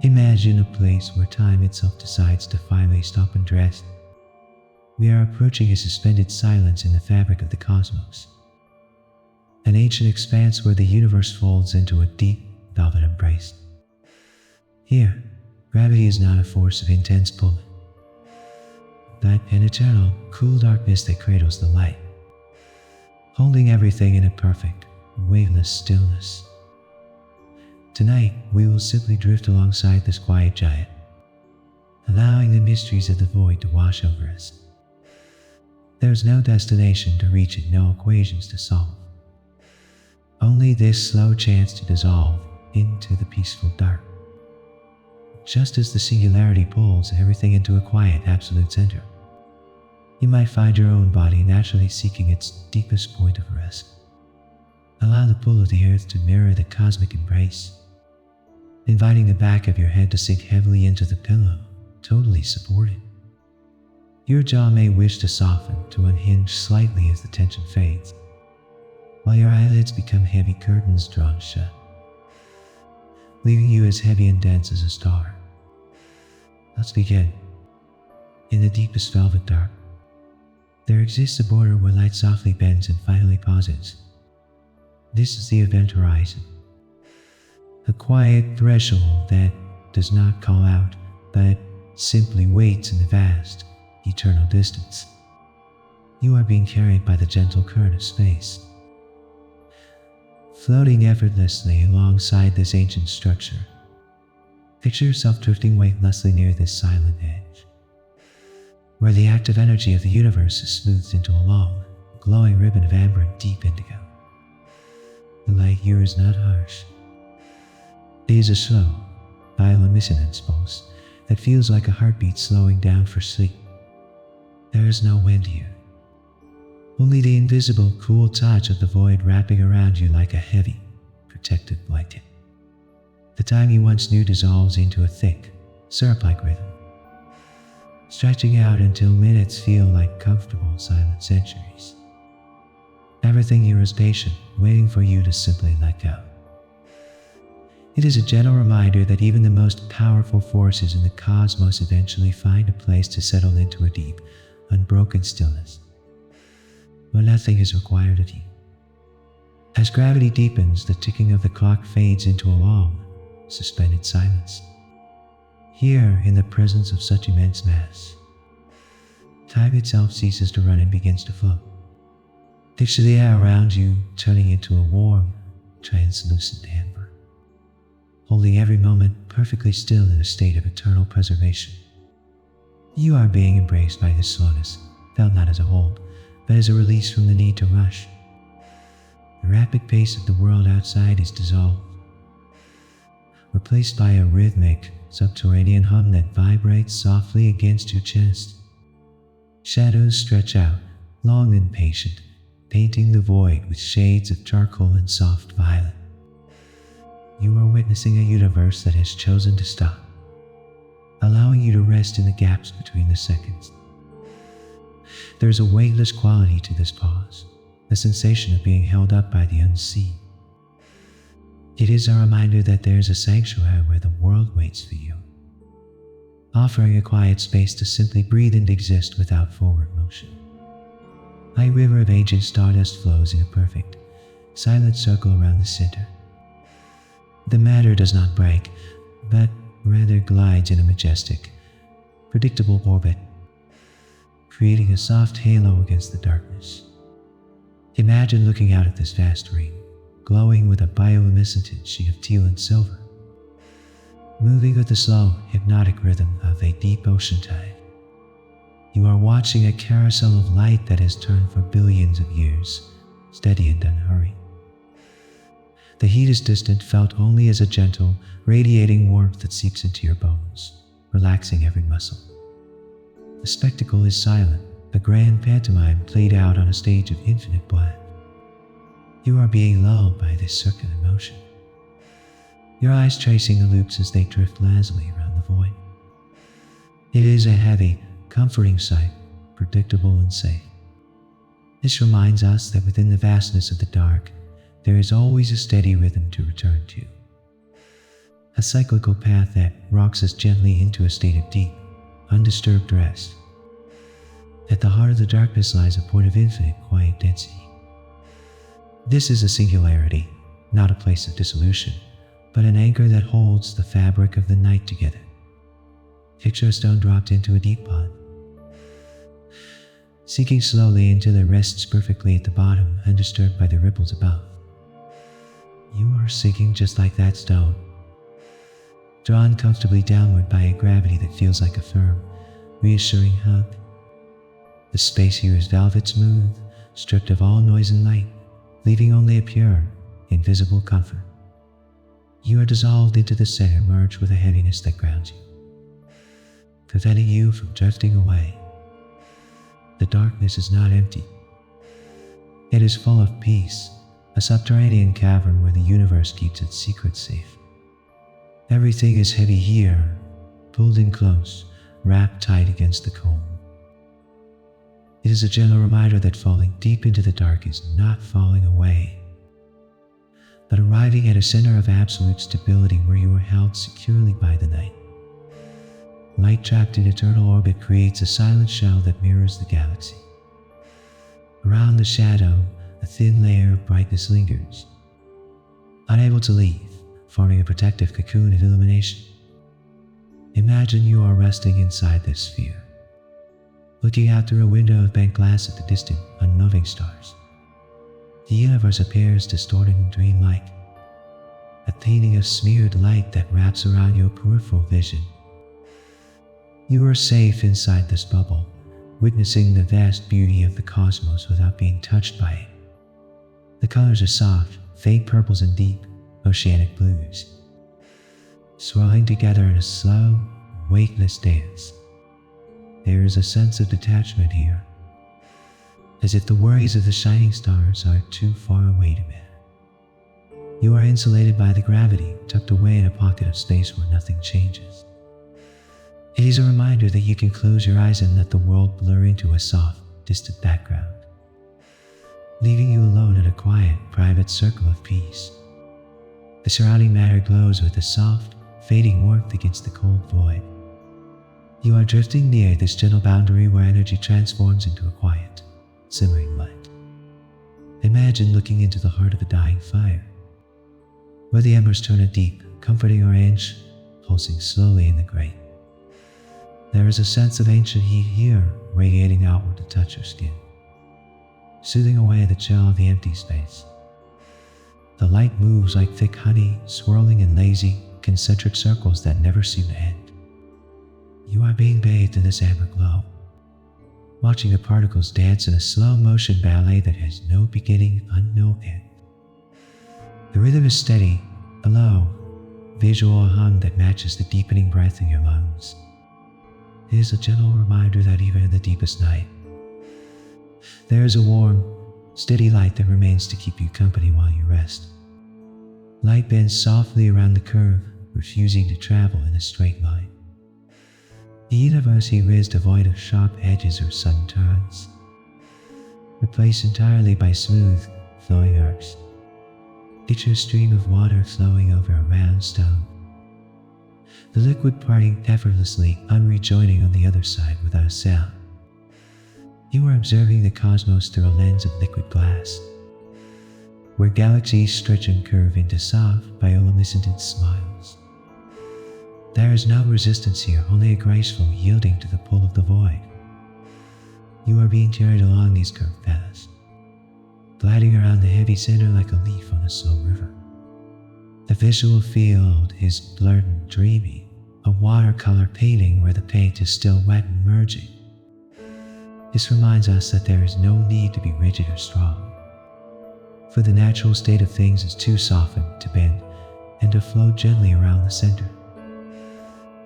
Imagine a place where time itself decides to finally stop and rest. We are approaching a suspended silence in the fabric of the cosmos. An ancient expanse where the universe folds into a deep, velvet embrace. Here, gravity is not a force of intense pulling, but an eternal, cool darkness that cradles the light, holding everything in a perfect, waveless stillness. Tonight, we will simply drift alongside this quiet giant, allowing the mysteries of the void to wash over us. There's no destination to reach and no equations to solve. Only this slow chance to dissolve into the peaceful dark. Just as the singularity pulls everything into a quiet, absolute center, you might find your own body naturally seeking its deepest point of rest. Allow the pull of the earth to mirror the cosmic embrace, inviting the back of your head to sink heavily into the pillow, totally supported. Your jaw may wish to soften, to unhinge slightly as the tension fades, while your eyelids become heavy curtains drawn shut, leaving you as heavy and dense as a star. Let's begin. In the deepest velvet dark, there exists a border where light softly bends and finally pauses. This is the event horizon. A quiet threshold that does not call out, but simply waits in the vast, eternal distance. You are being carried by the gentle current of space, floating effortlessly alongside this ancient structure. Picture yourself drifting weightlessly near this silent edge, where the active energy of the universe is smoothed into a long, glowing ribbon of amber and deep indigo. The light here is not harsh. It is a slow, bioluminescence pulse that feels like a heartbeat slowing down for sleep. There is no wind here, only the invisible, cool touch of the void wrapping around you like a heavy, protective blanket. The time you once knew dissolves into a thick, syrup-like rhythm, stretching out until minutes feel like comfortable, silent centuries. Everything here is patient, waiting for you to simply let go. It is a gentle reminder that even the most powerful forces in the cosmos eventually find a place to settle into a deep, unbroken stillness, where nothing is required of you. As gravity deepens, the ticking of the clock fades into a long, suspended silence. Here, in the presence of such immense mass, time itself ceases to run and begins to float. Picture the air around you turning into a warm, translucent amber, holding every moment perfectly still in a state of eternal preservation. You are being embraced by this slowness, felt not as a hold, but as a release from the need to rush. The rapid pace of the world outside is dissolved, replaced by a rhythmic, subterranean hum that vibrates softly against your chest. Shadows stretch out, long and patient, painting the void with shades of charcoal and soft violet. You are witnessing a universe that has chosen to stop, allowing you to rest in the gaps between the seconds. There is a weightless quality to this pause, the sensation of being held up by the unseen. It is a reminder that there is a sanctuary where the world waits for you, offering a quiet space to simply breathe and exist without forward motion. A river of ancient stardust flows in a perfect, silent circle around the center. The matter does not break, but rather glides in a majestic, predictable orbit, creating a soft halo against the darkness. Imagine looking out at this vast ring, glowing with a bioluminescent sheet of teal and silver, moving with the slow, hypnotic rhythm of a deep ocean tide. You are watching a carousel of light that has turned for billions of years, steady and unhurried. The heat is distant, felt only as a gentle, radiating warmth that seeps into your bones, relaxing every muscle. The spectacle is silent, a grand pantomime played out on a stage of infinite black. You are being lulled by this circular motion, your eyes tracing the loops as they drift lazily around the void. It is a heavy, comforting sight, predictable and safe. This reminds us that within the vastness of the dark, there is always a steady rhythm to return to. a cyclical path that rocks us gently into a state of deep, undisturbed rest. At the heart of the darkness lies a point of infinite quiet density. This is a singularity, not a place of dissolution, but an anchor that holds the fabric of the night together. Picture a stone dropped into a deep pond, sinking slowly until it rests perfectly at the bottom, undisturbed by the ripples above. You are sinking just like that stone, drawn comfortably downward by a gravity that feels like a firm, reassuring hug. The space here is velvet smooth, stripped of all noise and light, leaving only a pure, invisible comfort. You are dissolved into the center, merged with a heaviness that grounds you, preventing you from drifting away. The darkness is not empty. It is full of peace, a subterranean cavern where the universe keeps its secrets safe. Everything is heavy here, pulled in close, wrapped tight against the cold. It is a gentle reminder that falling deep into the dark is not falling away, but arriving at a center of absolute stability where you are held securely by the night. Light trapped in eternal orbit creates a silent shell that mirrors the galaxy. Around the shadow, a thin layer of brightness lingers, unable to leave, forming a protective cocoon of illumination. Imagine you are resting inside this sphere, looking out through a window of bent glass at the distant, unmoving stars. The universe appears distorted and dreamlike, a painting of smeared light that wraps around your peripheral vision. You are safe inside this bubble, witnessing the vast beauty of the cosmos without being touched by it. The colors are soft, faint purples and deep, oceanic blues, swirling together in a slow, weightless dance. There is a sense of detachment here, as if the worries of the shining stars are too far away to matter. You are insulated by the gravity, tucked away in a pocket of space where nothing changes. It is a reminder that you can close your eyes and let the world blur into a soft, distant background, leaving you alone in a quiet, private circle of peace. The surrounding matter glows with a soft, fading warmth against the cold void. You are drifting near this gentle boundary where energy transforms into a quiet, simmering light. Imagine looking into the heart of a dying fire, where the embers turn a deep, comforting orange, pulsing slowly in the grate. There is a sense of ancient heat here, radiating outward to touch your skin, soothing away the chill of the empty space. The light moves like thick honey, swirling in lazy, concentric circles that never seem to end. You are being bathed in this amber glow, watching the particles dance in a slow-motion ballet that has no beginning and no end. The rhythm is steady, a low, visual hum that matches the deepening breath in your lungs. It is a gentle reminder that even in the deepest night, there is a warm, steady light that remains to keep you company while you rest. Light bends softly around the curve, refusing to travel in a straight line. The universe here is devoid of sharp edges or sudden turns, replaced entirely by smooth, flowing arcs. Picture a stream of water flowing over a round stone, the liquid parting effortlessly, unrejoining on the other side without a sound. You are observing the cosmos through a lens of liquid glass, where galaxies stretch and curve into soft, bioluminescent smiles. There is no resistance here, only a graceful yielding to the pull of the void. You are being carried along these curved paths, gliding around the heavy center like a leaf on a slow river. The visual field is blurred and dreamy, a watercolor painting where the paint is still wet and merging. This reminds us that there is no need to be rigid or strong, for the natural state of things is to soften, to bend, and to flow gently around the center.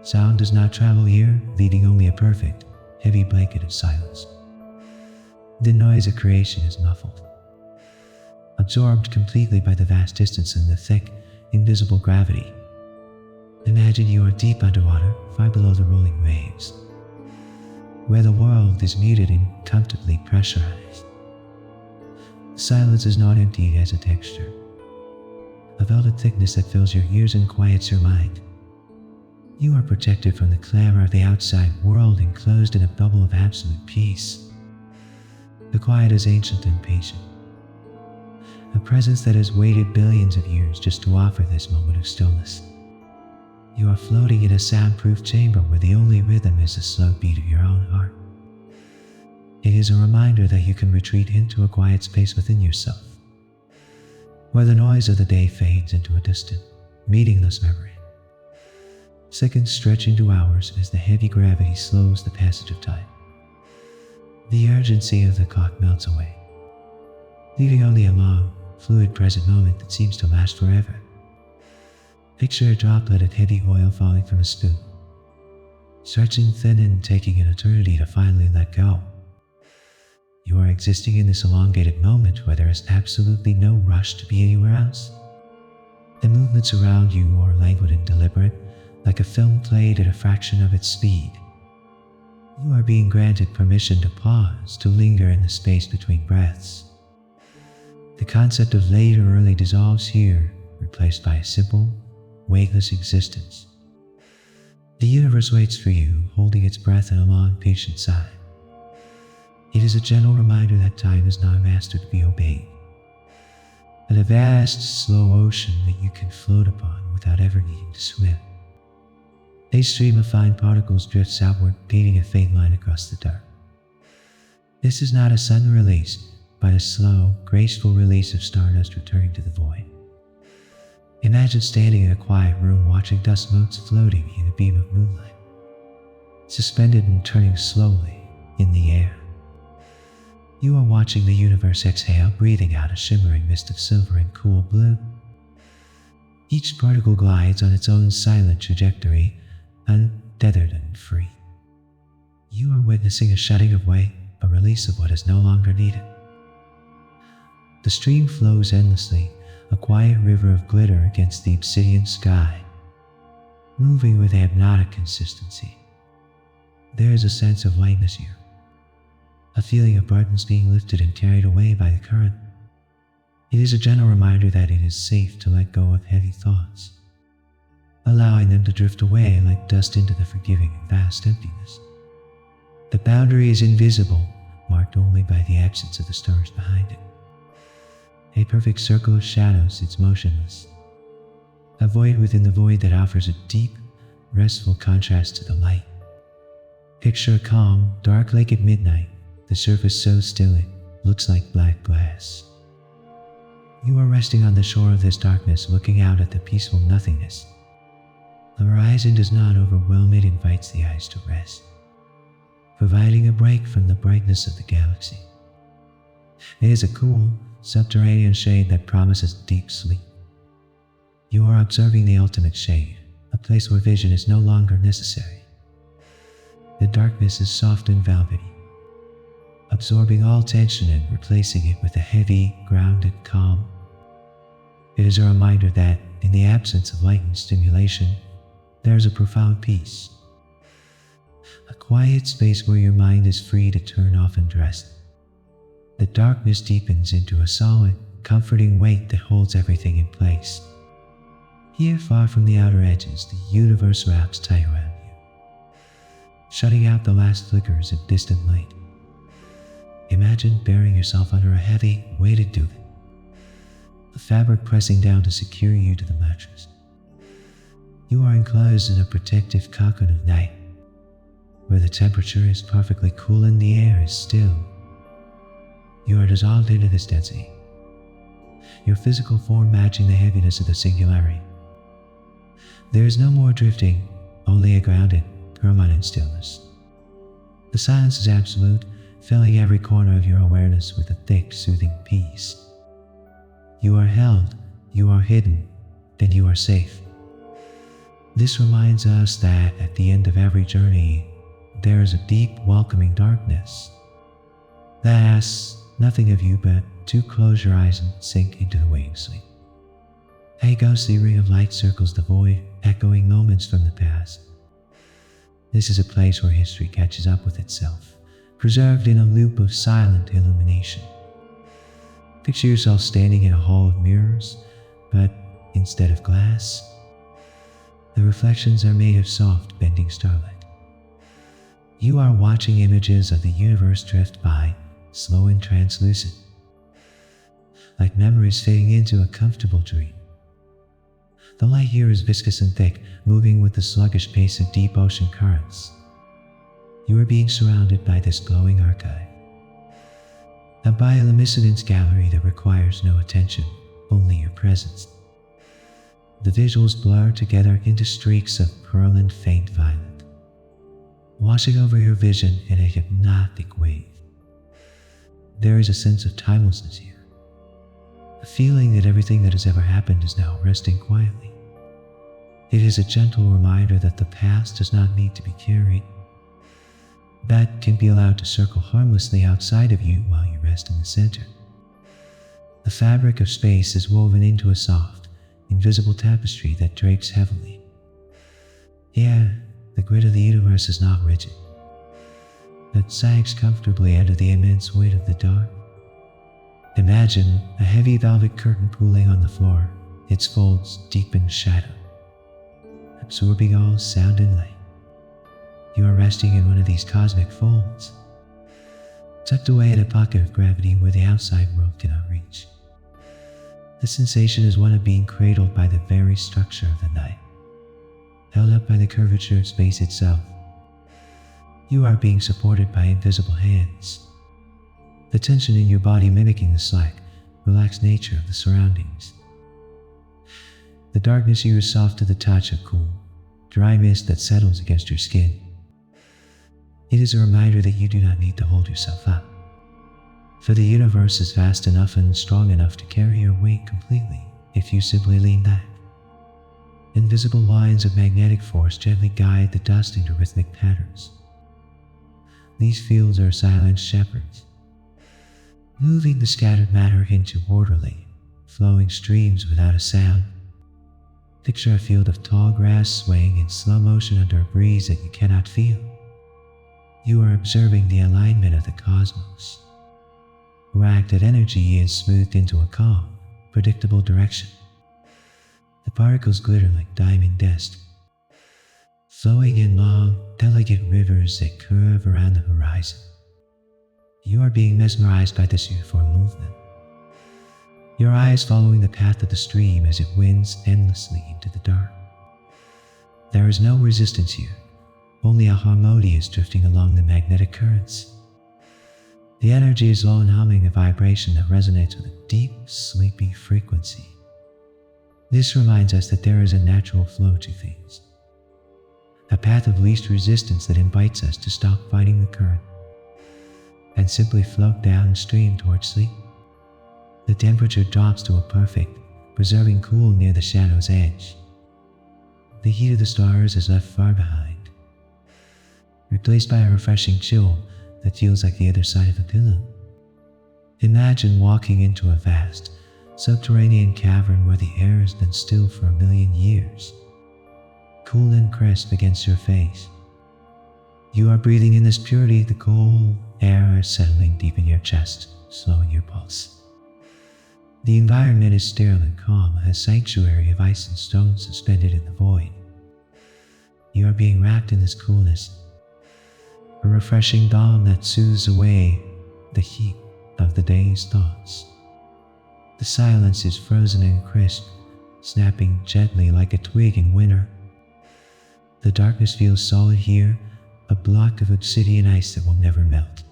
Sound does not travel here, leaving only a perfect, heavy blanket of silence. The noise of creation is muffled, absorbed completely by the vast distance and the thick, invisible gravity. Imagine you are deep underwater, far below the rolling waves, where the world is muted and comfortably pressurized. Silence is not empty as a texture, a velvet thickness that fills your ears and quiets your mind. You are protected from the clamor of the outside world, enclosed in a bubble of absolute peace. The quiet is ancient and patient, a presence that has waited billions of years just to offer this moment of stillness. You are floating in a soundproof chamber where the only rhythm is the slow beat of your own heart. It is a reminder that you can retreat into a quiet space within yourself, where the noise of the day fades into a distant, meaningless memory. Seconds stretch into hours as the heavy gravity slows the passage of time. The urgency of the clock melts away, leaving only a long, fluid present moment that seems to last forever. Picture a droplet of heavy oil falling from a spoon, stretching thin and taking an eternity to finally let go. You are existing in this elongated moment where there is absolutely no rush to be anywhere else. The movements around you are languid and deliberate, like a film played at a fraction of its speed. You are being granted permission to pause, to linger in the space between breaths. The concept of late or early dissolves here, replaced by a simple, weightless existence. The universe waits for you, holding its breath in a long, patient sigh. It is a gentle reminder that time is not a master to be obeyed, but a vast, slow ocean that you can float upon without ever needing to swim. A stream of fine particles drifts outward, painting a faint line across the dark. This is not a sudden release, but a slow, graceful release of stardust returning to the void. Imagine standing in a quiet room watching dust motes floating in a beam of moonlight, suspended and turning slowly in the air. You are watching the universe exhale, breathing out a shimmering mist of silver and cool blue. Each particle glides on its own silent trajectory, untethered and free. You are witnessing a shedding of weight, a release of what is no longer needed. The stream flows endlessly, a quiet river of glitter against the obsidian sky, moving with a hypnotic consistency. There is a sense of lightness here, a feeling of burdens being lifted and carried away by the current. It is a gentle reminder that it is safe to let go of heavy thoughts, allowing them to drift away like dust into the forgiving and vast emptiness. The boundary is invisible, marked only by the absence of the stars behind it. A perfect circle of shadows sits motionless, a void within the void that offers a deep, restful contrast to the light. Picture a calm, dark lake at midnight, the surface so still it looks like black glass. You are resting on the shore of this darkness, looking out at the peaceful nothingness. The horizon does not overwhelm, it invites the eyes to rest, providing a break from the brightness of the galaxy. It is a cool, subterranean shade that promises deep sleep. You are observing the ultimate shade, a place where vision is no longer necessary. The darkness is soft and velvety, absorbing all tension and replacing it with a heavy, grounded calm. It is a reminder that, in the absence of light and stimulation, there is a profound peace. A quiet space where your mind is free to turn off and rest. The darkness deepens into a solid, comforting weight that holds everything in place. Here, far from the outer edges, the universe wraps tight around you, shutting out the last flickers of distant light. Imagine burying yourself under a heavy, weighted duvet, the fabric pressing down to secure you to the mattress. You are enclosed in a protective cocoon of night, where the temperature is perfectly cool and the air is still. You are dissolved into this density, your physical form matching the heaviness of the singularity. There is no more drifting, only a grounded, permanent stillness. The silence is absolute, filling every corner of your awareness with a thick, soothing peace. You are held, you are hidden, then you are safe. This reminds us that at the end of every journey, there is a deep, welcoming darkness that asks nothing of you but to close your eyes and sink into the wave sleep. A ghostly ring of light circles the void, echoing moments from the past. This is a place where history catches up with itself, preserved in a loop of silent illumination. Picture yourself standing in a hall of mirrors, but instead of glass. The reflections are made of soft, bending starlight. You are watching images of the universe drift by, slow and translucent, like memories fading into a comfortable dream. The light here is viscous and thick, moving with the sluggish pace of deep ocean currents. You are being surrounded by this glowing archive, a bioluminescence gallery that requires no attention, only your presence. The visuals blur together into streaks of pearl and faint violet, washing over your vision in a hypnotic wave. There is a sense of timelessness here, a feeling that everything that has ever happened is now resting quietly. It is a gentle reminder that the past does not need to be carried, but can be allowed to circle harmlessly outside of you while you rest in the center. The fabric of space is woven into a soft, invisible tapestry that drapes heavily. Here, the grid of the universe is not rigid, but sags comfortably under the immense weight of the dark. Imagine a heavy velvet curtain pooling on the floor, its folds deep in shadow, absorbing all sound and light. You are resting in one of these cosmic folds, tucked away in a pocket of gravity where the outside world cannot reach. The sensation is one of being cradled by the very structure of the night, held up by the curvature of space itself. You are being supported by invisible hands, the tension in your body mimicking the slack, relaxed nature of the surroundings. The darkness here is soft to the touch, of cool, dry mist that settles against your skin. It is a reminder that you do not need to hold yourself up, for the universe is vast enough and strong enough to carry your weight completely if you simply lean back. Invisible lines of magnetic force gently guide the dust into rhythmic patterns. These fields are silent shepherds, moving the scattered matter into orderly, flowing streams without a sound. Picture a field of tall grass swaying in slow motion under a breeze that you cannot feel. You are observing the alignment of the cosmos, where active energy is smoothed into a calm, predictable direction. The particles glitter like diamond dust, flowing in long, delicate rivers that curve around the horizon. You are being mesmerized by this uniform movement, your eyes following the path of the stream as it winds endlessly into the dark. There is no resistance here, only a harmonious drifting along the magnetic currents. The energy is low and humming, a vibration that resonates with a deep, sleepy frequency. This reminds us that there is a natural flow to things, a path of least resistance that invites us to stop fighting the current and simply float downstream towards sleep. The temperature drops to a perfect, preserving cool near the shadow's edge. The heat of the stars is left far behind, replaced by a refreshing chill that feels like the other side of a pillow. Imagine walking into a vast, subterranean cavern where the air has been still for 1,000,000 years, cool and crisp against your face. You are breathing in this purity, the cold air is settling deep in your chest, slowing your pulse. The environment is sterile and calm, a sanctuary of ice and stone suspended in the void. You are being wrapped in this coolness, a refreshing balm that soothes away the heat of the day's thoughts. The silence is frozen and crisp, snapping gently like a twig in winter. The darkness feels solid here, a block of obsidian ice that will never melt.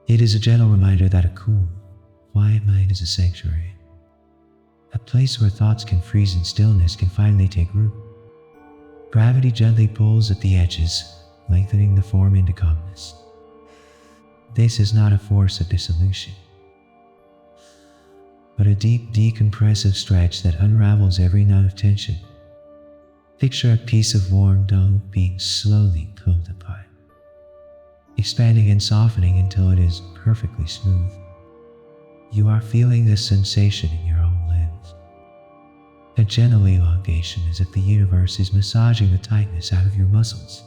It is a gentle reminder that a cool, quiet mind is a sanctuary, a place where thoughts can freeze and stillness can finally take root. Gravity gently pulls at the edges, lengthening the form into calmness. This is not a force of dissolution, but a deep, decompressive stretch that unravels every knot of tension. Picture a piece of warm dough being slowly pulled apart, expanding and softening until it is perfectly smooth. You are feeling this sensation in your own limbs, a gentle elongation as if the universe is massaging the tightness out of your muscles.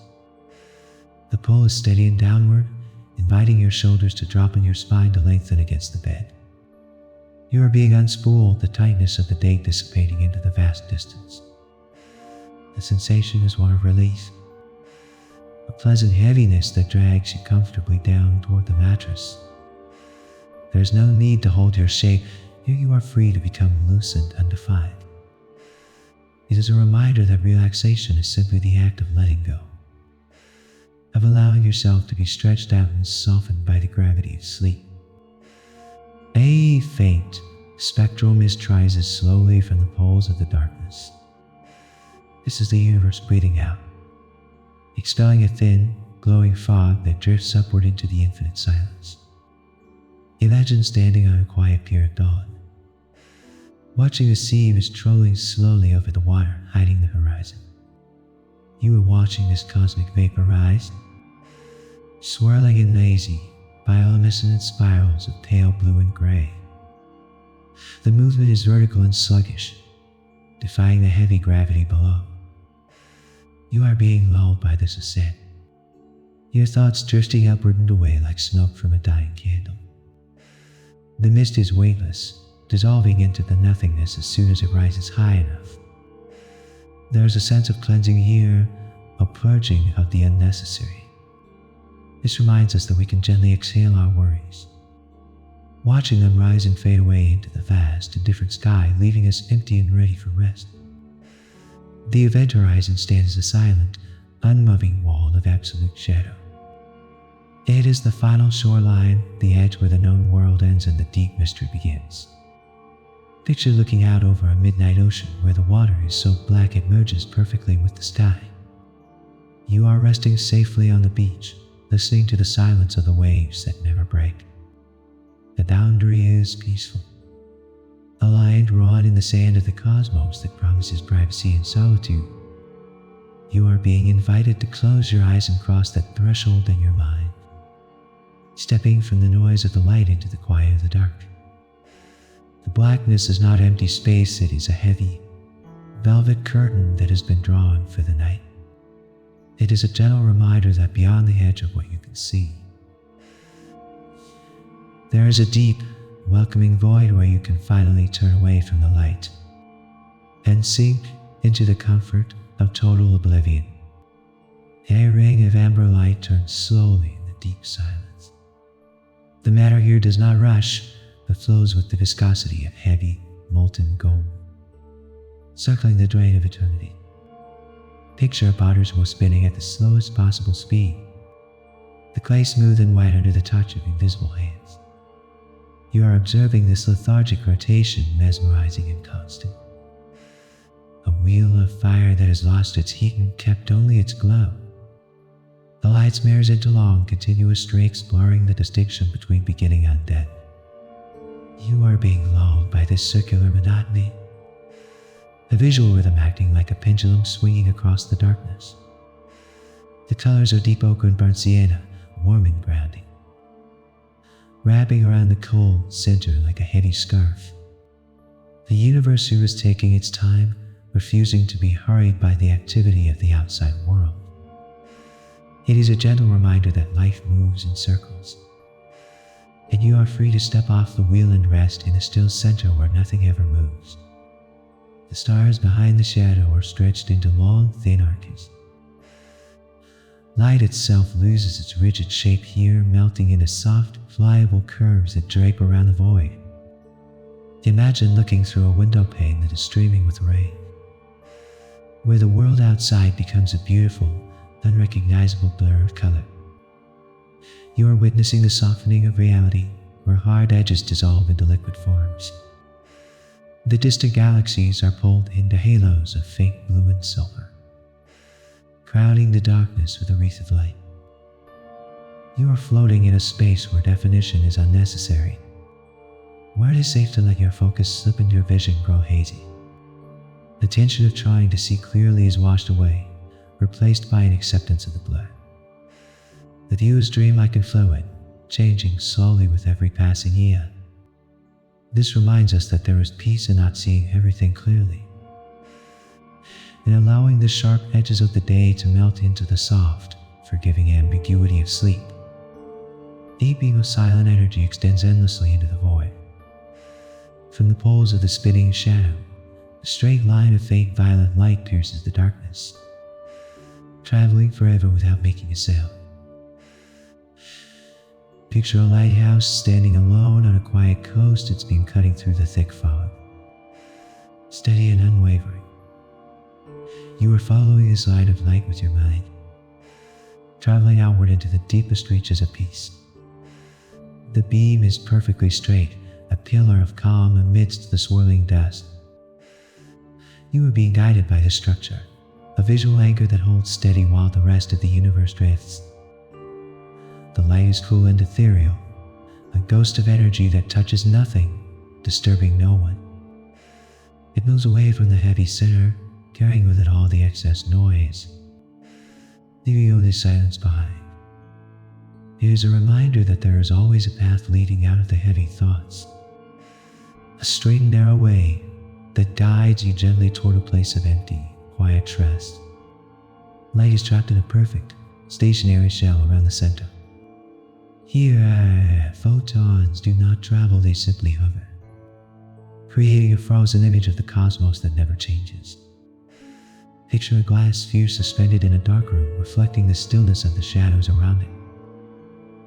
The pull is steady and downward, inviting your shoulders to drop and your spine to lengthen against the bed. You are being unspooled, the tightness of the day dissipating into the vast distance. The sensation is one of release, a pleasant heaviness that drags you comfortably down toward the mattress. There is no need to hold your shape. Here you are free to become lucid, undefined. It is a reminder that relaxation is simply the act of letting go, of allowing yourself to be stretched out and softened by the gravity of sleep. A faint, spectral mist rises slowly from the poles of the darkness. This is the universe breathing out, expelling a thin, glowing fog that drifts upward into the infinite silence. Imagine standing on a quiet pier at dawn, watching the sea mist trolling slowly over the water, hiding the horizon. You are watching this cosmic vapor rise, swirling in lazy, bioluminescent spirals of pale blue and gray. The movement is vertical and sluggish, defying the heavy gravity below. You are being lulled by this ascent, your thoughts drifting upward and away like smoke from a dying candle. The mist is weightless, dissolving into the nothingness as soon as it rises high enough. There is a sense of cleansing here, a purging of the unnecessary. This reminds us that we can gently exhale our worries, watching them rise and fade away into the vast, indifferent sky, leaving us empty and ready for rest. The event horizon stands a silent, unmoving wall of absolute shadow. It is the final shoreline, the edge where the known world ends and the deep mystery begins. Picture looking out over a midnight ocean where the water is so black it merges perfectly with the sky. You are resting safely on the beach, listening to the silence of the waves that never break. The boundary is peaceful, a line drawn in the sand of the cosmos that promises privacy and solitude. You are being invited to close your eyes and cross that threshold in your mind, stepping from the noise of the light into the quiet of the dark. The blackness is not empty space, it is a heavy, velvet curtain that has been drawn for the night. It is a gentle reminder that beyond the edge of what you can see, there is a deep, welcoming void where you can finally turn away from the light and sink into the comfort of total oblivion. A ring of amber light turns slowly in the deep silence. The matter here does not rush, but flows with the viscosity of heavy, molten gold, circling the drain of eternity. Picture a potter's wheel spinning at the slowest possible speed, the clay smooth and white under the touch of invisible hands. You are observing this lethargic rotation, mesmerizing and constant. A wheel of fire that has lost its heat and kept only its glow. The light smears into long, continuous streaks, blurring the distinction between beginning and end. You are being lulled by this circular monotony, a visual rhythm acting like a pendulum swinging across the darkness. The colors are deep ochre and burnt sienna, warm and grounding, wrapping around the cold center like a heavy scarf. The universe here is taking its time, refusing to be hurried by the activity of the outside world. It is a gentle reminder that life moves in circles, and you are free to step off the wheel and rest in a still center where nothing ever moves. The stars behind the shadow are stretched into long, thin arches. Light itself loses its rigid shape here, melting into soft, pliable curves that drape around the void. Imagine looking through a window pane that is streaming with rain, where the world outside becomes a beautiful, unrecognizable blur of color. You are witnessing the softening of reality, where hard edges dissolve into liquid forms. The distant galaxies are pulled into halos of faint blue and silver, crowding the darkness with a wreath of light. You are floating in a space where definition is unnecessary, where it is safe to let your focus slip and your vision grow hazy. The tension of trying to see clearly is washed away, replaced by an acceptance of the blur. The view is dreamlike and fluid, changing slowly with every passing eon. This reminds us that there is peace in not seeing everything clearly, and allowing the sharp edges of the day to melt into the soft, forgiving ambiguity of sleep. A beam of silent energy extends endlessly into the void, From the poles of the spinning shadow, a straight line of faint violet light pierces the darkness, traveling forever without making a sound. Picture a lighthouse standing alone on a quiet coast, its beam cutting through the thick fog, steady and unwavering. You are following this line of light with your mind, traveling outward into the deepest reaches of peace. The beam is perfectly straight, a pillar of calm amidst the swirling dust. You are being guided by the structure, a visual anchor that holds steady while the rest of the universe drifts. The light is cool and ethereal, a ghost of energy that touches nothing, disturbing no one. It moves away from the heavy center, carrying with it all the excess noise, leaving only silence behind. It is a reminder that there is always a path leading out of the heavy thoughts, a straight and narrow way that guides you gently toward a place of empty, quiet trust. Light is trapped in a perfect, stationary shell around the center. Here, photons do not travel, they simply hover, creating a frozen image of the cosmos that never changes. Picture a glass sphere suspended in a dark room, reflecting the stillness of the shadows around it.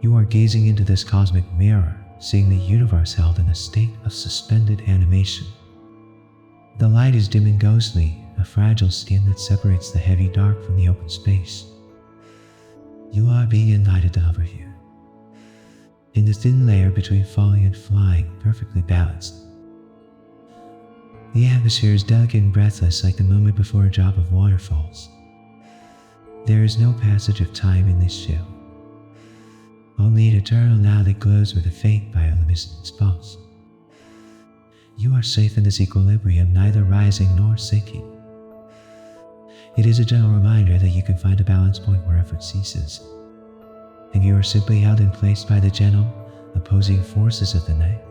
You are gazing into this cosmic mirror, seeing the universe held in a state of suspended animation. The light is dim and ghostly, a fragile skin that separates the heavy dark from the open space. You are being invited to hover here, in the thin layer between falling and flying, perfectly balanced. The atmosphere is delicate and breathless, like the moment before a drop of water falls. There is no passage of time in this shell, only an eternal now that glows with a faint bioluminescent pulse. You are safe in this equilibrium, neither rising nor sinking. It is a gentle reminder that you can find a balance point where effort ceases, and you are simply held in place by the gentle, opposing forces of the night.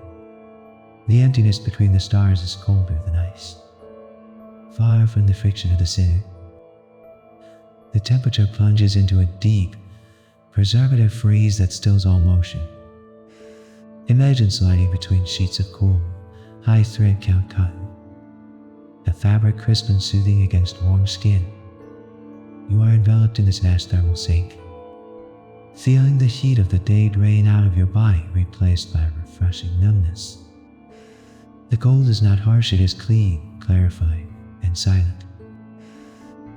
The emptiness between the stars is colder than ice, far from the friction of the center. The temperature plunges into a deep, preservative freeze that stills all motion. Imagine sliding between sheets of cool, high thread count cotton, a fabric crisp and soothing against warm skin. You are enveloped in this vast thermal sink, feeling the heat of the day drain out of your body, replaced by a refreshing numbness. The cold is not harsh, it is clean, clarifying, and silent.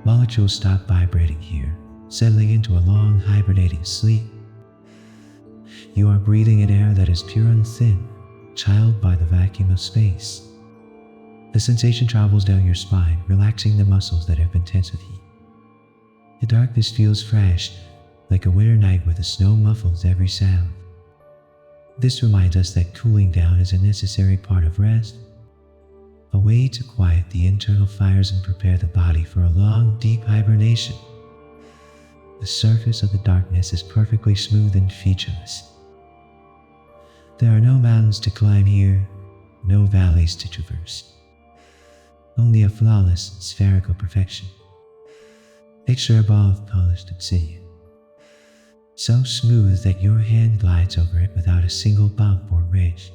Molecules stop vibrating here, settling into a long, hibernating sleep. You are breathing in air that is pure and thin, chilled by the vacuum of space. The sensation travels down your spine, relaxing the muscles that have been tense with heat. The darkness feels fresh, like a winter night where the snow muffles every sound. This reminds us that cooling down is a necessary part of rest, a way to quiet the internal fires and prepare the body for a long, deep hibernation. The surface of the darkness is perfectly smooth and featureless. There are no mountains to climb here, no valleys to traverse, only a flawless, spherical perfection. Picture a ball of polished obsidian, so smooth that your hand glides over it without a single bump or ridge.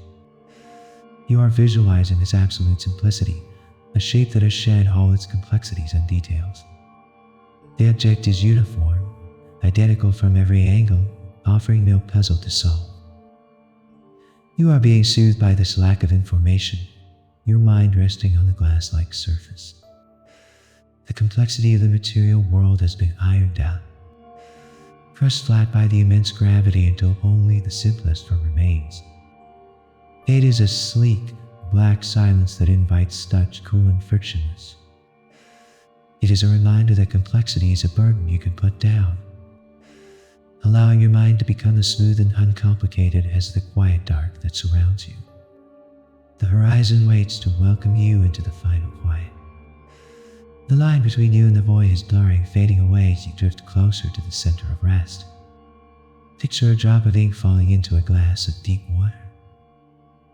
You are visualizing this absolute simplicity, a shape that has shed all its complexities and details. The object is uniform, identical from every angle, offering no puzzle to solve. You are being soothed by this lack of information, your mind resting on the glass-like surface. The complexity of the material world has been ironed out, crushed flat by the immense gravity until only the simplest form remains. It is a sleek, black silence that invites touch, cool and frictionless. It is a reminder that complexity is a burden you can put down, allowing your mind to become as smooth and uncomplicated as the quiet dark that surrounds you. The horizon waits to welcome you into the final quiet. The line between you and the void is blurring, fading away as you drift closer to the center of rest. Picture a drop of ink falling into a glass of deep water,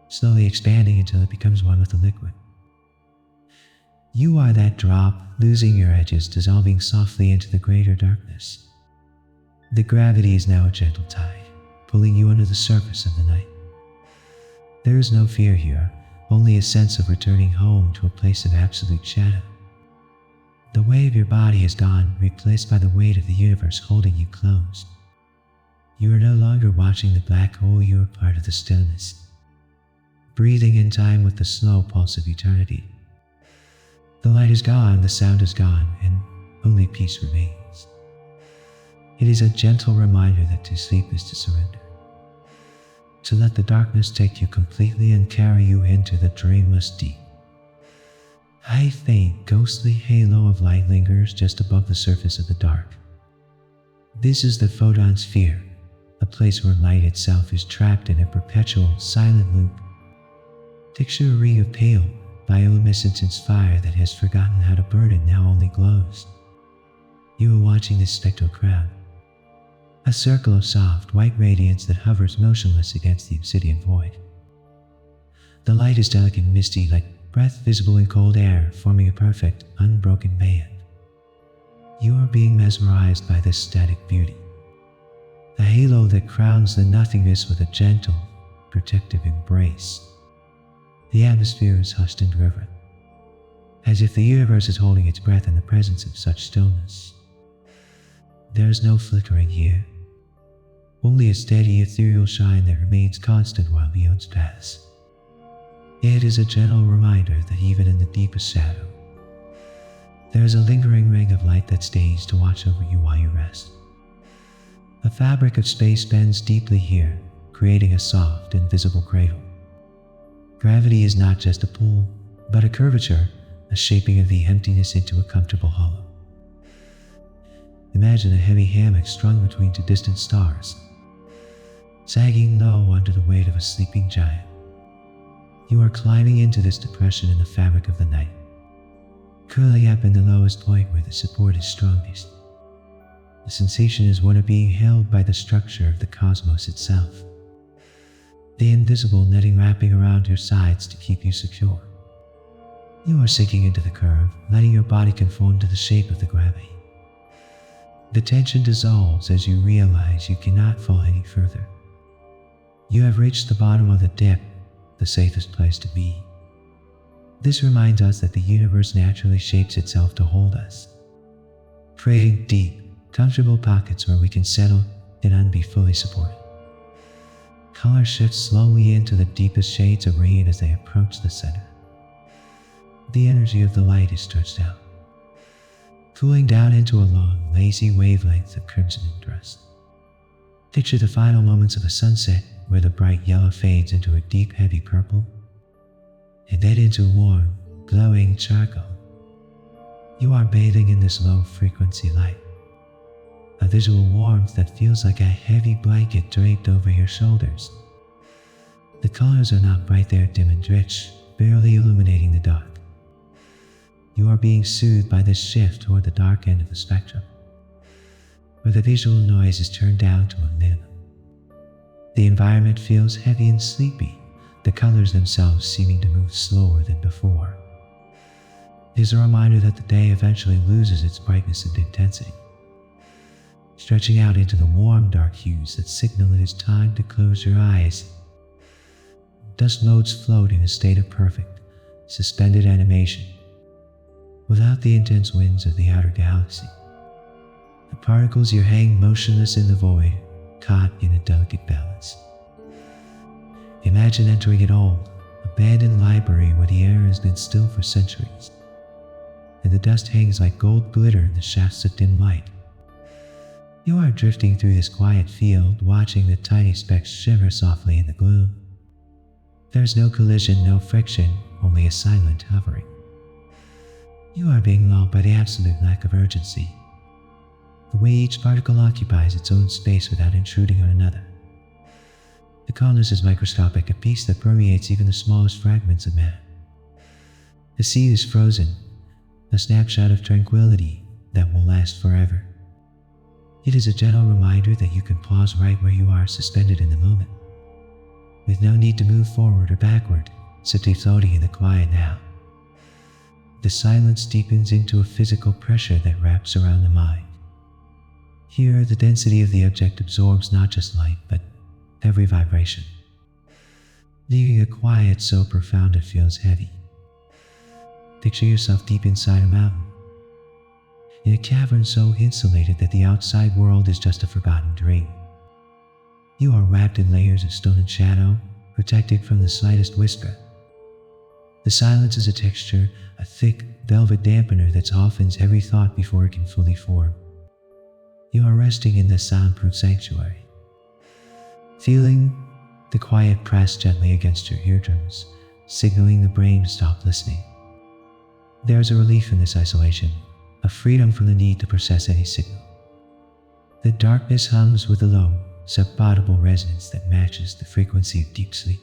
slowly expanding until it becomes one with the liquid. You are that drop, losing your edges, dissolving softly into the greater darkness. The gravity is now a gentle tide, pulling you under the surface of the night. There is no fear here, only a sense of returning home to a place of absolute shadow. The weight of your body is gone, replaced by the weight of the universe holding you close. You are no longer watching the black hole, you are part of the stillness, breathing in time with the slow pulse of eternity. The light is gone, the sound is gone, and only peace remains. It is a gentle reminder that to sleep is to surrender, to let the darkness take you completely and carry you into the dreamless deep. A faint, ghostly halo of light lingers just above the surface of the dark. This is the photon sphere, a place where light itself is trapped in a perpetual, silent loop. Picture a ring of pale, bioluminescent fire that has forgotten how to burn and now only glows. You are watching this spectral crowd, a circle of soft, white radiance that hovers motionless against the obsidian void. The light is delicate and misty, like breath visible in cold air, forming a perfect, unbroken band. You are being mesmerized by this static beauty, a halo that crowns the nothingness with a gentle, protective embrace. The atmosphere is hushed and reverent, as if the universe is holding its breath in the presence of such stillness. There is no flickering here, only a steady, ethereal shine that remains constant while eons pass. It is a gentle reminder that even in the deepest shadow, there is a lingering ring of light that stays to watch over you while you rest. The fabric of space bends deeply here, creating a soft, invisible cradle. Gravity is not just a pull, but a curvature, a shaping of the emptiness into a comfortable hollow. Imagine a heavy hammock strung between two distant stars, sagging low under the weight of a sleeping giant. You are climbing into this depression in the fabric of the night, curling up in the lowest point where the support is strongest. The sensation is one of being held by the structure of the cosmos itself, the invisible netting wrapping around your sides to keep you secure. You are sinking into the curve, letting your body conform to the shape of the gravity. The tension dissolves as you realize you cannot fall any further. You have reached the bottom of the dip, the safest place to be. This reminds us that the universe naturally shapes itself to hold us, creating deep, comfortable pockets where we can settle and be fully supported. Color shifts slowly into the deepest shades of green as they approach the center. The energy of the light is stretched out, cooling down into a long, lazy wavelength of crimson and rust. Picture the final moments of a sunset where the bright yellow fades into a deep, heavy purple, and then into warm, glowing charcoal. You are bathing in this low-frequency light, a visual warmth that feels like a heavy blanket draped over your shoulders. The colors are not bright, they're dim and rich, barely illuminating the dark. You are being soothed by this shift toward the dark end of the spectrum, where the visual noise is turned down to a minimum. The environment feels heavy and sleepy, the colors themselves seeming to move slower than before. It is a reminder that the day eventually loses its brightness and intensity, stretching out into the warm, dark hues that signal it is time to close your eyes. Dust motes float in a state of perfect, suspended animation, without the intense winds of the outer galaxy. The particles here hang motionless in the void, caught in a delicate balance. Imagine entering an old, abandoned library where the air has been still for centuries, and the dust hangs like gold glitter in the shafts of dim light. You are drifting through this quiet field, watching the tiny specks shimmer softly in the gloom. There's no collision, no friction, only a silent hovering. You are being lulled by the absolute lack of urgency, the way each particle occupies its own space without intruding on another. The calmness is microscopic, a peace that permeates even the smallest fragments of matter. The sea is frozen, a snapshot of tranquility that will last forever. It is a gentle reminder that you can pause right where you are, suspended in the moment, with no need to move forward or backward, simply floating in the quiet now. The silence deepens into a physical pressure that wraps around the mind. Here, the density of the object absorbs not just light, but every vibration. leaving a quiet so profound it feels heavy. Picture yourself deep inside a mountain, in a cavern so insulated that the outside world is just a forgotten dream. You are wrapped in layers of stone and shadow, protected from the slightest whisper. The silence is a texture, a thick velvet dampener that softens every thought before it can fully form. You are resting in this soundproof sanctuary, feeling the quiet press gently against your eardrums, signaling the brain to stop listening. There is a relief in this isolation, a freedom from the need to process any signal. The darkness hums with a low, sub-audible resonance that matches the frequency of deep sleep.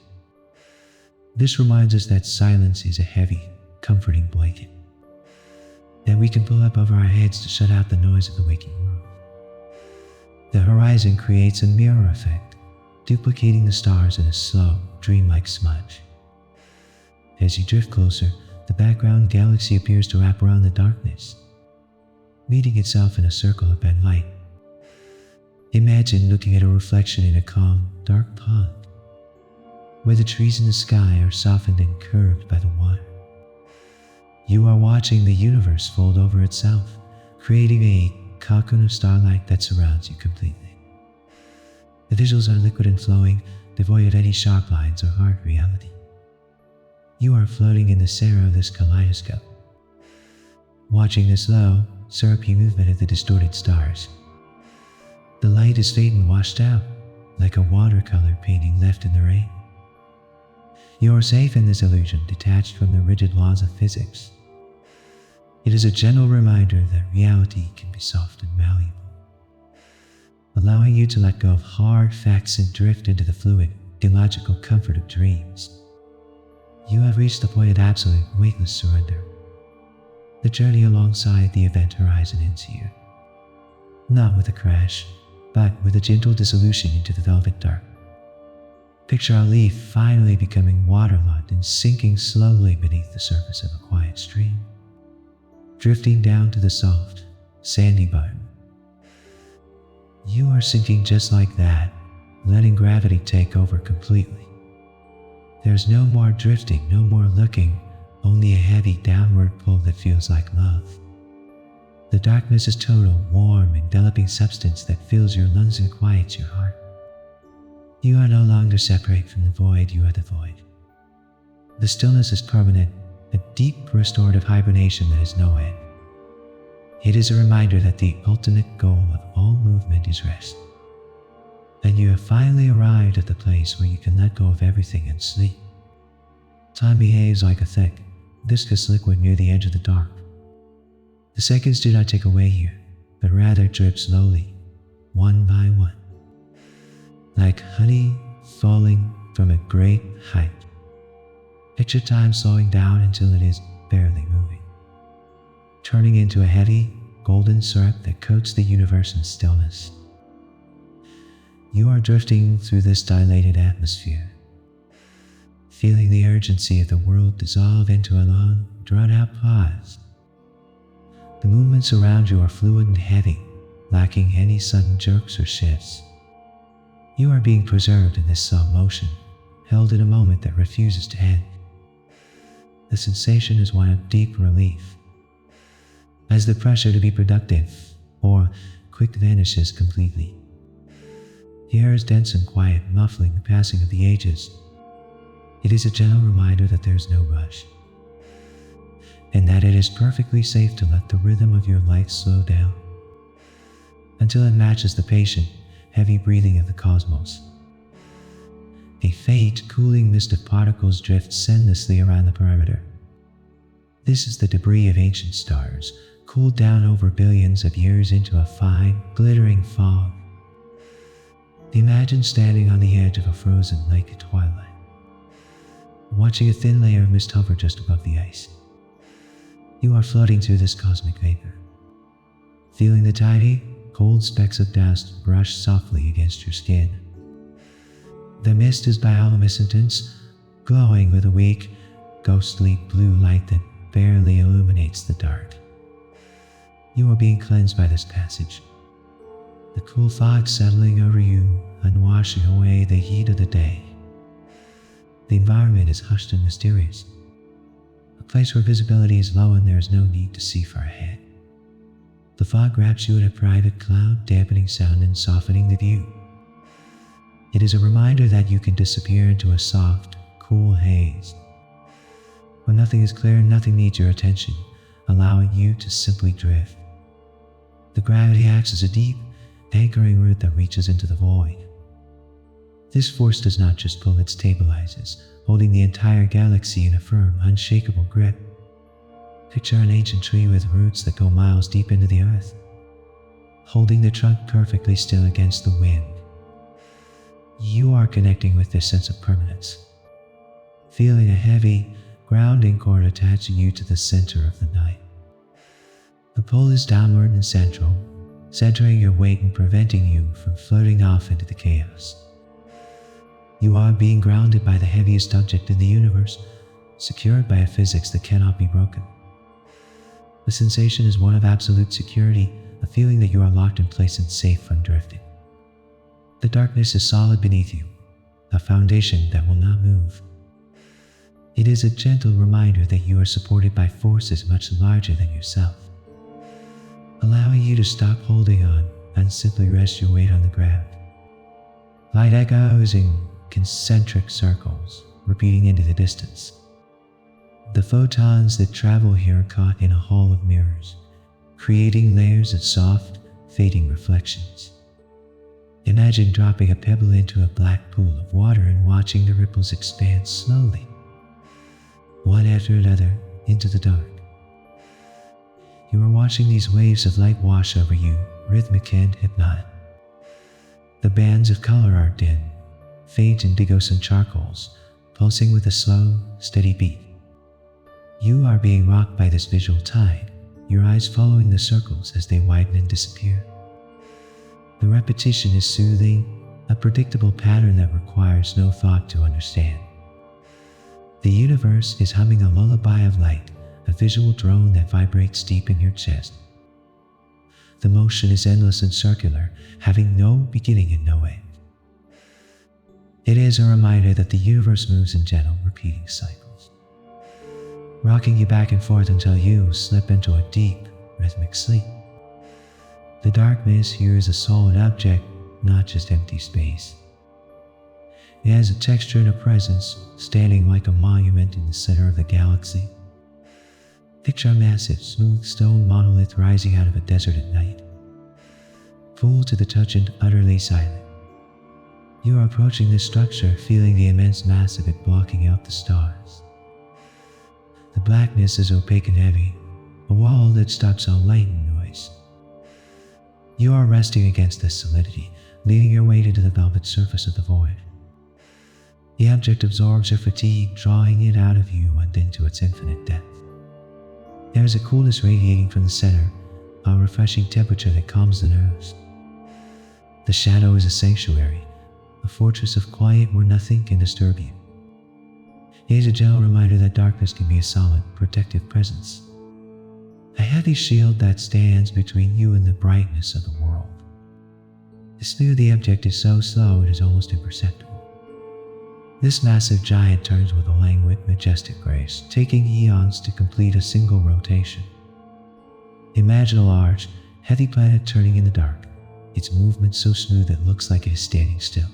This reminds us that silence is a heavy, comforting blanket that we can pull up over our heads to shut out the noise of the waking world. The horizon creates a mirror effect, duplicating the stars in a slow, dreamlike smudge. As you drift closer, the background galaxy appears to wrap around the darkness, meeting itself in a circle of red light. Imagine looking at a reflection in a calm, dark pond, where the trees in the sky are softened and curved by the water. You are watching the universe fold over itself, creating a cocoon of starlight that surrounds you completely. The visuals are liquid and flowing, devoid of any sharp lines or hard reality. You are floating in the center of this kaleidoscope, watching the slow, syrupy movement of the distorted stars. The light is fading and washed out, like a watercolor painting left in the rain. You are safe in this illusion, detached from the rigid laws of physics. It is a gentle reminder that reality can be soft and malleable, allowing you to let go of hard facts and drift into the fluid, illogical comfort of dreams. You have reached the point of absolute, weightless surrender. The journey alongside the event horizon ends here, not with a crash, but with a gentle dissolution into the velvet dark. Picture a leaf finally becoming waterlogged and sinking slowly beneath the surface of a quiet stream, drifting down to the soft, sandy bottom. You are sinking just like that, letting gravity take over completely. There's no more drifting, no more looking, only a heavy downward pull that feels like love. The darkness is total, warm, enveloping substance that fills your lungs and quiets your heart. You are no longer separate from the void, you are the void. The stillness is permanent, a deep restorative hibernation that has no end. It is a reminder that the ultimate goal of all movement is rest. And you have finally arrived at the place where you can let go of everything and sleep. Time behaves like a thick, viscous liquid near the edge of the dark. The seconds do not tick away here, but rather drip slowly, one by one, like honey falling from a great height. Picture time slowing down until it is barely moving, turning into a heavy, golden syrup that coats the universe in stillness. You are drifting through this dilated atmosphere, feeling the urgency of the world dissolve into a long, drawn-out pause. The movements around you are fluid and heavy, lacking any sudden jerks or shifts. You are being preserved in this slow motion, held in a moment that refuses to end. The sensation is one of deep relief, as the pressure to be productive or quick vanishes completely. The air is dense and quiet, muffling the passing of the ages. It is a gentle reminder that there is no rush, and that it is perfectly safe to let the rhythm of your life slow down until it matches the patient, heavy breathing of the cosmos. A faint, cooling mist of particles drifts endlessly around the perimeter. This is the debris of ancient stars, cooled down over billions of years into a fine, glittering fog. Imagine standing on the edge of a frozen lake at twilight, watching a thin layer of mist hover just above the ice. You are floating through this cosmic vapor, feeling the tiny, cold specks of dust brush softly against your skin. The mist is bioluminescent, glowing with a weak, ghostly blue light that barely illuminates the dark. You are being cleansed by this passage, the cool fog settling over you and washing away the heat of the day. The environment is hushed and mysterious, a place where visibility is low and there is no need to see far ahead. The fog wraps you in a private cloud, dampening sound and softening the view. It is a reminder that you can disappear into a soft, cool haze. When nothing is clear, nothing needs your attention, allowing you to simply drift. The gravity acts as a deep, anchoring root that reaches into the void. This force does not just pull, it stabilizes, holding the entire galaxy in a firm, unshakable grip. Picture an ancient tree with roots that go miles deep into the earth, holding the trunk perfectly still against the wind. You are connecting with this sense of permanence, feeling a heavy, grounding cord attaching you to the center of the night. The pull is downward and central, centering your weight and preventing you from floating off into the chaos. You are being grounded by the heaviest object in the universe, secured by a physics that cannot be broken. The sensation is one of absolute security, a feeling that you are locked in place and safe from drifting. The darkness is solid beneath you, a foundation that will not move. It is a gentle reminder that you are supported by forces much larger than yourself, allowing you to stop holding on and simply rest your weight on the ground. Light echoes in concentric circles, repeating into the distance. The photons that travel here are caught in a hall of mirrors, creating layers of soft, fading reflections. Imagine dropping a pebble into a black pool of water and watching the ripples expand slowly, one after another, into the dark. You are watching these waves of light wash over you, rhythmic and hypnotic. The bands of color are dim, faint indigos and charcoals, pulsing with a slow, steady beat. You are being rocked by this visual tide, your eyes following the circles as they widen and disappear. The repetition is soothing, a predictable pattern that requires no thought to understand. The universe is humming a lullaby of light, a visual drone that vibrates deep in your chest. The motion is endless and circular, having no beginning and no end. It is a reminder that the universe moves in gentle, repeating cycles, rocking you back and forth until you slip into a deep, rhythmic sleep. The darkness here is a solid object, not just empty space. It has a texture and a presence, standing like a monument in the center of the galaxy. Picture a massive, smooth stone monolith rising out of a desert at night, full to the touch and utterly silent. You are approaching this structure, feeling the immense mass of it blocking out the stars. The blackness is opaque and heavy, a wall that stops all light and noise. You are resting against this solidity, leaning your weight into the velvet surface of the void. The object absorbs your fatigue, drawing it out of you and into its infinite depth. There is a coolness radiating from the center, a refreshing temperature that calms the nerves. The shadow is a sanctuary, a fortress of quiet where nothing can disturb you. It is a gentle reminder that darkness can be a solid, protective presence, a heavy shield that stands between you and the brightness of the world. The speed of the object is so slow it is almost imperceptible. This massive giant turns with a languid, majestic grace, taking eons to complete a single rotation. Imagine a large, heavy planet turning in the dark, its movement so smooth it looks like it is standing still.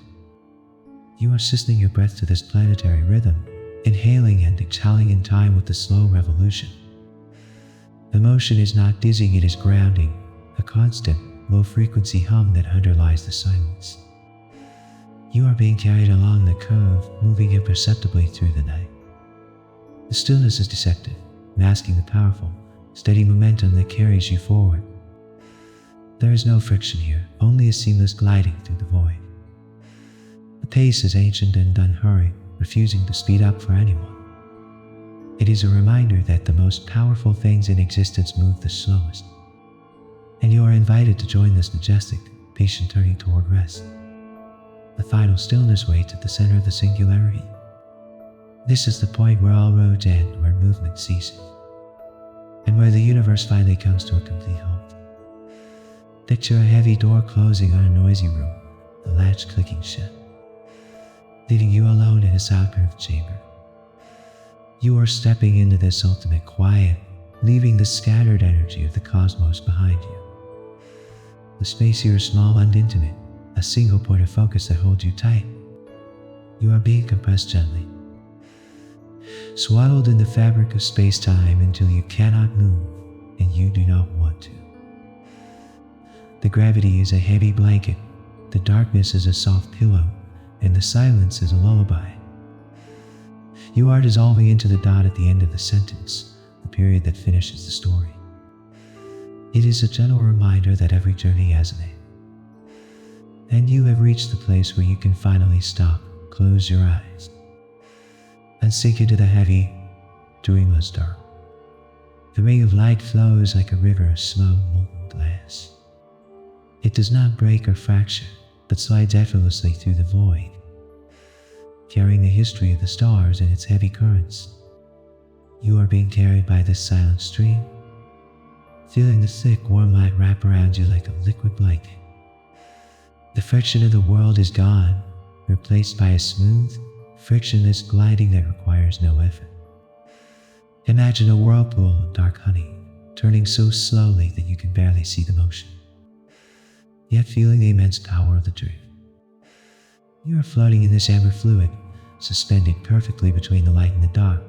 You are sustained your breath to this planetary rhythm, inhaling and exhaling in time with the slow revolution. The motion is not dizzying, it is grounding, a constant, low-frequency hum that underlies the silence. You are being carried along the curve, moving imperceptibly through the night. The stillness is deceptive, masking the powerful, steady momentum that carries you forward. There is no friction here, only a seamless gliding through the void. The pace is ancient and unhurried, refusing to speed up for anyone. It is a reminder that the most powerful things in existence move the slowest, and you are invited to join this majestic, patient turning toward rest. The final stillness waits at the center of the singularity. This is the point where all roads end, where movement ceases, and where the universe finally comes to a complete halt. Picture a heavy door closing on a noisy room, the latch clicking shut. leaving you alone in a soundproof chamber. You are stepping into this ultimate quiet, leaving the scattered energy of the cosmos behind you. The space here is small and intimate, a single point of focus that holds you tight. You are being compressed gently, swaddled in the fabric of space-time until you cannot move and you do not want to. The gravity is a heavy blanket, the darkness is a soft pillow, and the silence is a lullaby. You are dissolving into the dot at the end of the sentence, the period that finishes the story. It is a gentle reminder that every journey has an end. And you have reached the place where you can finally stop, close your eyes, and sink into the heavy, dreamless dark. The ring of light flows like a river of slow, molten glass. It does not break or fracture, but slides effortlessly through the void, carrying the history of the stars in its heavy currents. You are being carried by this silent stream, feeling the thick, warm light wrap around you like a liquid blanket. The friction of the world is gone, replaced by a smooth, frictionless gliding that requires no effort. Imagine a whirlpool of dark honey, turning so slowly that you can barely see the motion, yet feeling the immense power of the drift. You are floating in this amber fluid, suspended perfectly between the light and the dark,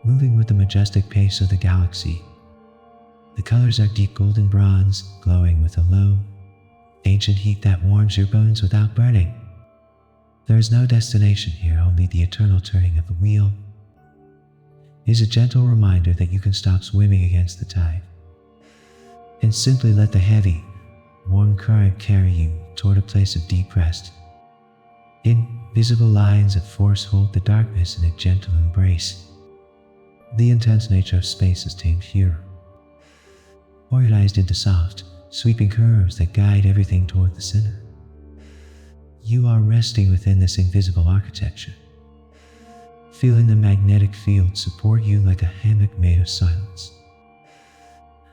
moving with the majestic pace of the galaxy. The colors are deep golden bronze, glowing with a low, ancient heat that warms your bones without burning. There is no destination here, only the eternal turning of the wheel. It is a gentle reminder that you can stop swimming against the tide and simply let the heavy, warm current carry you toward a place of deep rest. Invisible lines of force hold the darkness in a gentle embrace. The intense nature of space is tamed here, organized into soft, sweeping curves that guide everything toward the center. You are resting within this invisible architecture, feeling the magnetic field support you like a hammock made of silence.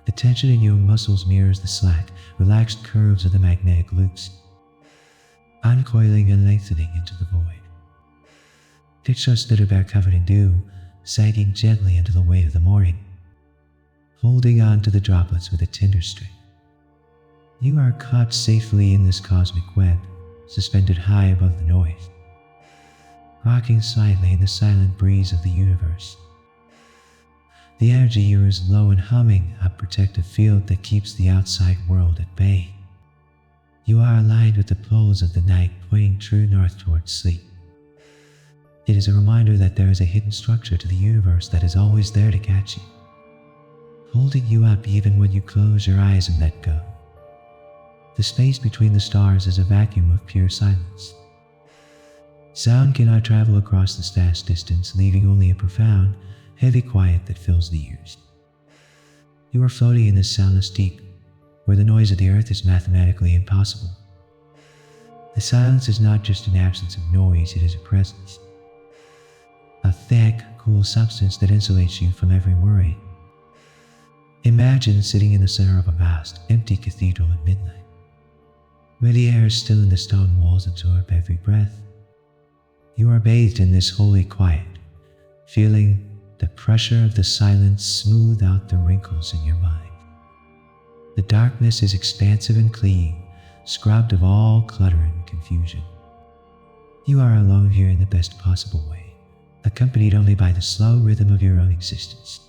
The tension in your muscles mirrors the slack, relaxed curves of the magnetic loops, uncoiling and lengthening into the void. Picture a slither bear covered in dew, sagging gently into the weight of the morning, holding on to the droplets with a tender string. You are caught safely in this cosmic web, suspended high above the noise, rocking slightly in the silent breeze of the universe. The energy here is low and humming, a protective field that keeps the outside world at bay. You are aligned with the poles of the night, pointing true north towards sleep. It is a reminder that there is a hidden structure to the universe that is always there to catch you, holding you up even when you close your eyes and let go. The space between the stars is a vacuum of pure silence. Sound cannot travel across this vast distance, leaving only a profound, heavy quiet that fills the ears. You are floating in this soundless deep, where the noise of the earth is mathematically impossible. The silence is not just an absence of noise, it is a presence. A thick, cool substance that insulates you from every worry. Imagine sitting in the center of a vast, empty cathedral at midnight, where the air is still and the stone walls absorb every breath. You are bathed in this holy quiet, feeling the pressure of the silence smooth out the wrinkles in your mind. The darkness is expansive and clean, scrubbed of all clutter and confusion. You are alone here in the best possible way, accompanied only by the slow rhythm of your own existence.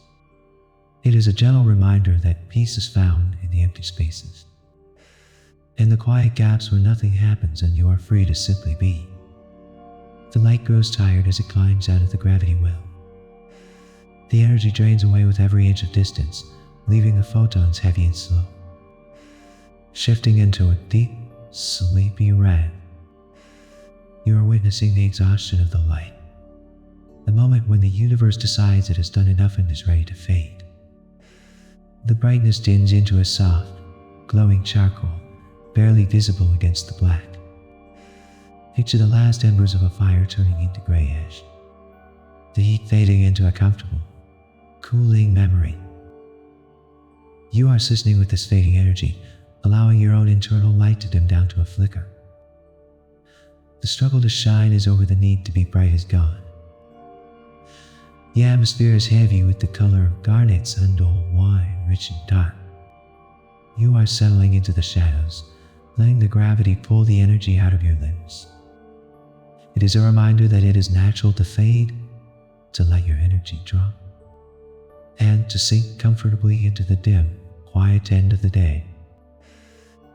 It is a gentle reminder that peace is found in the empty spaces, in the quiet gaps where nothing happens and you are free to simply be. The light grows tired as it climbs out of the gravity well. The energy drains away with every inch of distance, leaving the photons heavy and slow, shifting into a deep, sleepy red. You are witnessing the exhaustion of the light, the moment when the universe decides it has done enough and is ready to fade. The brightness dims into a soft, glowing charcoal, barely visible against the black. Picture the last embers of a fire turning into gray ash, the heat fading into a comfortable, cooling memory. You are listening with this fading energy, allowing your own internal light to dim down to a flicker. The struggle to shine is over, the need to be bright is gone. The atmosphere is heavy with the color of garnets and old wine, rich and dark. You are settling into the shadows, letting the gravity pull the energy out of your limbs. It is a reminder that it is natural to fade, to let your energy drop, and to sink comfortably into the dim, quiet end of the day.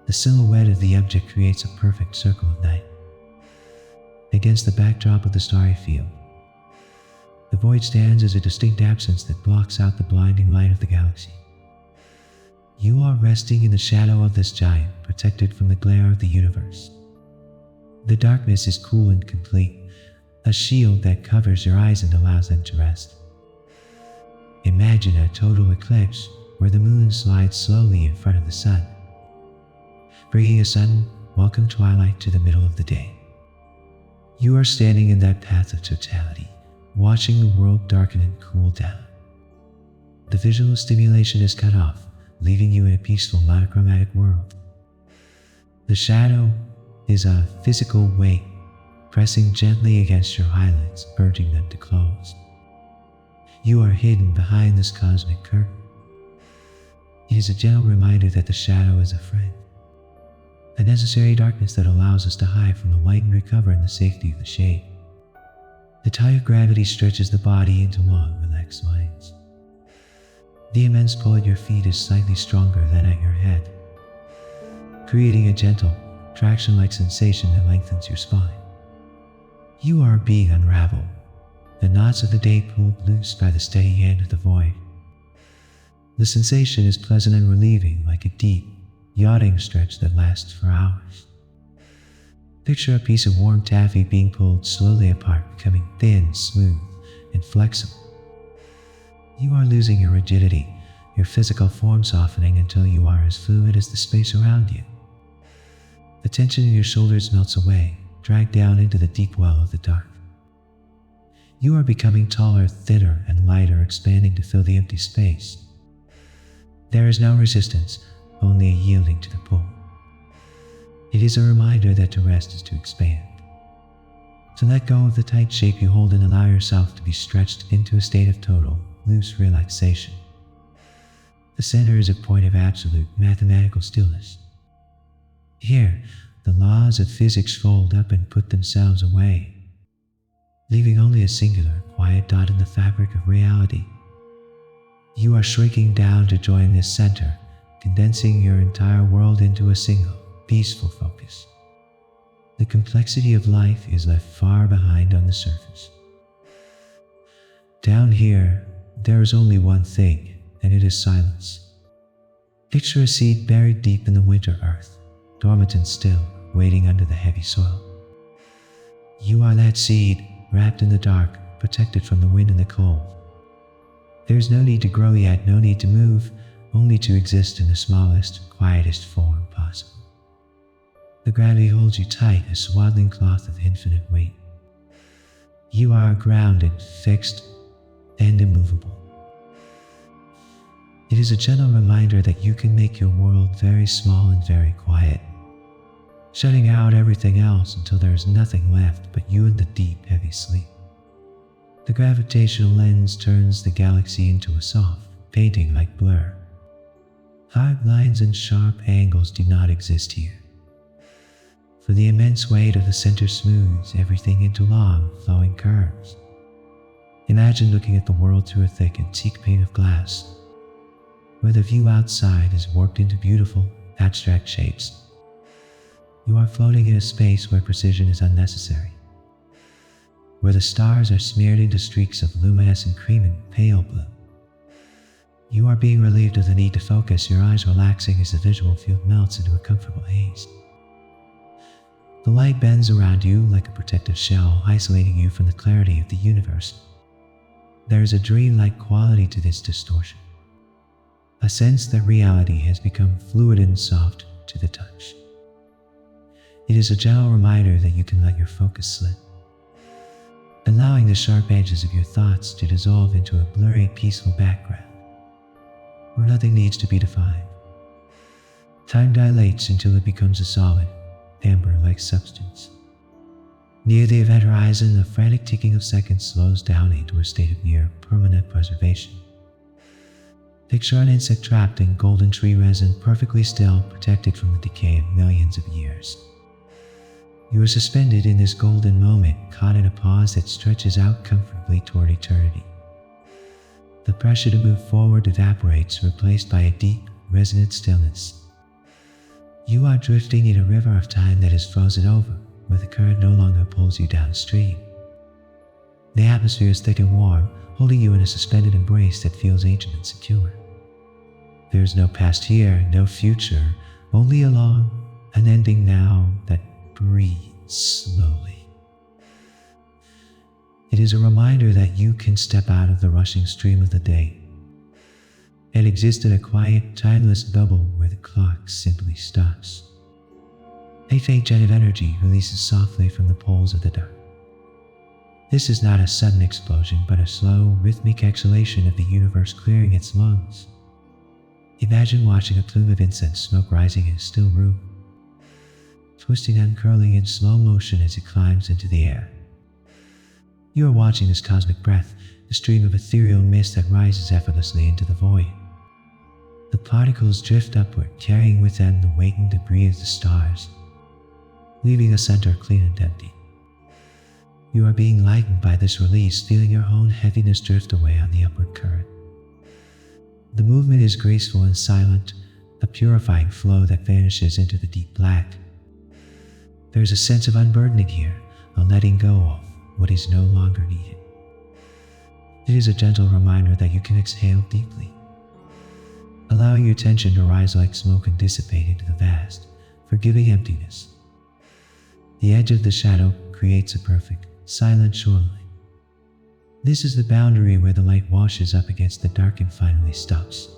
The silhouette of the object creates a perfect circle of night. Against the backdrop of the starry field, the void stands as a distinct absence that blocks out the blinding light of the galaxy. You are resting in the shadow of this giant, protected from the glare of the universe. The darkness is cool and complete, a shield that covers your eyes and allows them to rest. Imagine a total eclipse where the moon slides slowly in front of the sun, bringing a sudden, welcome twilight to the middle of the day. You are standing in that path of totality, watching the world darken and cool down. The visual stimulation is cut off, leaving you in a peaceful monochromatic world. The shadow is a physical weight, pressing gently against your eyelids, urging them to close. You are hidden behind this cosmic curtain. It is a gentle reminder that the shadow is a friend, a necessary darkness that allows us to hide from the light and recover in the safety of the shade. The tie of gravity stretches the body into long, relaxed lines. The immense pull at your feet is slightly stronger than at your head, creating a gentle, traction-like sensation that lengthens your spine. You are being unraveled, the knots of the day pulled loose by the steady hand of the void. The sensation is pleasant and relieving, like a deep, yachting stretch that lasts for hours. Picture a piece of warm taffy being pulled slowly apart, becoming thin, smooth, and flexible. You are losing your rigidity, your physical form softening until you are as fluid as the space around you. The tension in your shoulders melts away, dragged down into the deep well of the dark. You are becoming taller, thinner, and lighter, expanding to fill the empty space. There is no resistance, only a yielding to the pull. It is a reminder that to rest is to expand. To let go of the tight shape you hold and allow yourself to be stretched into a state of total, loose relaxation. The center is a point of absolute mathematical stillness. Here, the laws of physics fold up and put themselves away, leaving only a singular, quiet dot in the fabric of reality. You are shrinking down to join this center, condensing your entire world into a single, peaceful focus. The complexity of life is left far behind on the surface. Down here, there is only one thing, and it is silence. Picture a seed buried deep in the winter earth, dormant and still, waiting under the heavy soil. You are that seed, wrapped in the dark, protected from the wind and the cold. There is no need to grow yet, no need to move, only to exist in the smallest, quietest form possible. The gravity holds you tight, a swaddling cloth of infinite weight. You are grounded, fixed, and immovable. It is a gentle reminder that you can make your world very small and very quiet, shutting out everything else until there is nothing left but you and the deep, heavy sleep. The gravitational lens turns the galaxy into a soft, painting-like blur. Hard lines and sharp angles do not exist here, for the immense weight of the center smooths everything into long, flowing curves. Imagine looking at the world through a thick, antique pane of glass, where the view outside is warped into beautiful, abstract shapes. You are floating in a space where precision is unnecessary, where the stars are smeared into streaks of luminescent cream and pale blue. You are being relieved of the need to focus, your eyes relaxing as the visual field melts into a comfortable haze. The light bends around you like a protective shell, isolating you from the clarity of the universe. There is a dreamlike quality to this distortion, a sense that reality has become fluid and soft to the touch. It is a gentle reminder that you can let your focus slip, allowing the sharp edges of your thoughts to dissolve into a blurry, peaceful background, where nothing needs to be defined. Time dilates until it becomes a solid, amber-like substance. Near the event horizon, the frantic ticking of seconds slows down into a state of near permanent preservation. Picture an insect trapped in golden tree resin, perfectly still, protected from the decay of millions of years. You are suspended in this golden moment, caught in a pause that stretches out comfortably toward eternity. The pressure to move forward evaporates, replaced by a deep, resonant stillness. You are drifting in a river of time that is frozen over, where the current no longer pulls you downstream. The atmosphere is thick and warm, holding you in a suspended embrace that feels ancient and secure. There is no past here, no future, only a long, unending now that breathes slowly. It is a reminder that you can step out of the rushing stream of the day and exist in a quiet, timeless bubble where the clock simply stops. A faint jet of energy releases softly from the poles of the dark. This is not a sudden explosion, but a slow, rhythmic exhalation of the universe clearing its lungs. Imagine watching a plume of incense smoke rising in a still room, twisting and curling in slow motion as it climbs into the air. You are watching this cosmic breath, the stream of ethereal mist that rises effortlessly into the void. The particles drift upward, carrying with them the weight and debris of the stars, leaving the center clean and empty. You are being lightened by this release, feeling your own heaviness drift away on the upward current. The movement is graceful and silent, a purifying flow that vanishes into the deep black. There is a sense of unburdening here, a letting go of what is no longer needed. It is a gentle reminder that you can exhale deeply, allowing your tension to rise like smoke and dissipate into the vast, forgiving emptiness. The edge of the shadow creates a perfect, silent shoreline. This is the boundary where the light washes up against the dark and finally stops,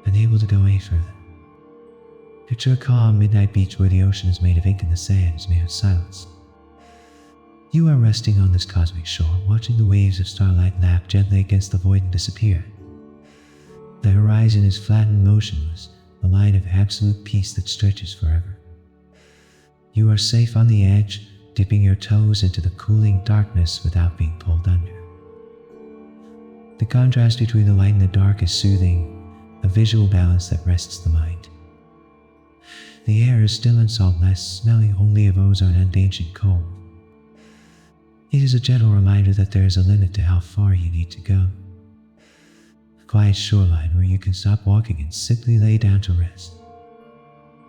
unable to go any further. Picture a calm midnight beach where the ocean is made of ink and the sand is made of silence. You are resting on this cosmic shore, watching the waves of starlight lap gently against the void and disappear. The horizon is flat and motionless, a line of absolute peace that stretches forever. You are safe on the edge, dipping your toes into the cooling darkness without being pulled under. The contrast between the light and the dark is soothing, a visual balance that rests the mind. The air is still and saltless, smelling only of ozone and ancient coal. It is a gentle reminder that there is a limit to how far you need to go. A quiet shoreline where you can stop walking and simply lay down to rest.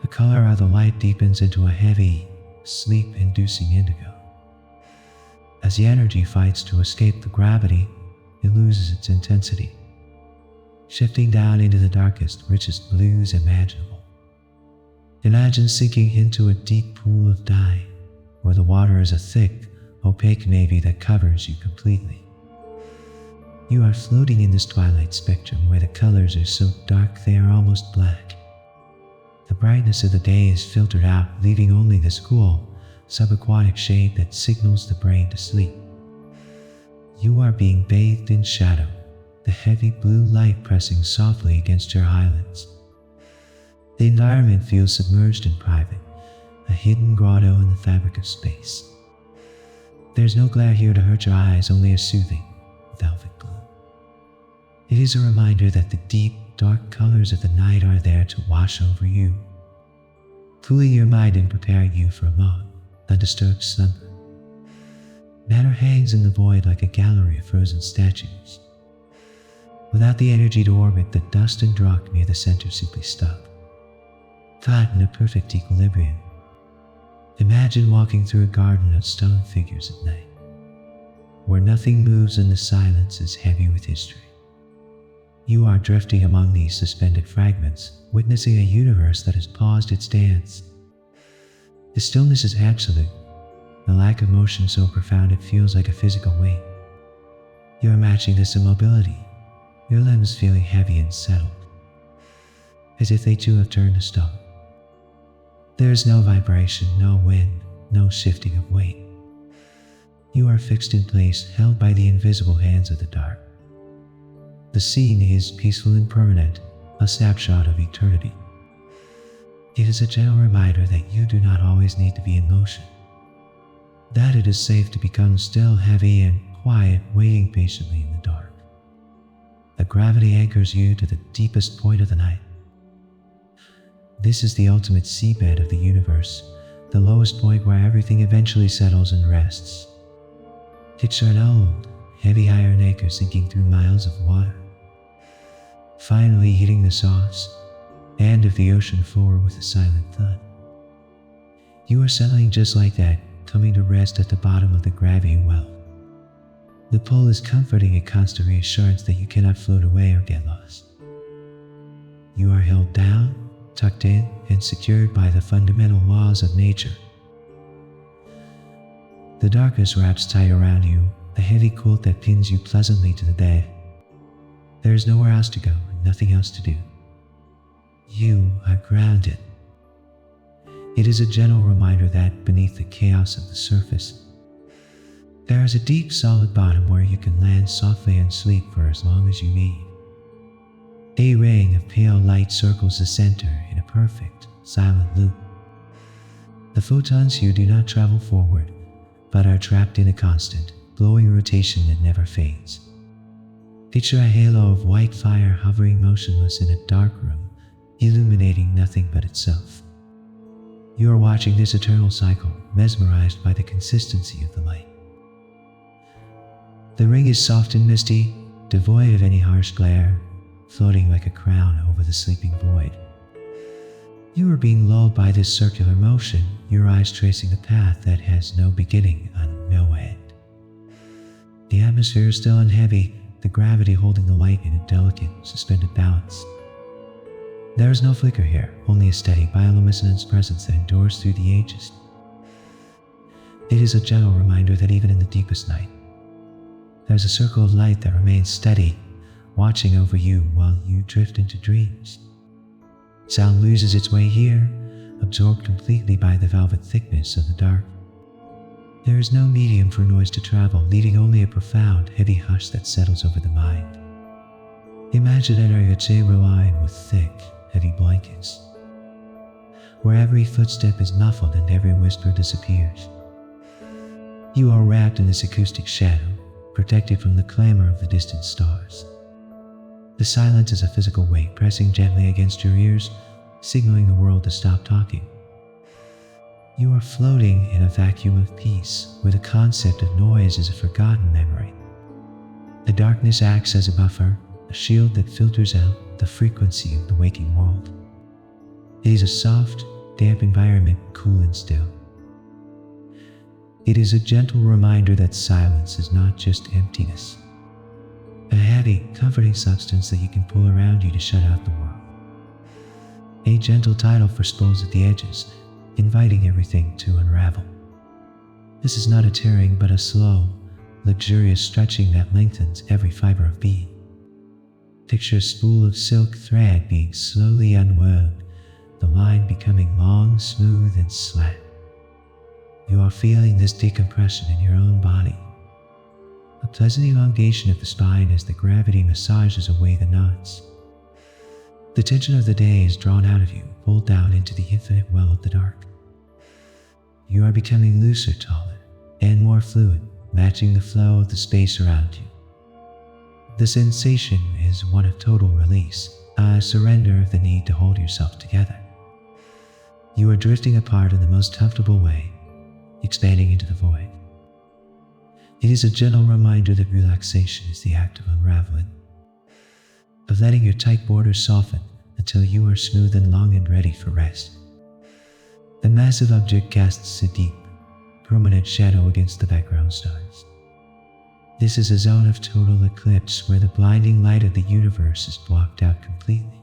The color of the light deepens into a heavy, sleep-inducing indigo. As the energy fights to escape the gravity, it loses its intensity, shifting down into the darkest, richest blues imaginable. Imagine sinking into a deep pool of dye, where the water is a thick, opaque navy that covers you completely. You are floating in this twilight spectrum where the colors are so dark they are almost black. The brightness of the day is filtered out, leaving only this cool, subaquatic shade that signals the brain to sleep. You are being bathed in shadow, the heavy blue light pressing softly against your eyelids. The environment feels submerged and private, a hidden grotto in the fabric of space. There's no glare here to hurt your eyes, only a soothing, velvet glow. It is a reminder that the deep, dark colors of the night are there to wash over you, cooling your mind and preparing you for a long, undisturbed slumber. Matter hangs in the void like a gallery of frozen statues. Without the energy to orbit, the dust and rock near the center simply stop, caught in a perfect equilibrium. Imagine walking through a garden of stone figures at night, where nothing moves and the silence is heavy with history. You are drifting among these suspended fragments, witnessing a universe that has paused its dance. The stillness is absolute, the lack of motion so profound it feels like a physical weight. You are matching this immobility, your limbs feeling heavy and settled, as if they too have turned to stone. There is no vibration, no wind, no shifting of weight. You are fixed in place, held by the invisible hands of the dark. The scene is peaceful and permanent, a snapshot of eternity. It is a gentle reminder that you do not always need to be in motion. that it is safe to become still, heavy, and quiet, waiting patiently in the dark. The gravity anchors you to the deepest point of the night. This is the ultimate seabed of the universe, the lowest point where everything eventually settles and rests. Picture an old, heavy iron anchor sinking through miles of water, finally hitting the soft end of the ocean floor with a silent thud. You are settling just like that, coming to rest at the bottom of the gravity well. The pull is comforting, a constant reassurance that you cannot float away or get lost. You are held down, tucked in, and secured by the fundamental laws of nature. The darkness wraps tight around you, a heavy quilt that pins you pleasantly to the bed. There is nowhere else to go and nothing else to do. You are grounded. It is a gentle reminder that beneath the chaos of the surface, there is a deep, solid bottom where you can land softly and sleep for as long as you need. A ring of pale light circles the center in a perfect, silent loop. The photons here do not travel forward, but are trapped in a constant, glowing rotation that never fades. Picture a halo of white fire hovering motionless in a dark room, illuminating nothing but itself. You are watching this eternal cycle, mesmerized by the consistency of the light. The ring is soft and misty, devoid of any harsh glare, floating like a crown over the sleeping void. You are being lulled by this circular motion, your eyes tracing a path that has no beginning and no end. The atmosphere is still and heavy, the gravity holding the light in a delicate, suspended balance. There is no flicker here, only a steady bioluminescence presence that endures through the ages. It is a gentle reminder that even in the deepest night, there's a circle of light that remains steady, watching over you while you drift into dreams. Sound loses its way here, absorbed completely by the velvet thickness of the dark. There is no medium for noise to travel, leaving only a profound, heavy hush that settles over the mind. Imagine entering a chamber lined with thick, heavy blankets, where every footstep is muffled and every whisper disappears. You are wrapped in this acoustic shadow, protected from the clamor of the distant stars. The silence is a physical weight pressing gently against your ears, signaling the world to stop talking. You are floating in a vacuum of peace, where the concept of noise is a forgotten memory. The darkness acts as a buffer, a shield that filters out the frequency of the waking world. It is a soft, damp environment, cool and still. It is a gentle reminder that silence is not just emptiness, a heavy, comforting substance that you can pull around you to shut out the world. A gentle tidal for spools at the edges, inviting everything to unravel. This is not a tearing, but a slow, luxurious stretching that lengthens every fiber of being. Picture a spool of silk thread being slowly unwound, the line becoming long, smooth, and slack. You are feeling this decompression in your own body, a pleasant elongation of the spine as the gravity massages away the knots. The tension of the day is drawn out of you, pulled down into the infinite well of the dark. You are becoming looser, taller, and more fluid, matching the flow of the space around you. The sensation is one of total release, a surrender of the need to hold yourself together. You are drifting apart in the most comfortable way, expanding into the void. It is a gentle reminder that relaxation is the act of unraveling, of letting your tight borders soften until you are smooth and long and ready for rest. The massive object casts a deep, permanent shadow against the background stars. This is a zone of total eclipse where the blinding light of the universe is blocked out completely.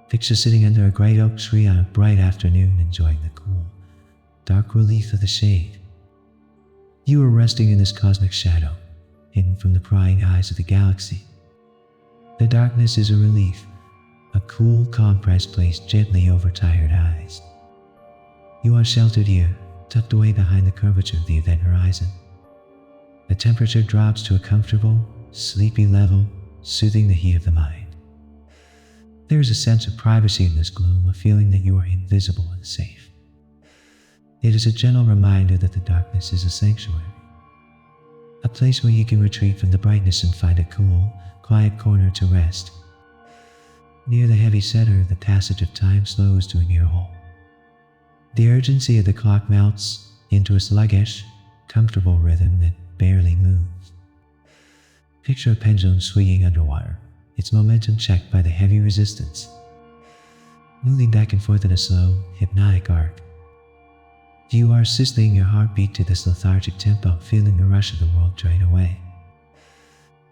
Picture sitting under a great oak tree on a bright afternoon, enjoying the cool, dark relief of the shade. You are resting in this cosmic shadow, hidden from the prying eyes of the galaxy. The darkness is a relief, a cool compress placed gently over tired eyes. You are sheltered here, tucked away behind the curvature of the event horizon. The temperature drops to a comfortable, sleepy level, soothing the heat of the mind. There is a sense of privacy in this gloom, a feeling that you are invisible and safe. It is a gentle reminder that the darkness is a sanctuary, a place where you can retreat from the brightness and find a cool, quiet corner to rest. Near the heavy center, the passage of time slows to a near halt. The urgency of the clock melts into a sluggish, comfortable rhythm that barely moves. Picture a pendulum swinging underwater, its momentum checked by the heavy resistance, moving back and forth in a slow, hypnotic arc. You are assisting your heartbeat to this lethargic tempo, feeling the rush of the world drain away.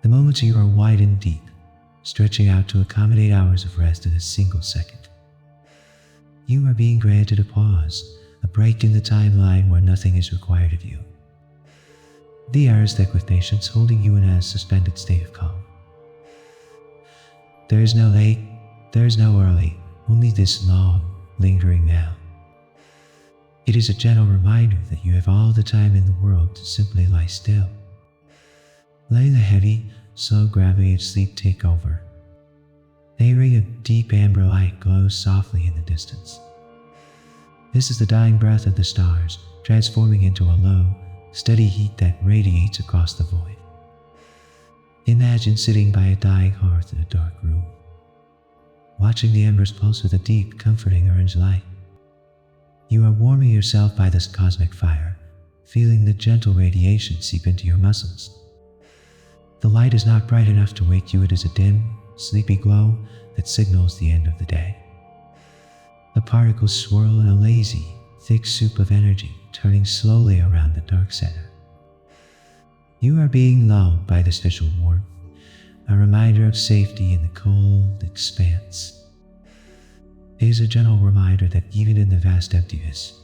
The moments you are wide and deep, stretching out to accommodate hours of rest in a single second. You are being granted a pause, a break in the timeline where nothing is required of you. The hours stick with patience, holding you in a suspended state of calm. There is no late, there is no early, only this long, lingering now. It is a gentle reminder that you have all the time in the world to simply lie still. Let the heavy, slow gravity of sleep take over. A ring of deep amber light glows softly in the distance. This is the dying breath of the stars, transforming into a low, steady heat that radiates across the void. Imagine sitting by a dying hearth in a dark room, watching the embers pulse with a deep, comforting orange light. You are warming yourself by this cosmic fire, feeling the gentle radiation seep into your muscles. The light is not bright enough to wake you. It is a dim, sleepy glow that signals the end of the day. The particles swirl in a lazy, thick soup of energy, turning slowly around the dark center. You are being lulled by this visual warmth, a reminder of safety in the cold expanse. It is a gentle reminder that even in the vast emptiness,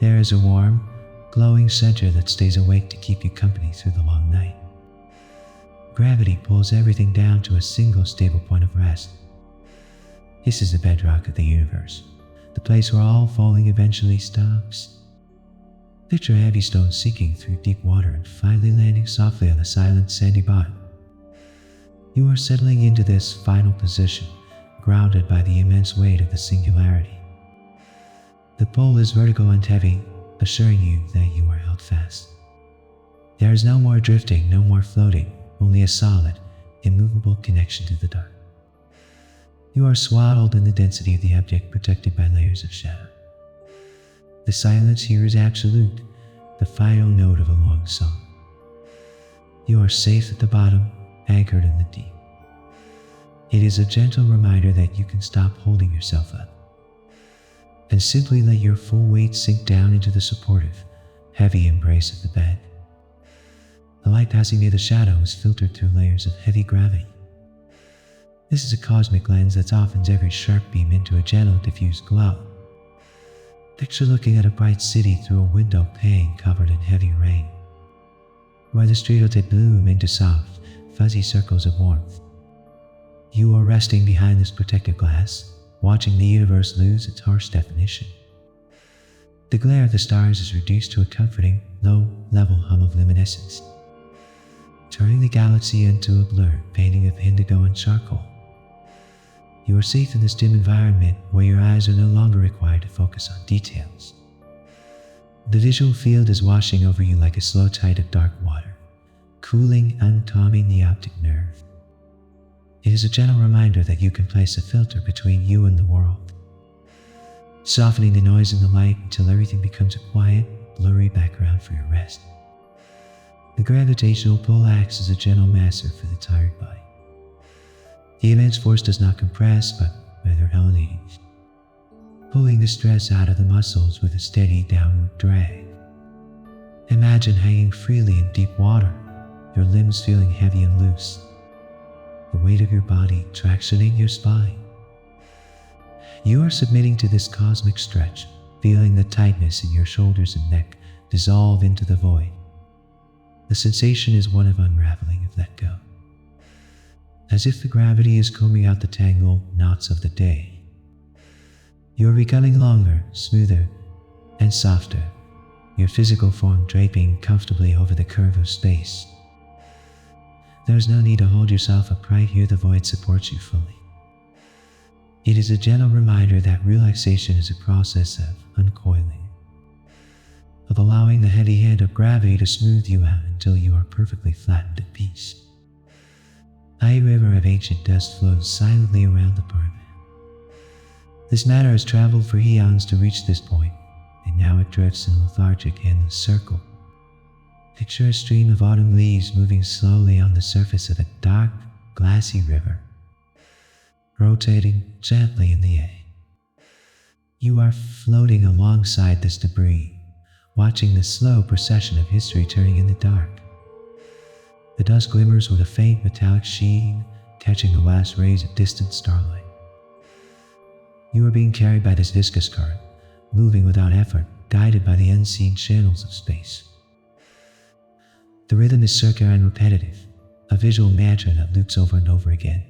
there is a warm, glowing center that stays awake to keep you company through the long night. Gravity pulls everything down to a single stable point of rest. This is the bedrock of the universe, the place where all falling eventually stops. Picture a heavy stone sinking through deep water and finally landing softly on a silent sandy bottom. You are settling into this final position, grounded by the immense weight of the singularity. The pull is vertical and heavy, assuring you that you are held fast. There is no more drifting, no more floating, only a solid, immovable connection to the dark. You are swaddled in the density of the object, protected by layers of shadow. The silence here is absolute, the final note of a long song. You are safe at the bottom, anchored in the deep. It is a gentle reminder that you can stop holding yourself up and simply let your full weight sink down into the supportive, heavy embrace of the bed. The light passing near the shadow is filtered through layers of heavy gravity. This is a cosmic lens that softens every sharp beam into a gentle, diffused glow. Picture looking at a bright city through a window pane covered in heavy rain, where the streetlights bloom into soft, fuzzy circles of warmth. You are resting behind this protective glass, watching the universe lose its harsh definition. The glare of the stars is reduced to a comforting, low-level hum of luminescence, turning the galaxy into a blurred painting of indigo and charcoal. You are safe in this dim environment where your eyes are no longer required to focus on details. The visual field is washing over you like a slow tide of dark water, cooling and calming the optic nerve. It is a gentle reminder that you can place a filter between you and the world, softening the noise and the light until everything becomes a quiet, blurry background for your rest. The gravitational pull acts as a gentle masseur for the tired body. The immense force does not compress, but rather elevates, pulling the stress out of the muscles with a steady downward drag. Imagine hanging freely in deep water, your limbs feeling heavy and loose, the weight of your body tractioning your spine. You are submitting to this cosmic stretch, feeling the tightness in your shoulders and neck dissolve into the void. The sensation is one of unraveling of let go, as if the gravity is combing out the tangled knots of the day. You are becoming longer, smoother, and softer, your physical form draping comfortably over the curve of space. There is no need to hold yourself upright here, the void supports you fully. It is a gentle reminder that relaxation is a process of uncoiling, of allowing the heavy hand of gravity to smooth you out until you are perfectly flattened at peace. A river of ancient dust flows silently around the pyramid. This matter has traveled for eons to reach this point, and now it drifts in a lethargic, endless circle. Picture a stream of autumn leaves moving slowly on the surface of a dark, glassy river, rotating gently in the air. You are floating alongside this debris, watching the slow procession of history turning in the dark. The dust glimmers with a faint metallic sheen, catching the last rays of distant starlight. You are being carried by this viscous current, moving without effort, guided by the unseen channels of space. The rhythm is circular and repetitive, a visual mantra that loops over and over again.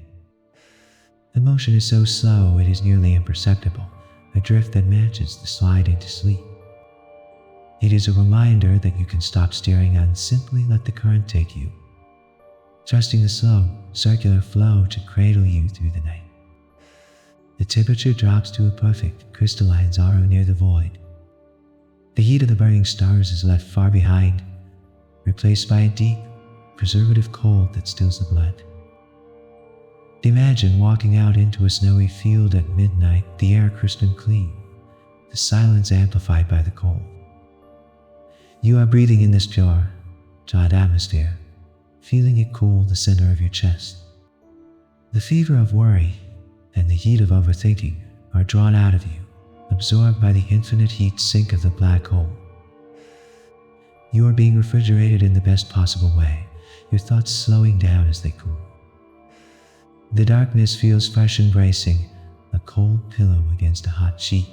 The motion is so slow it is nearly imperceptible, a drift that matches the slide into sleep. It is a reminder that you can stop steering and simply let the current take you, trusting the slow, circular flow to cradle you through the night. The temperature drops to a perfect, crystalline zero near the void. The heat of the burning stars is left far behind, replaced by a deep, preservative cold that stills the blood. Imagine walking out into a snowy field at midnight, the air crisp and clean, the silence amplified by the cold. You are breathing in this pure, charred atmosphere, feeling it cool the center of your chest. The fever of worry and the heat of overthinking are drawn out of you, absorbed by the infinite heat sink of the black hole. You are being refrigerated in the best possible way, your thoughts slowing down as they cool. The darkness feels fresh and bracing, a cold pillow against a hot sheet.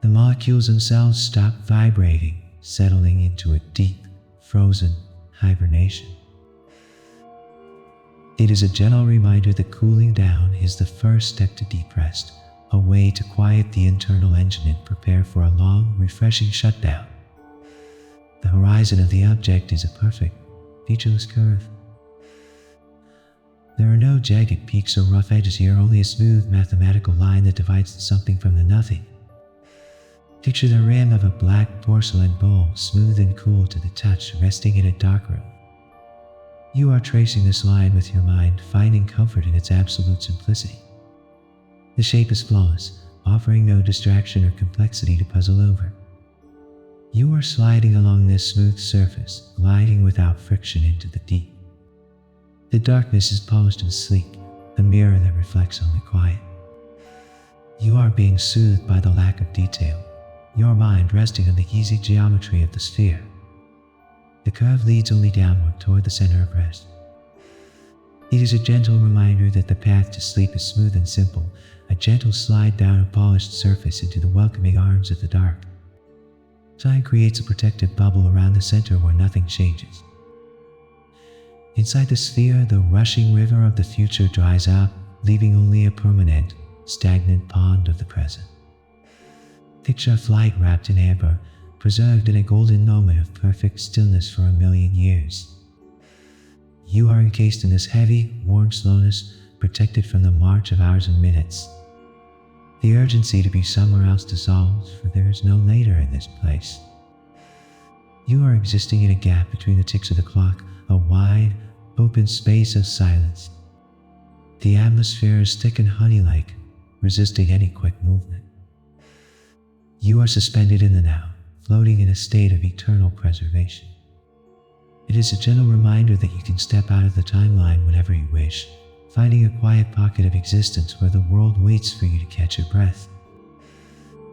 The molecules themselves stop vibrating, settling into a deep, frozen hibernation. It is a gentle reminder that cooling down is the first step to deep rest, a way to quiet the internal engine and prepare for a long, refreshing shutdown. The horizon of the object is a perfect, featureless curve. There are no jagged peaks or rough edges here, only a smooth mathematical line that divides the something from the nothing. Picture the rim of a black porcelain bowl, smooth and cool to the touch, resting in a dark room. You are tracing this line with your mind, finding comfort in its absolute simplicity. The shape is flawless, offering no distraction or complexity to puzzle over. You are sliding along this smooth surface, gliding without friction into the deep. The darkness is polished and sleek, a mirror that reflects on the quiet. You are being soothed by the lack of detail, your mind resting on the easy geometry of the sphere. The curve leads only downward toward the center of rest. It is a gentle reminder that the path to sleep is smooth and simple, a gentle slide down a polished surface into the welcoming arms of the dark. Time creates a protective bubble around the center where nothing changes. Inside the sphere, the rushing river of the future dries up, leaving only a permanent, stagnant pond of the present. Picture a flight wrapped in amber, preserved in a golden moment of perfect stillness for 1,000,000 years. You are encased in this heavy, warm slowness, protected from the march of hours and minutes. The urgency to be somewhere else dissolves, for there is no later in this place. You are existing in a gap between the ticks of the clock, a wide, open space of silence. The atmosphere is thick and honey-like, resisting any quick movement. You are suspended in the now, floating in a state of eternal preservation. It is a gentle reminder that you can step out of the timeline whenever you wish, finding a quiet pocket of existence where the world waits for you to catch your breath.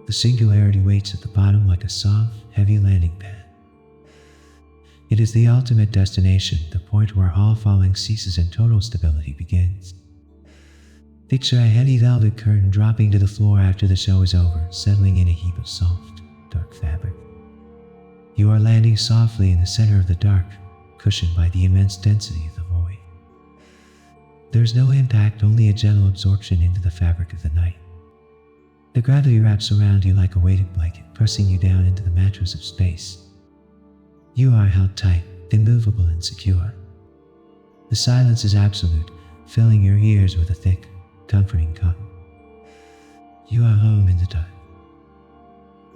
The singularity waits at the bottom like a soft, heavy landing pad. It is the ultimate destination, the point where all falling ceases and total stability begins. Picture a heavy velvet curtain dropping to the floor after the show is over, settling in a heap of soft, dark fabric. You are landing softly in the center of the dark, cushioned by the immense density of the void. There is no impact, only a gentle absorption into the fabric of the night. The gravity wraps around you like a weighted blanket, pressing you down into the mattress of space. You are held tight, immovable and secure. The silence is absolute, filling your ears with a thick, comforting calm. You are home in the dark.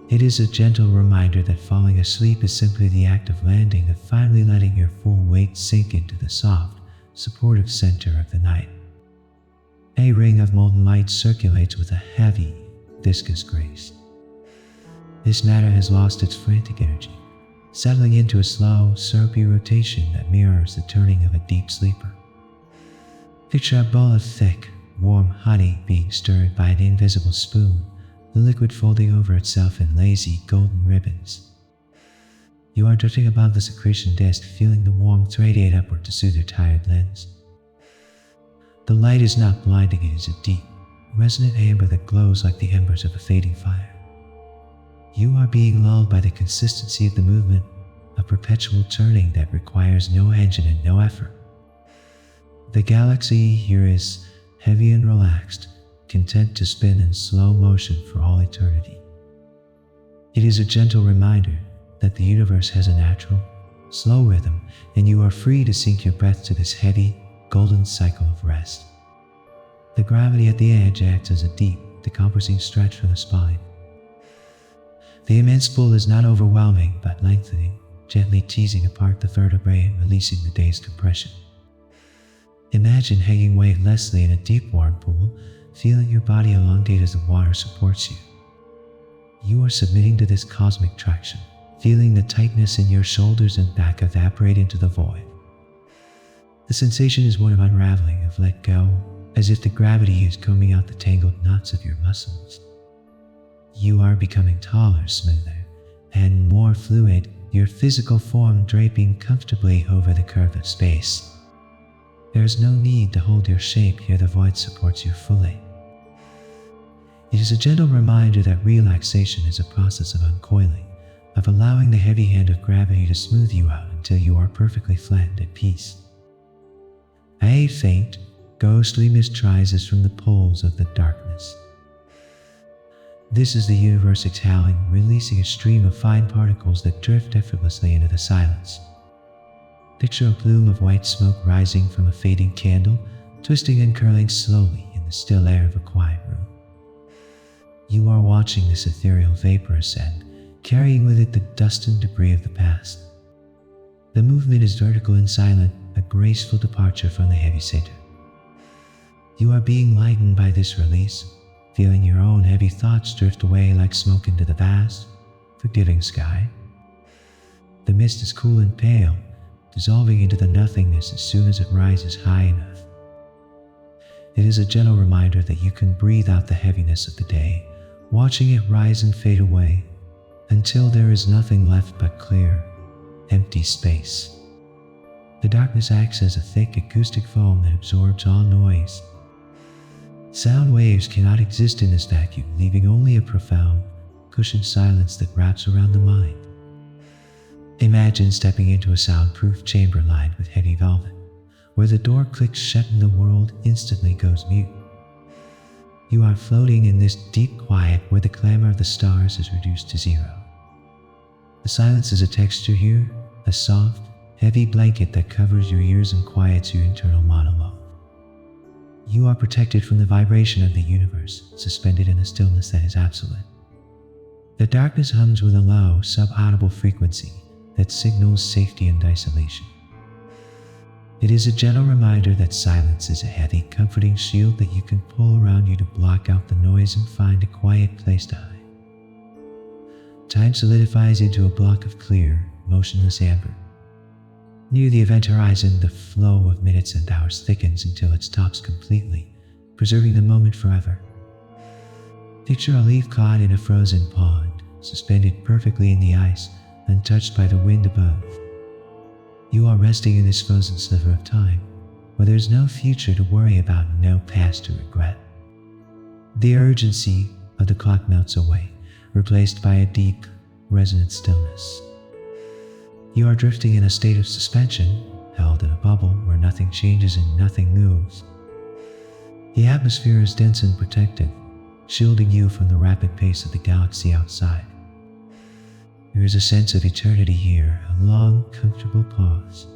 It is a gentle reminder that falling asleep is simply the act of landing, of finally letting your full weight sink into the soft, supportive center of the night. A ring of molten light circulates with a heavy, viscous grace. This matter has lost its frantic energy, settling into a slow, syrupy rotation that mirrors the turning of a deep sleeper. Picture a bowl of thick, warm honey being stirred by an invisible spoon, the liquid folding over itself in lazy, golden ribbons. You are drifting above the secretion disk, feeling the warmth radiate upward to soothe your tired limbs. The light is not blinding, it is a deep, resonant amber that glows like the embers of a fading fire. You are being lulled by the consistency of the movement, a perpetual turning that requires no engine and no effort. The galaxy here is heavy and relaxed, content to spin in slow motion for all eternity. It is a gentle reminder that the universe has a natural, slow rhythm, and you are free to sink your breath to this heavy, golden cycle of rest. The gravity at the edge acts as a deep, decompressing stretch for the spine. The immense pull is not overwhelming, but lengthening, gently teasing apart the vertebrae and releasing the day's compression. Imagine hanging weightlessly in a deep, warm pool, feeling your body elongate as the water supports you. You are submitting to this cosmic traction, feeling the tightness in your shoulders and back evaporate into the void. The sensation is one of unraveling, of let go, as if the gravity is combing out the tangled knots of your muscles. You are becoming taller, smoother, and more fluid, your physical form draping comfortably over the curve of space. There is no need to hold your shape here, the void supports you fully. It is a gentle reminder that relaxation is a process of uncoiling, of allowing the heavy hand of gravity to smooth you out until you are perfectly flat and at peace. A faint, ghostly mist rises from the poles of the darkness. This is the universe exhaling, releasing a stream of fine particles that drift effortlessly into the silence. Picture a plume of white smoke rising from a fading candle, twisting and curling slowly in the still air of a quiet room. You are watching this ethereal vapor ascend, carrying with it the dust and debris of the past. The movement is vertical and silent, a graceful departure from the heavy center. You are being lightened by this release, feeling your own heavy thoughts drift away like smoke into the vast, forgiving sky. The mist is cool and pale, dissolving into the nothingness as soon as it rises high enough. It is a gentle reminder that you can breathe out the heaviness of the day, watching it rise and fade away, until there is nothing left but clear, empty space. The darkness acts as a thick acoustic foam that absorbs all noise. Sound waves cannot exist in this vacuum, leaving only a profound, cushioned silence that wraps around the mind. Imagine stepping into a soundproof chamber lined with heavy velvet, where the door clicks shut and the world instantly goes mute. You are floating in this deep quiet where the clamor of the stars is reduced to zero. The silence is a texture here, a soft, heavy blanket that covers your ears and quiets your internal monologue. You are protected from the vibration of the universe, suspended in a stillness that is absolute. The darkness hums with a low, sub-audible frequency that signals safety and isolation. It is a gentle reminder that silence is a heavy, comforting shield that you can pull around you to block out the noise and find a quiet place to hide. Time solidifies into a block of clear, motionless amber. Near the event horizon, the flow of minutes and hours thickens until it stops completely, preserving the moment forever. Picture a leaf caught in a frozen pond, suspended perfectly in the ice, untouched by the wind above. You are resting in this frozen sliver of time, where there is no future to worry about and no past to regret. The urgency of the clock melts away, replaced by a deep, resonant stillness. You are drifting in a state of suspension, held in a bubble where nothing changes and nothing moves. The atmosphere is dense and protected, shielding you from the rapid pace of the galaxy outside. There is a sense of eternity here, a long, comfortable pause.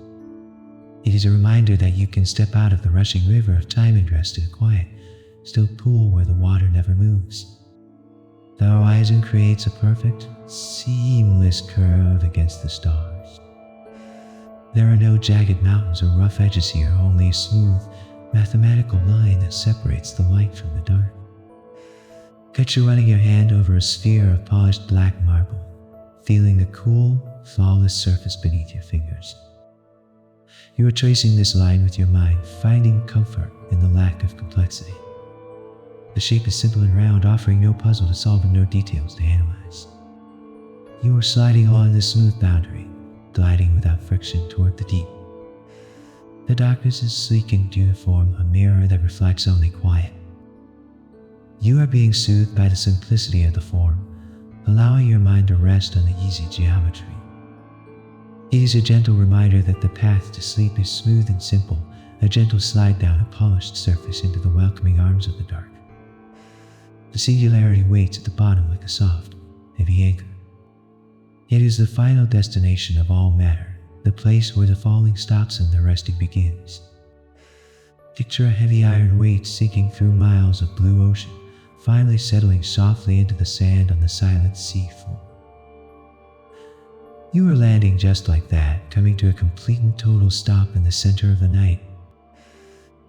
It is a reminder that you can step out of the rushing river of time and rest in a quiet, still pool where the water never moves. The horizon creates a perfect, seamless curve against the stars. There are no jagged mountains or rough edges here, only a smooth, mathematical line that separates the light from the dark. Picture running your hand over a sphere of polished black marble, feeling the cool, flawless surface beneath your fingers. You are tracing this line with your mind, finding comfort in the lack of complexity. The shape is simple and round, offering no puzzle to solve and no details to analyze. You are sliding along the smooth boundary, gliding without friction toward the deep. The darkness is sleek and uniform, a mirror that reflects only quiet. You are being soothed by the simplicity of the form, allowing your mind to rest on the easy geometry. It is a gentle reminder that the path to sleep is smooth and simple, a gentle slide down a polished surface into the welcoming arms of the dark. The singularity waits at the bottom like a soft, heavy anchor. It is the final destination of all matter, the place where the falling stops and the resting begins. Picture a heavy iron weight sinking through miles of blue ocean, finally settling softly into the sand on the silent sea floor. You are landing just like that, coming to a complete and total stop in the center of the night.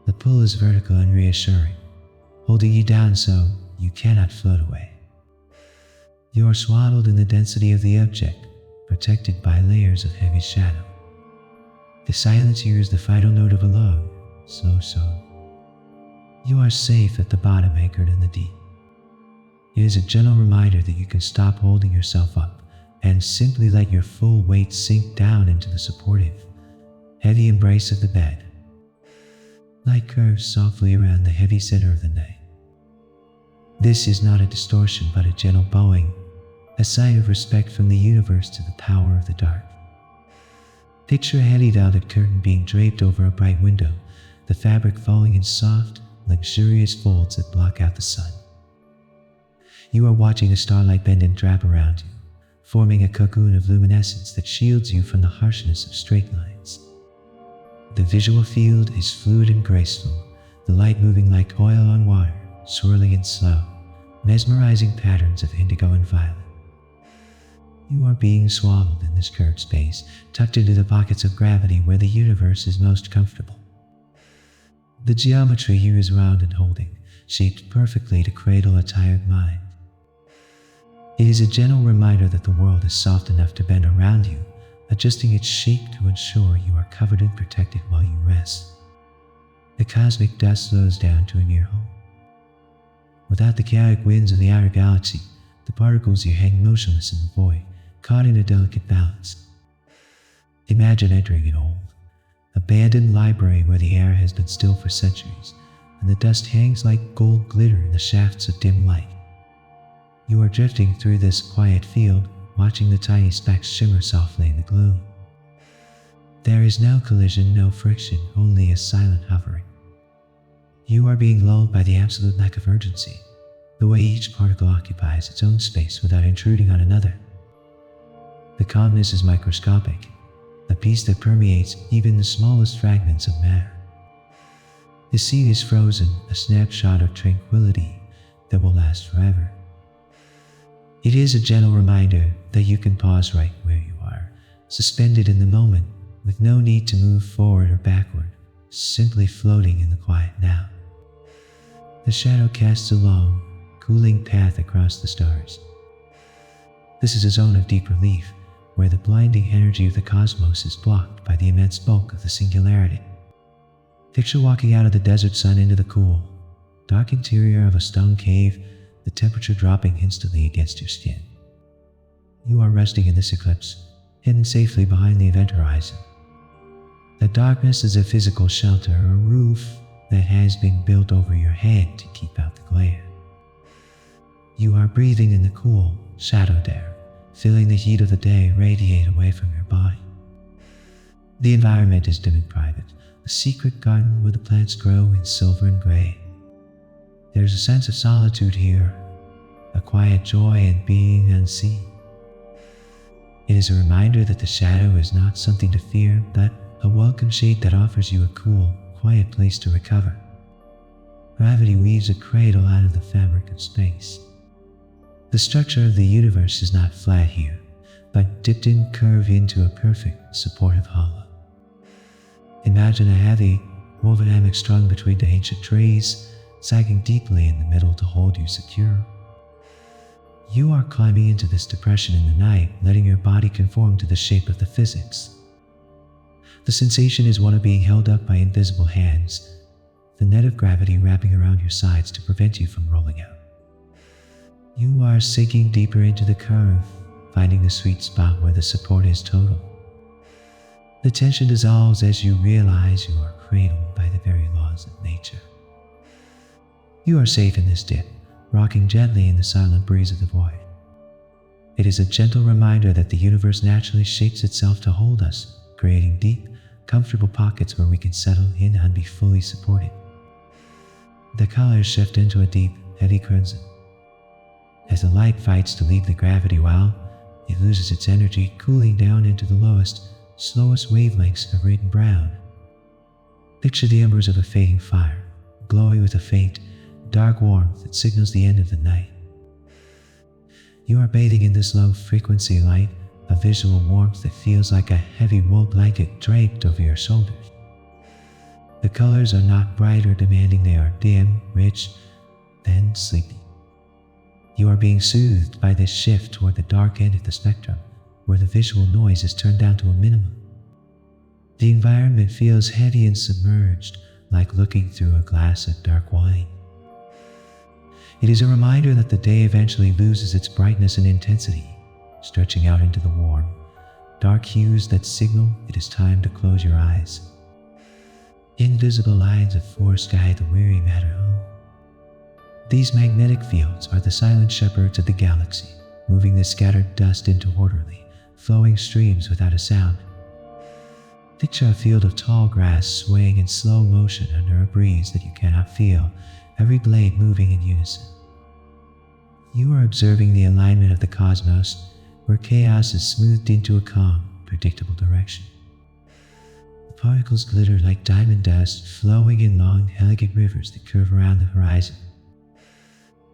The pull is vertical and reassuring, holding you down so you cannot float away. You are swaddled in the density of the object, protected by layers of heavy shadow. The silence here is the final note of a log, slow song. You are safe at the bottom, anchored in the deep. It is a gentle reminder that you can stop holding yourself up and simply let your full weight sink down into the supportive, heavy embrace of the bed. Light curves softly around the heavy center of the night. This is not a distortion but a gentle bowing, a sign of respect from the universe to the power of the dark. Picture a heavy velvet curtain being draped over a bright window, the fabric falling in soft, luxurious folds that block out the sun. You are watching the starlight bend and drap around you, forming a cocoon of luminescence that shields you from the harshness of straight lines. The visual field is fluid and graceful, the light moving like oil on water, swirling in slow, mesmerizing patterns of indigo and violet. You are being swaddled in this curved space, tucked into the pockets of gravity where the universe is most comfortable. The geometry here is round and holding, shaped perfectly to cradle a tired mind. It is a gentle reminder that the world is soft enough to bend around you, adjusting its shape to ensure you are covered and protected while you rest. The cosmic dust slows down to a near home. Without the chaotic winds of the outer galaxy, the particles here hang motionless in the void, caught in a delicate balance. Imagine entering an old, abandoned library where the air has been still for centuries, and the dust hangs like gold glitter in the shafts of dim light. You are drifting through this quiet field, watching the tiny specks shimmer softly in the gloom. There is no collision, no friction, only a silent hovering. You are being lulled by the absolute lack of urgency, the way each particle occupies its own space without intruding on another. The calmness is microscopic, a peace that permeates even the smallest fragments of matter. The sea is frozen, a snapshot of tranquility that will last forever. It is a gentle reminder that you can pause right where you are, suspended in the moment, with no need to move forward or backward, simply floating in the quiet now. The shadow casts a long, cooling path across the stars. This is a zone of deep relief, where the blinding energy of the cosmos is blocked by the immense bulk of the singularity. Picture walking out of the desert sun into the cool, dark interior of a stone cave, the temperature dropping instantly against your skin. You are resting in this eclipse, hidden safely behind the event horizon. The darkness is a physical shelter, a roof that has been built over your head to keep out the glare. You are breathing in the cool, shadowed air, feeling the heat of the day radiate away from your body. The environment is dim and private, a secret garden where the plants grow in silver and gray. There's a sense of solitude here, a quiet joy in being unseen. It is a reminder that the shadow is not something to fear, but a welcome shade that offers you a cool, quiet place to recover. Gravity weaves a cradle out of the fabric of space. The structure of the universe is not flat here, but dipped in curve into a perfect, supportive hollow. Imagine a heavy, woven hammock strung between the ancient trees, sagging deeply in the middle to hold you secure. You are climbing into this depression in the night, letting your body conform to the shape of the physics. The sensation is one of being held up by invisible hands, the net of gravity wrapping around your sides to prevent you from rolling out. You are sinking deeper into the curve, finding the sweet spot where the support is total. The tension dissolves as you realize you are cradled by the very laws of nature. You are safe in this dip, rocking gently in the silent breeze of the void. It is a gentle reminder that the universe naturally shapes itself to hold us, creating deep, comfortable pockets where we can settle in and be fully supported. The colors shift into a deep, heavy crimson. As the light fights to leave the gravity well, it loses its energy, cooling down into the lowest, slowest wavelengths of red and brown. Picture the embers of a fading fire, glowing with a faint, dark warmth that signals the end of the night. You are bathing in this low-frequency light, a visual warmth that feels like a heavy wool blanket draped over your shoulders. The colors are not bright or demanding, they are dim, rich, then sleepy. You are being soothed by this shift toward the dark end of the spectrum, where the visual noise is turned down to a minimum. The environment feels heavy and submerged, like looking through a glass of dark wine. It is a reminder that the day eventually loses its brightness and intensity, stretching out into the warm, dark hues that signal it is time to close your eyes. Invisible lines of force guide the weary matter home. These magnetic fields are the silent shepherds of the galaxy, moving the scattered dust into orderly, flowing streams without a sound. Picture a field of tall grass swaying in slow motion under a breeze that you cannot feel, every blade moving in unison. You are observing the alignment of the cosmos, where chaos is smoothed into a calm, predictable direction. The particles glitter like diamond dust, flowing in long, elegant rivers that curve around the horizon.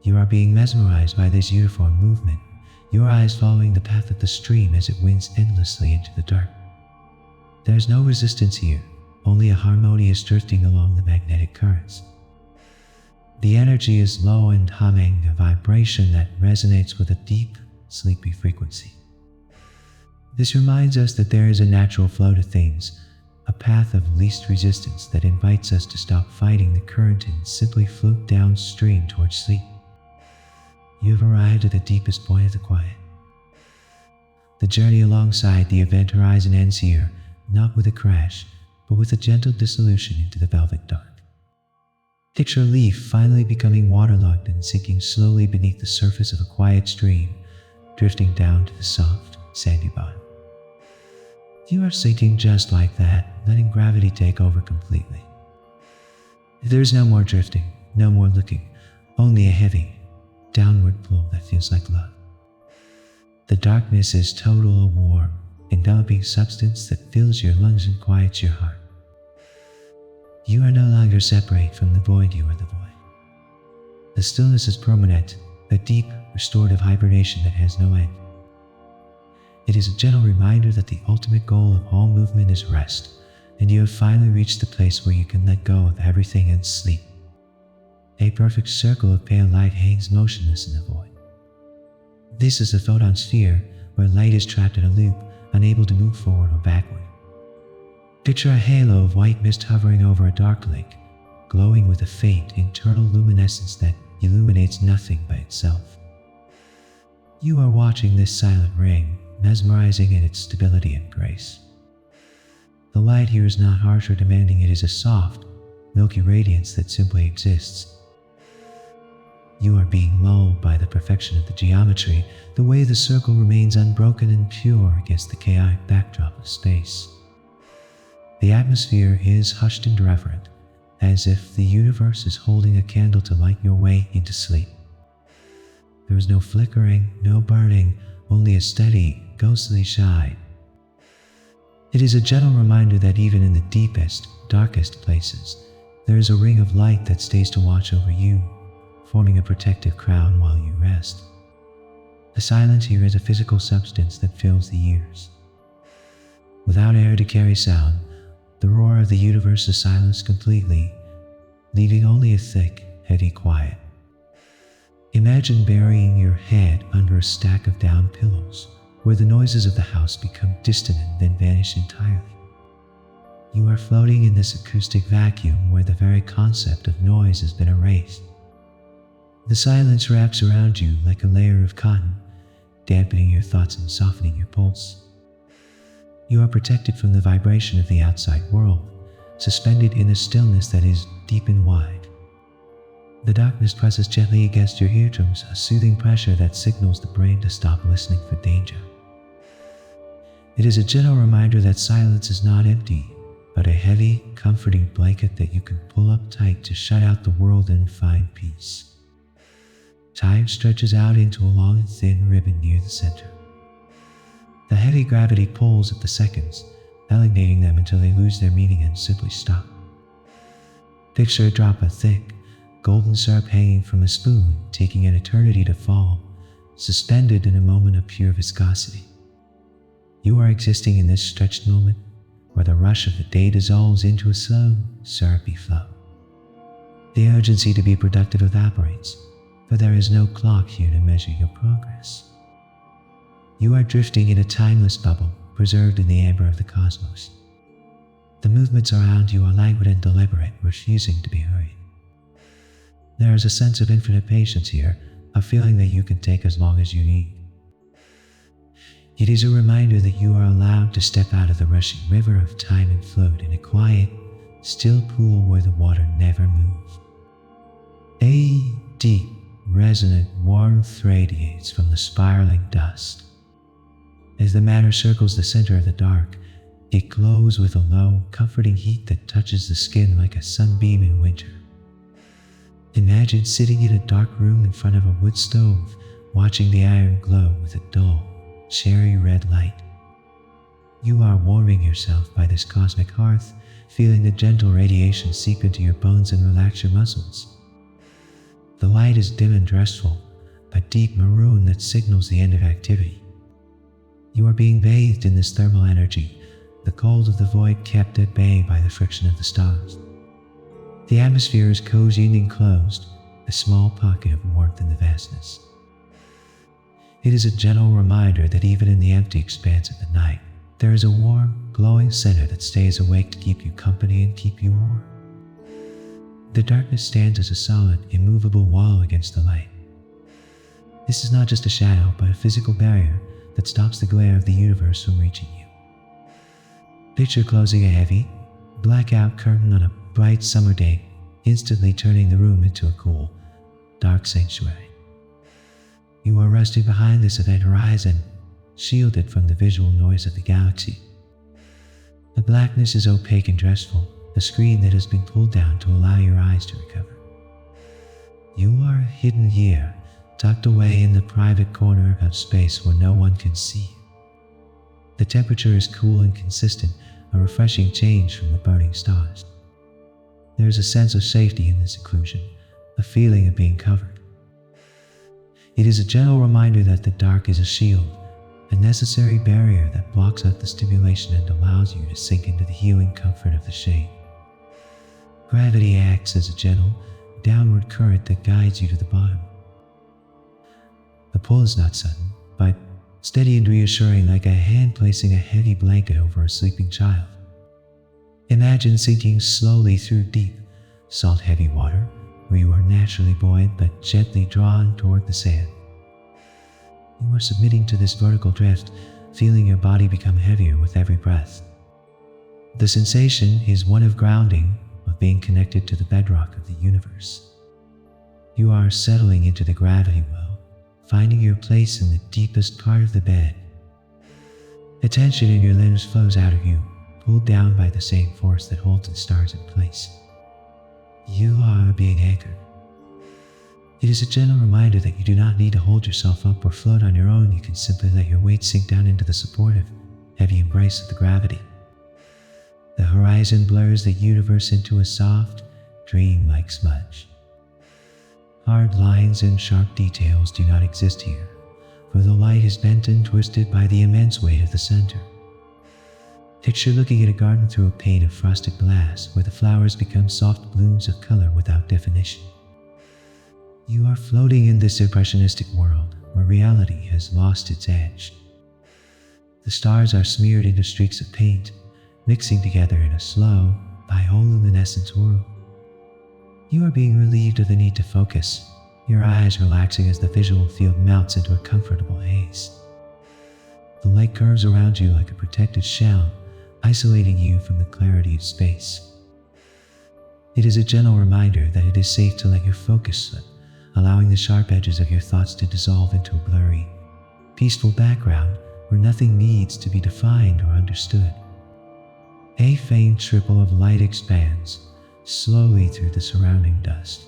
You are being mesmerized by this uniform movement, your eyes following the path of the stream as it winds endlessly into the dark. There is no resistance here, only a harmonious drifting along the magnetic currents. The energy is low and humming, a vibration that resonates with a deep, sleepy frequency. This reminds us that there is a natural flow to things, a path of least resistance that invites us to stop fighting the current and simply float downstream towards sleep. You have arrived at the deepest point of the quiet. The journey alongside the event horizon ends here, not with a crash, but with a gentle dissolution into the velvet dark. Picture a leaf finally becoming waterlogged and sinking slowly beneath the surface of a quiet stream, drifting down to the soft, sandy bottom. You are sinking just like that, letting gravity take over completely. There is no more drifting, no more looking, only a heavy, downward pull that feels like love. The darkness is total, warm, enveloping substance that fills your lungs and quiets your heart. You are no longer separate from the void, you are the void. The stillness is permanent, a deep, restorative hibernation that has no end. It is a gentle reminder that the ultimate goal of all movement is rest, and you have finally reached the place where you can let go of everything and sleep. A perfect circle of pale light hangs motionless in the void. This is the photon sphere, where light is trapped in a loop, unable to move forward or backward. Picture a halo of white mist hovering over a dark lake, glowing with a faint internal luminescence that illuminates nothing by itself. You are watching this silent ring, mesmerizing in its stability and grace. The light here is not harsh or demanding, it is a soft, milky radiance that simply exists. You are being lulled by the perfection of the geometry, the way the circle remains unbroken and pure against the chaotic backdrop of space. The atmosphere is hushed and reverent, as if the universe is holding a candle to light your way into sleep. There is no flickering, no burning, only a steady, ghostly shine. It is a gentle reminder that even in the deepest, darkest places, there is a ring of light that stays to watch over you, forming a protective crown while you rest. The silence here is a physical substance that fills the ears. Without air to carry sound, the roar of the universe is silenced completely, leaving only a thick, heavy quiet. Imagine burying your head under a stack of down pillows, where the noises of the house become distant and then vanish entirely. You are floating in this acoustic vacuum where the very concept of noise has been erased. The silence wraps around you like a layer of cotton, dampening your thoughts and softening your pulse. You are protected from the vibration of the outside world, suspended in a stillness that is deep and wide. The darkness presses gently against your eardrums, a soothing pressure that signals the brain to stop listening for danger. It is a gentle reminder that silence is not empty, but a heavy, comforting blanket that you can pull up tight to shut out the world and find peace. Time stretches out into a long and thin ribbon near the center. The heavy gravity pulls at the seconds, elongating them until they lose their meaning and simply stop. Picture a drop of thick, golden syrup hanging from a spoon, taking an eternity to fall, suspended in a moment of pure viscosity. You are existing in this stretched moment, where the rush of the day dissolves into a slow, syrupy flow. The urgency to be productive evaporates, for there is no clock here to measure your progress. You are drifting in a timeless bubble, preserved in the amber of the cosmos. The movements around you are languid and deliberate, refusing to be hurried. There is a sense of infinite patience here, a feeling that you can take as long as you need. It is a reminder that you are allowed to step out of the rushing river of time and float in a quiet, still pool where the water never moves. A deep, resonant warmth radiates from the spiraling dust. As the matter circles the center of the dark, it glows with a low, comforting heat that touches the skin like a sunbeam in winter. Imagine sitting in a dark room in front of a wood stove, watching the iron glow with a dull, cherry red light. You are warming yourself by this cosmic hearth, feeling the gentle radiation seep into your bones and relax your muscles. The light is dim and restful, a deep maroon that signals the end of activity. You are being bathed in this thermal energy, the cold of the void kept at bay by the friction of the stars. The atmosphere is cozy and enclosed, a small pocket of warmth in the vastness. It is a gentle reminder that even in the empty expanse of the night, there is a warm, glowing center that stays awake to keep you company and keep you warm. The darkness stands as a solid, immovable wall against the light. This is not just a shadow, but a physical barrier that stops the glare of the universe from reaching you. Picture closing a heavy, blackout curtain on a bright summer day, instantly turning the room into a cool, dark sanctuary. You are resting behind this event horizon, shielded from the visual noise of the galaxy. The blackness is opaque and restful, a screen that has been pulled down to allow your eyes to recover. You are hidden here, tucked away in the private corner of space where no one can see you. The temperature is cool and consistent, a refreshing change from the burning stars. There is a sense of safety in this seclusion, a feeling of being covered. It is a gentle reminder that the dark is a shield, a necessary barrier that blocks out the stimulation and allows you to sink into the healing comfort of the shade. Gravity acts as a gentle, downward current that guides you to the bottom. The pull is not sudden, but steady and reassuring, like a hand placing a heavy blanket over a sleeping child. Imagine sinking slowly through deep, salt-heavy water, where you are naturally buoyant but gently drawn toward the sand. You are submitting to this vertical drift, feeling your body become heavier with every breath. The sensation is one of grounding, of being connected to the bedrock of the universe. You are settling into the gravity well, finding your place in the deepest part of the bed. The tension in your limbs flows out of you, pulled down by the same force that holds the stars in place. You are being anchored. It is a gentle reminder that you do not need to hold yourself up or float on your own. You can simply let your weight sink down into the supportive, heavy embrace of the gravity. The horizon blurs the universe into a soft, dream-like smudge. Hard lines and sharp details do not exist here, where the light is bent and twisted by the immense weight of the center. Picture looking at a garden through a pane of frosted glass where the flowers become soft blooms of color without definition. You are floating in this impressionistic world where reality has lost its edge. The stars are smeared into streaks of paint, mixing together in a slow, bioluminescent world. You are being relieved of the need to focus, your eyes relaxing as the visual field melts into a comfortable haze. The light curves around you like a protected shell, isolating you from the clarity of space. It is a gentle reminder that it is safe to let your focus slip, allowing the sharp edges of your thoughts to dissolve into a blurry, peaceful background where nothing needs to be defined or understood. A faint ripple of light expands slowly through the surrounding dust.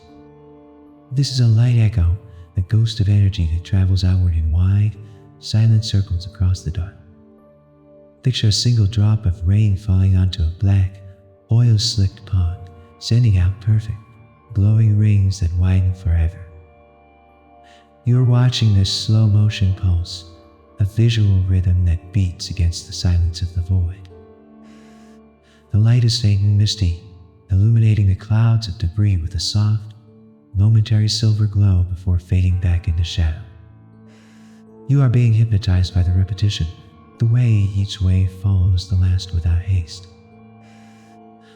This is a light echo, a ghost of energy that travels outward in wide, silent circles across the dark. Picture a single drop of rain falling onto a black, oil-slicked pond, sending out perfect, glowing rings that widen forever. You are watching this slow-motion pulse, a visual rhythm that beats against the silence of the void. The light is faint and misty, illuminating the clouds of debris with a soft, momentary silver glow before fading back into shadow. You are being hypnotized by the repetition, the way each wave follows the last without haste.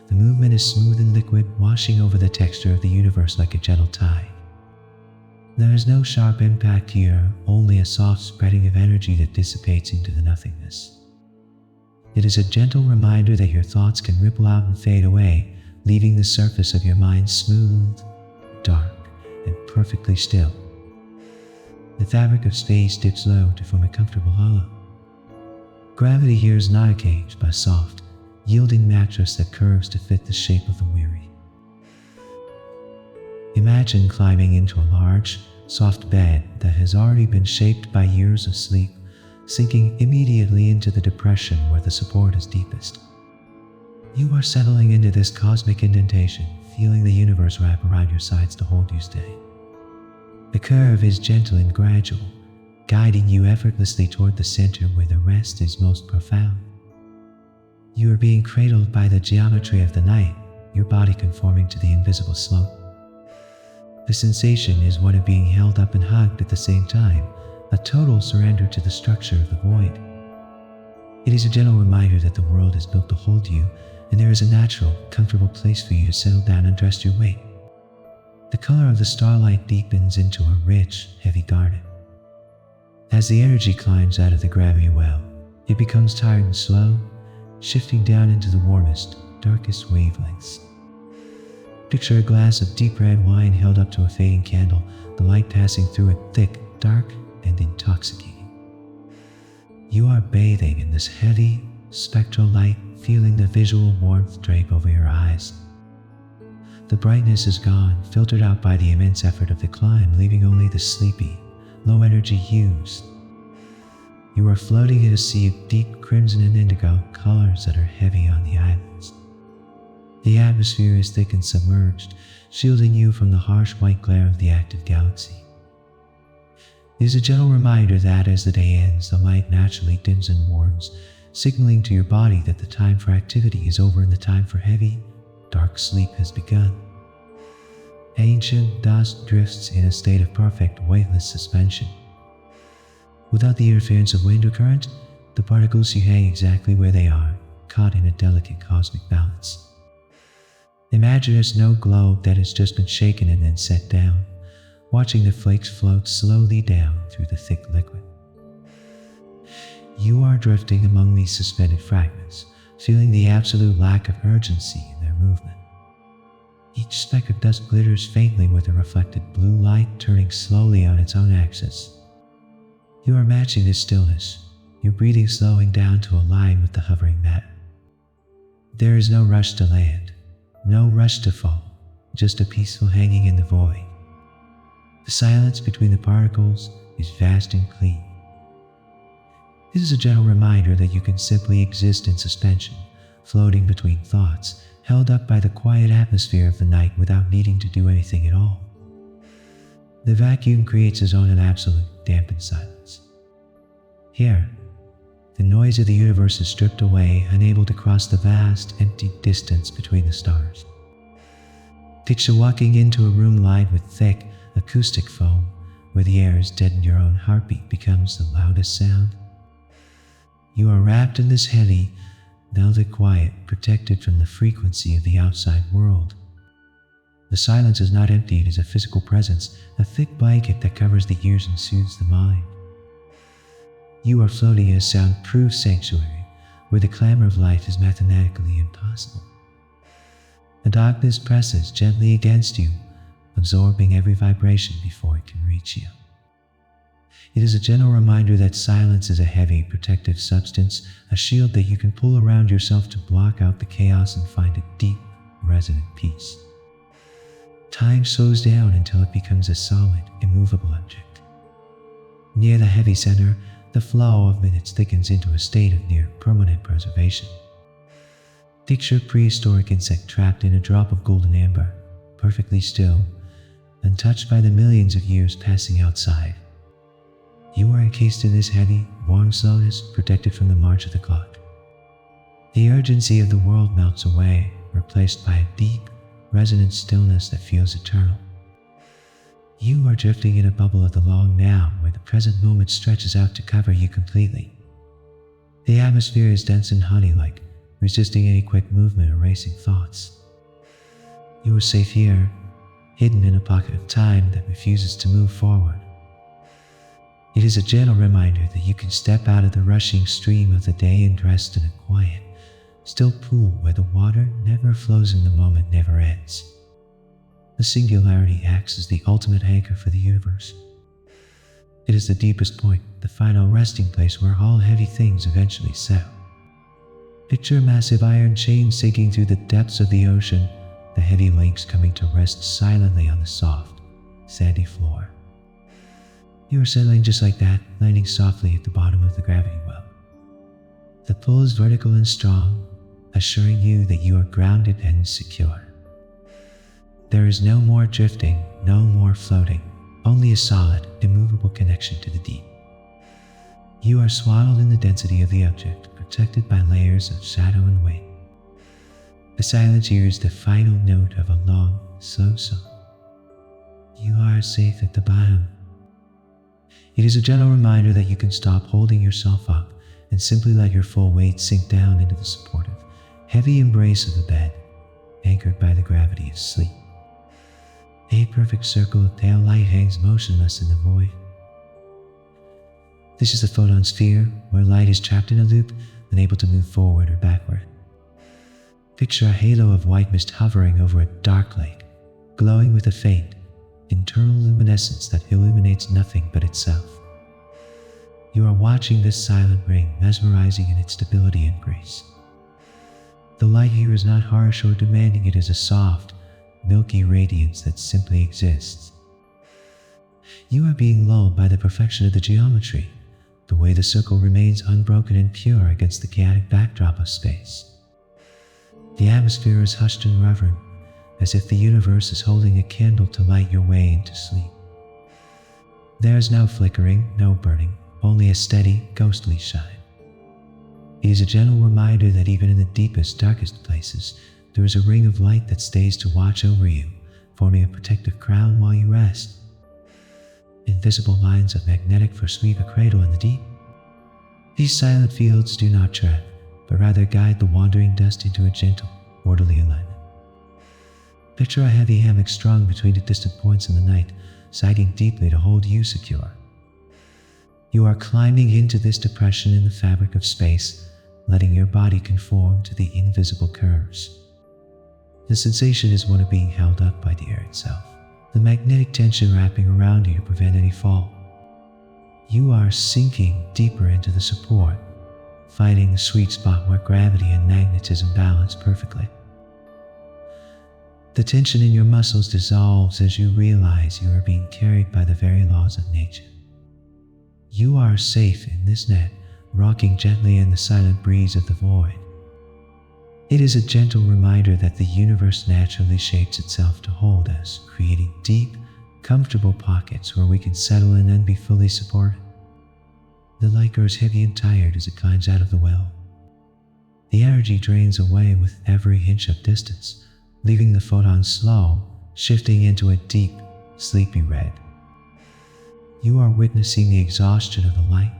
The movement is smooth and liquid, washing over the texture of the universe like a gentle tide. There is no sharp impact here, only a soft spreading of energy that dissipates into the nothingness. It is a gentle reminder that your thoughts can ripple out and fade away, leaving the surface of your mind smooth, dark, and perfectly still. The fabric of space dips low to form a comfortable hollow. Gravity here is not a cage, but a soft, yielding mattress that curves to fit the shape of the weary. Imagine climbing into a large, soft bed that has already been shaped by years of sleep, sinking immediately into the depression where the support is deepest. You are settling into this cosmic indentation, feeling the universe wrap around your sides to hold you steady. The curve is gentle and gradual, guiding you effortlessly toward the center where the rest is most profound. You are being cradled by the geometry of the night, your body conforming to the invisible slope. The sensation is one of being held up and hugged at the same time, a total surrender to the structure of the void. It is a gentle reminder that the world is built to hold you, and there is a natural, comfortable place for you to settle down and rest your weight. The color of the starlight deepens into a rich, heavy garnet. As the energy climbs out of the gravity well, it becomes tired and slow, shifting down into the warmest, darkest wavelengths. Picture a glass of deep red wine held up to a fading candle, the light passing through it thick, dark, and intoxicating. You are bathing in this heavy, spectral light, feeling the visual warmth drape over your eyes. The brightness is gone, filtered out by the immense effort of the climb, leaving only the sleepy, low-energy hues. You are floating in a sea of deep crimson and indigo colors that are heavy on the eyelids. The atmosphere is thick and submerged, shielding you from the harsh white glare of the active galaxy. It is a gentle reminder that as the day ends, the light naturally dims and warms, signaling to your body that the time for activity is over and the time for heavy, dark sleep has begun. Ancient dust drifts in a state of perfect, weightless suspension. Without the interference of wind or current, the particles hang exactly where they are, caught in a delicate cosmic balance. Imagine a snow globe that has just been shaken and then set down, watching the flakes float slowly down through the thick liquid. You are drifting among these suspended fragments, feeling the absolute lack of urgency in their movement. Each speck of dust glitters faintly with a reflected blue light turning slowly on its own axis. You are matching this stillness, your breathing slowing down to align with the hovering matter. There is no rush to land, no rush to fall, just a peaceful hanging in the void. The silence between the particles is vast and clean. This is a gentle reminder that you can simply exist in suspension, floating between thoughts, held up by the quiet atmosphere of the night without needing to do anything at all. The vacuum creates a zone of absolute, dampened silence, Here, the noise of the universe is stripped away, unable to cross the vast, empty distance between the stars. Picture walking into a room lined with thick, acoustic foam, where the air is dead and your own heartbeat becomes the loudest sound. You are wrapped in this heavy, velvet quiet, protected from the frequency of the outside world. The silence is not empty, it is a physical presence, a thick blanket that covers the ears and soothes the mind. You are floating in a soundproof sanctuary, where the clamor of life is mathematically impossible. The darkness presses gently against you, absorbing every vibration before it can reach you. It is a gentle reminder that silence is a heavy, protective substance, a shield that you can pull around yourself to block out the chaos and find a deep, resonant peace. Time slows down until it becomes a solid, immovable object. Near the heavy center, the flow of minutes thickens into a state of near permanent preservation. Picture a prehistoric insect trapped in a drop of golden amber, perfectly still, untouched by the millions of years passing outside. You are encased in this heavy, warm slowness, protected from the march of the clock. The urgency of the world melts away, replaced by a deep, resonant stillness that feels eternal. You are drifting in a bubble of the long now, where the present moment stretches out to cover you completely. The atmosphere is dense and honey-like, resisting any quick movement or racing thoughts. You are safe here, hidden in a pocket of time that refuses to move forward. It is a gentle reminder that you can step out of the rushing stream of the day and rest in a quiet, still pool where the water never flows and the moment never ends. The singularity acts as the ultimate anchor for the universe. It is the deepest point, the final resting place where all heavy things eventually settle. Picture a massive iron chain sinking through the depths of the ocean, the heavy links coming to rest silently on the soft, sandy floor. You are settling just like that, landing softly at the bottom of the gravity well. The pull is vertical and strong, assuring you that you are grounded and secure. There is no more drifting, no more floating, only a solid, immovable connection to the deep. You are swaddled in the density of the object, protected by layers of shadow and weight. The silence here is the final note of a long, slow song. You are safe at the bottom. It is a gentle reminder that you can stop holding yourself up and simply let your full weight sink down into the supportive, heavy embrace of the bed, anchored by the gravity of sleep. A perfect circle of pale light hangs motionless in the void. This is the photon sphere, where light is trapped in a loop, unable to move forward or backward. Picture a halo of white mist hovering over a dark lake, glowing with a faint, internal luminescence that illuminates nothing but itself. You are watching this silent ring, mesmerizing in its stability and grace. The light here is not harsh or demanding, it is a soft, milky radiance that simply exists. You are being lulled by the perfection of the geometry, the way the circle remains unbroken and pure against the chaotic backdrop of space. The atmosphere is hushed and reverent, as if the universe is holding a candle to light your way into sleep. There is no flickering, no burning, only a steady, ghostly shine. It is a gentle reminder that even in the deepest, darkest places, there is a ring of light that stays to watch over you, forming a protective crown while you rest. Invisible lines of magnetic force weave a cradle in the deep. These silent fields do not trap, but rather guide the wandering dust into a gentle, orderly alignment. Picture a heavy hammock strung between the distant points in the night, sagging deeply to hold you secure. You are climbing into this depression in the fabric of space, letting your body conform to the invisible curves. The sensation is one of being held up by the air itself, the magnetic tension wrapping around you to prevent any fall. You are sinking deeper into the support, finding the sweet spot where gravity and magnetism balance perfectly. The tension in your muscles dissolves as you realize you are being carried by the very laws of nature. You are safe in this net, rocking gently in the silent breeze of the void. It is a gentle reminder that the universe naturally shapes itself to hold us, creating deep, comfortable pockets where we can settle in and be fully supported. The light grows heavy and tired as it climbs out of the well. The energy drains away with every inch of distance, leaving the photon slow, shifting into a deep, sleepy red. You are witnessing the exhaustion of the light,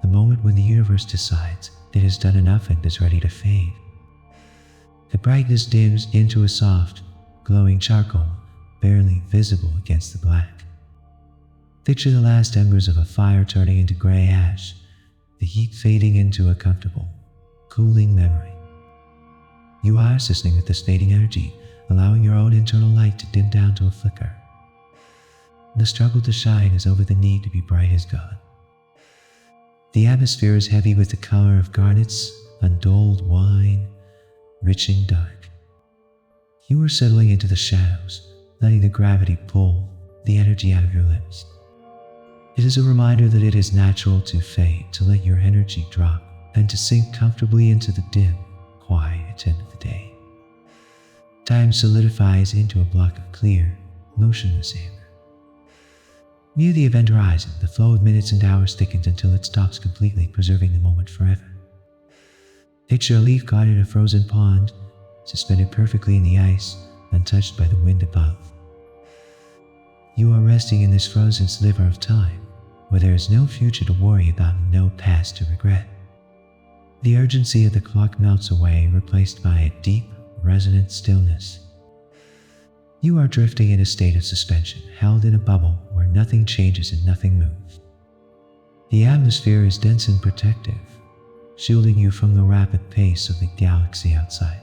the moment when the universe decides it has done enough and is ready to fade. The brightness dims into a soft, glowing charcoal, barely visible against the black. Picture the last embers of a fire turning into gray ash, the heat fading into a comfortable, cooling memory. You are assisting with this fading energy, allowing your own internal light to dim down to a flicker. The struggle to shine is over the need to be bright as God. The atmosphere is heavy with the color of garnets, undulled wine, rich and dark. You are settling into the shadows, letting the gravity pull the energy out of your limbs. It is a reminder that it is natural to fade, to let your energy drop, and to sink comfortably into the dim, quiet end of the day. Time solidifies into a block of clear, motionless amber. Near the event horizon, the flow of minutes and hours thickens until it stops completely, preserving the moment forever. Picture a leaf caught in a frozen pond, suspended perfectly in the ice, untouched by the wind above. You are resting in this frozen sliver of time, where there is no future to worry about and no past to regret. The urgency of the clock melts away, replaced by a deep, resonant stillness. You are drifting in a state of suspension, held in a bubble where nothing changes and nothing moves. The atmosphere is dense and protective, shielding you from the rapid pace of the galaxy outside.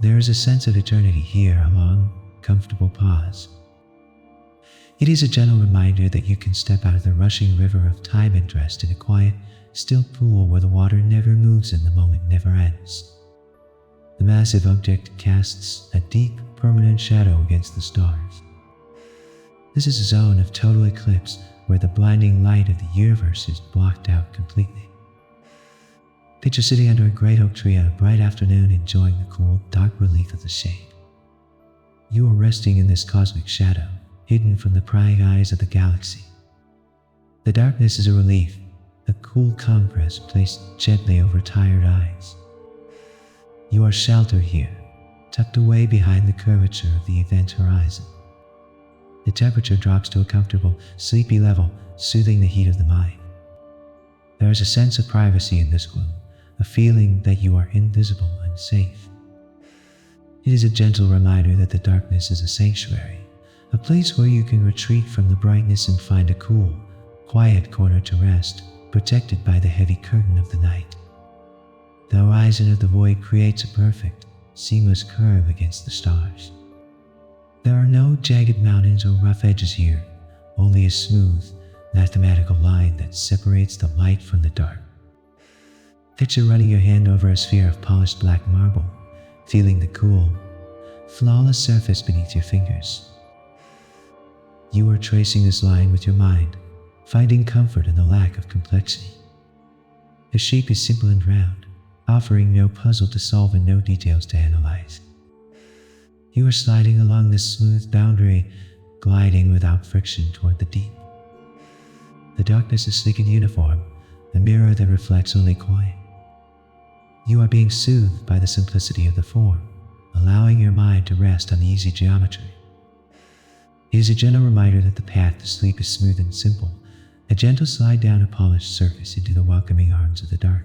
There is a sense of eternity here, a long, comfortable pause. It is a gentle reminder that you can step out of the rushing river of time and rest in a quiet, still pool where the water never moves and the moment never ends. The massive object casts a deep, permanent shadow against the stars. This is a zone of total eclipse where the blinding light of the universe is blocked out completely. Picture sitting under a great oak tree on a bright afternoon, enjoying the cool, dark relief of the shade. You are resting in this cosmic shadow, hidden from the prying eyes of the galaxy. The darkness is a relief, a cool compress placed gently over tired eyes. You are sheltered here, tucked away behind the curvature of the event horizon. The temperature drops to a comfortable, sleepy level, soothing the heat of the mind. There is a sense of privacy in this gloom, a feeling that you are invisible and safe. It is a gentle reminder that the darkness is a sanctuary, a place where you can retreat from the brightness and find a cool, quiet corner to rest, protected by the heavy curtain of the night. The horizon of the void creates a perfect, seamless curve against the stars. There are no jagged mountains or rough edges here, only a smooth, mathematical line that separates the light from the dark. Picture running your hand over a sphere of polished black marble, feeling the cool, flawless surface beneath your fingers. You are tracing this line with your mind, finding comfort in the lack of complexity. The shape is simple and round, offering no puzzle to solve and no details to analyze. You are sliding along this smooth boundary, gliding without friction toward the deep. The darkness is sleek and uniform, a mirror that reflects only quiet. You are being soothed by the simplicity of the form, allowing your mind to rest on the easy geometry. It is a gentle reminder that the path to sleep is smooth and simple, a gentle slide down a polished surface into the welcoming arms of the dark.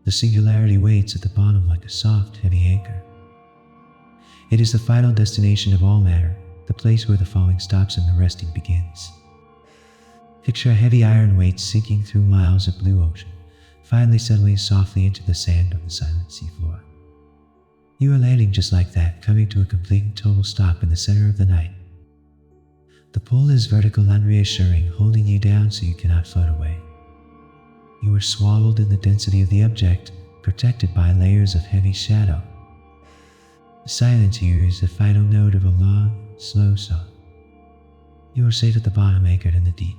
The singularity waits at the bottom like a soft, heavy anchor. It is the final destination of all matter, the place where the falling stops and the resting begins. Picture a heavy iron weight sinking through miles of blue ocean, finally settling softly into the sand of the silent seafloor. You are landing just like that, coming to a complete and total stop in the center of the night. The pull is vertical and reassuring, holding you down so you cannot float away. You are swallowed in the density of the object, protected by layers of heavy shadow. The silence here is the final note of a long, slow song. You are safe at the bottom, anchored in the deep.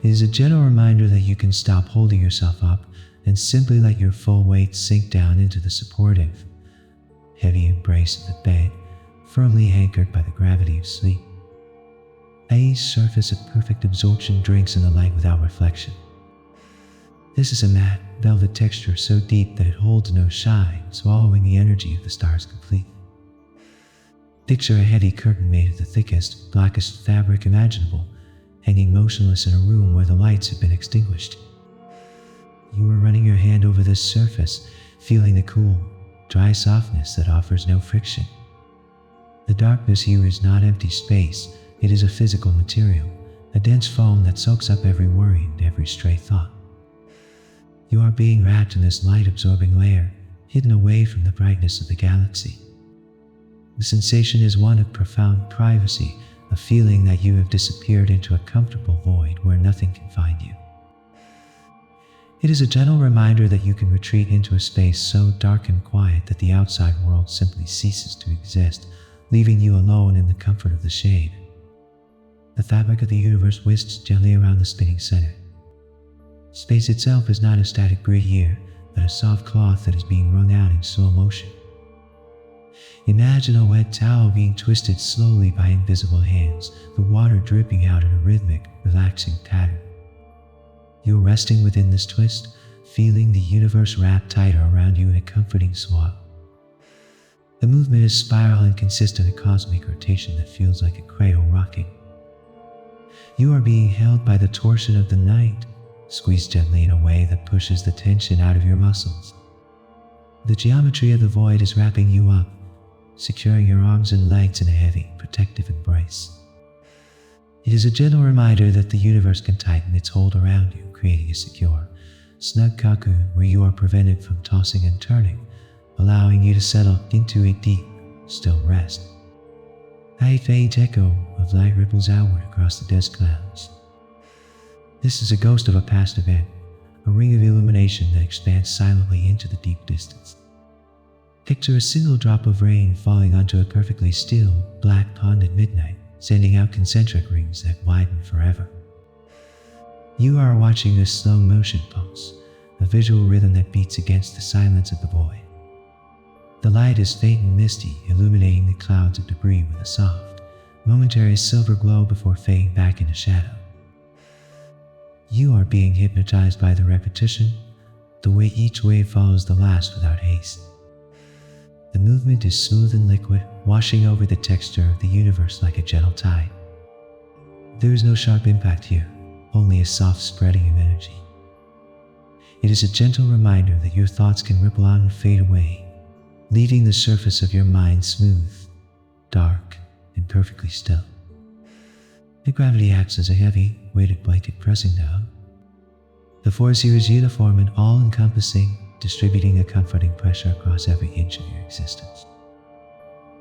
It is a gentle reminder that you can stop holding yourself up and simply let your full weight sink down into the supportive, heavy embrace of the bed, firmly anchored by the gravity of sleep. A surface of perfect absorption drinks in the light without reflection. This is a matte, velvet texture so deep that it holds no shine, swallowing the energy of the stars completely. Picture a heavy curtain made of the thickest, blackest fabric imaginable, hanging motionless in a room where the lights have been extinguished. You are running your hand over this surface, feeling the cool, dry softness that offers no friction. The darkness here is not empty space, it is a physical material, a dense foam that soaks up every worry and every stray thought. You are being wrapped in this light-absorbing layer, hidden away from the brightness of the galaxy. The sensation is one of profound privacy, a feeling that you have disappeared into a comfortable void where nothing can find you. It is a gentle reminder that you can retreat into a space so dark and quiet that the outside world simply ceases to exist, leaving you alone in the comfort of the shade. The fabric of the universe whisks gently around the spinning center. Space itself is not a static grid here, but a soft cloth that is being wrung out in slow motion. Imagine a wet towel being twisted slowly by invisible hands, the water dripping out in a rhythmic, relaxing pattern. You're resting within this twist, feeling the universe wrap tighter around you in a comforting swab. The movement is spiral and consists of a cosmic rotation that feels like a cradle rocking. You are being held by the torsion of the night, squeezed gently in a way that pushes the tension out of your muscles. The geometry of the void is wrapping you up, securing your arms and legs in a heavy, protective embrace. It is a gentle reminder that the universe can tighten its hold around you, creating a secure, snug cocoon where you are prevented from tossing and turning, allowing you to settle into a deep, still rest. A faint echo of light ripples outward across the dense clouds. This is a ghost of a past event, a ring of illumination that expands silently into the deep distance. Picture a single drop of rain falling onto a perfectly still, black pond at midnight, sending out concentric rings that widen forever. You are watching this slow motion pulse, a visual rhythm that beats against the silence of the void. The light is faint and misty, illuminating the clouds of debris with a soft, momentary silver glow before fading back into shadow. You are being hypnotized by the repetition, the way each wave follows the last without haste. The movement is smooth and liquid, washing over the texture of the universe like a gentle tide. There is no sharp impact here, only a soft spreading of energy. It is a gentle reminder that your thoughts can ripple on and fade away, leaving the surface of your mind smooth, dark, and perfectly still. The gravity acts as a heavy, weighted blanket pressing down. The force here is uniform and all-encompassing, distributing a comforting pressure across every inch of your existence.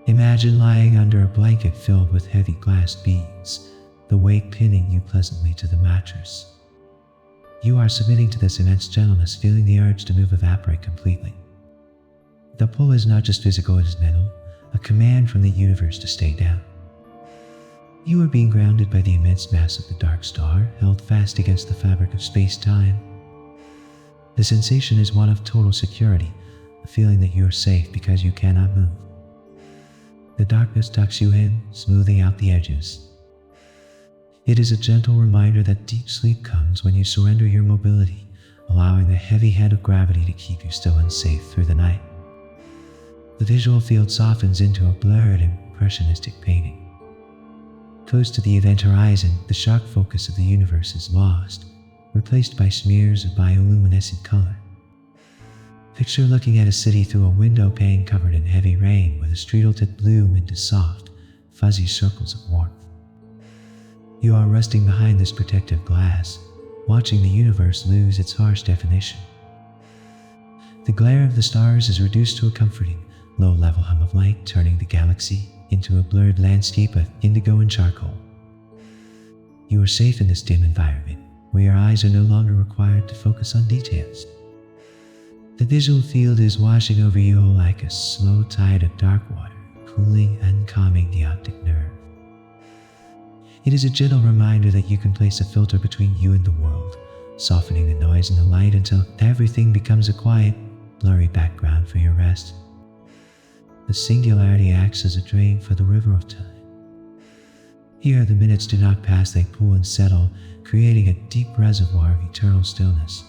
Imagine lying under a blanket filled with heavy glass beads, the weight pinning you pleasantly to the mattress. You are submitting to this immense gentleness, feeling the urge to move evaporate completely. The pull is not just physical, it is mental, a command from the universe to stay down. You are being grounded by the immense mass of the dark star, held fast against the fabric of space-time. The sensation is one of total security, a feeling that you are safe because you cannot move. The darkness tucks you in, smoothing out the edges. It is a gentle reminder that deep sleep comes when you surrender your mobility, allowing the heavy hand of gravity to keep you still and safe through the night. The visual field softens into a blurred, impressionistic painting. Close to the event horizon, the sharp focus of the universe is lost, replaced by smears of bioluminescent color. Picture looking at a city through a window pane covered in heavy rain, where the streetlights bloom into soft, fuzzy circles of warmth. You are resting behind this protective glass, watching the universe lose its harsh definition. The glare of the stars is reduced to a comforting, low-level hum of light, turning the galaxy into a blurred landscape of indigo and charcoal. You are safe in this dim environment, where your eyes are no longer required to focus on details. The visual field is washing over you like a slow tide of dark water, cooling and calming the optic nerve. It is a gentle reminder that you can place a filter between you and the world, softening the noise and the light until everything becomes a quiet, blurry background for your rest. The singularity acts as a drain for the river of time. Here the minutes do not pass, they pool and settle, creating a deep reservoir of eternal stillness.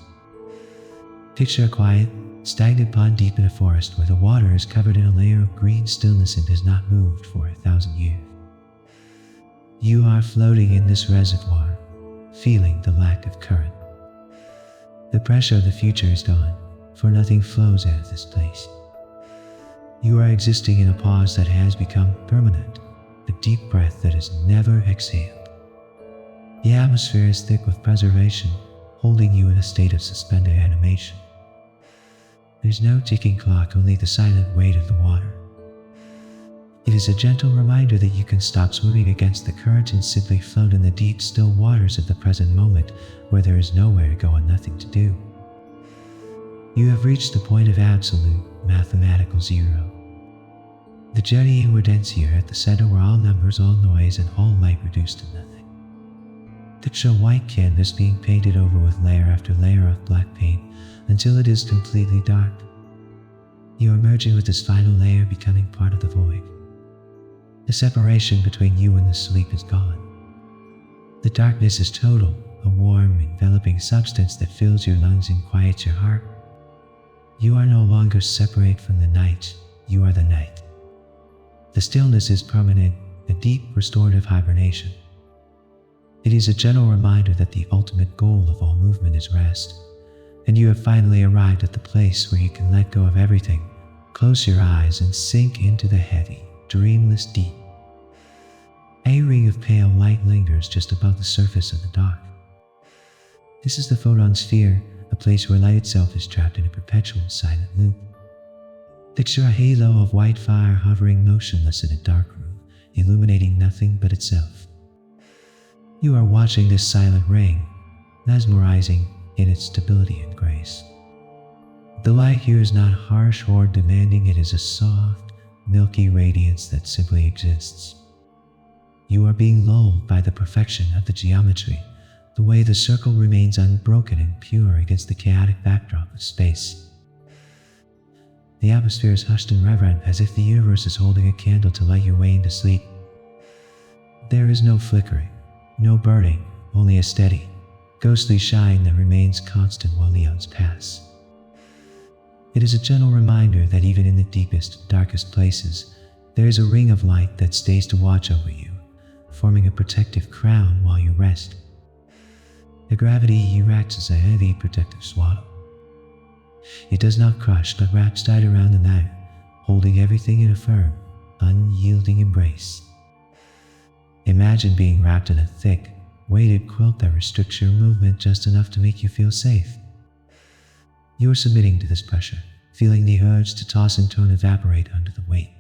Picture a quiet, stagnant pond deep in a forest where the water is covered in a layer of green stillness and has not moved for 1,000 years. You are floating in this reservoir, feeling the lack of current. The pressure of the future is gone, for nothing flows out of this place. You are existing in a pause that has become permanent, a deep breath that is never exhaled. The atmosphere is thick with preservation, holding you in a state of suspended animation. There's no ticking clock, only the silent weight of the water. It is a gentle reminder that you can stop swimming against the current and simply float in the deep, still waters of the present moment, where there is nowhere to go and nothing to do. You have reached the point of absolute, mathematical zero. The journey inward ends here at the center, where all numbers, all noise, and all light reduced to nothing. Picture a white canvas being painted over with layer after layer of black paint until it is completely dark. You are merging with this final layer, becoming part of the void. The separation between you and the sleep is gone. The darkness is total, a warm, enveloping substance that fills your lungs and quiets your heart. You are no longer separate from the night, you are the night. The stillness is permanent, a deep restorative hibernation. It is a gentle reminder that the ultimate goal of all movement is rest, and you have finally arrived at the place where you can let go of everything, close your eyes, and sink into the heavy, dreamless deep. A ring of pale light lingers just above the surface of the dark. This is the photon sphere, a place where light itself is trapped in a perpetual silent loop. Picture a halo of white fire hovering motionless in a dark room, illuminating nothing but itself. You are watching this silent ring, mesmerizing in its stability and grace. The light here is not harsh or demanding, it is a soft, milky radiance that simply exists. You are being lulled by the perfection of the geometry, the way the circle remains unbroken and pure against the chaotic backdrop of space. The atmosphere is hushed and reverent, as if the universe is holding a candle to light your way into sleep. There is no flickering, no burning, only a steady, ghostly shine that remains constant while eons pass. It is a gentle reminder that even in the deepest, darkest places, there is a ring of light that stays to watch over you, forming a protective crown while you rest. The gravity you acts as a heavy, protective swaddle. It does not crush, but wraps tight around the night, holding everything in a firm, unyielding embrace. Imagine being wrapped in a thick, weighted quilt that restricts your movement just enough to make you feel safe. You are submitting to this pressure, feeling the urge to toss and turn evaporate under the weight.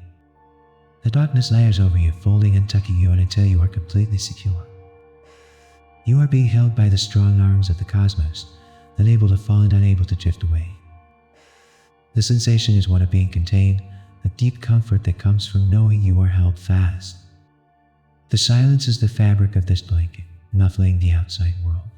The darkness layers over you, folding and tucking you in until you are completely secure. You are being held by the strong arms of the cosmos, unable to fall and unable to drift away. The sensation is one of being contained, a deep comfort that comes from knowing you are held fast. The silence is the fabric of this blanket, muffling the outside world.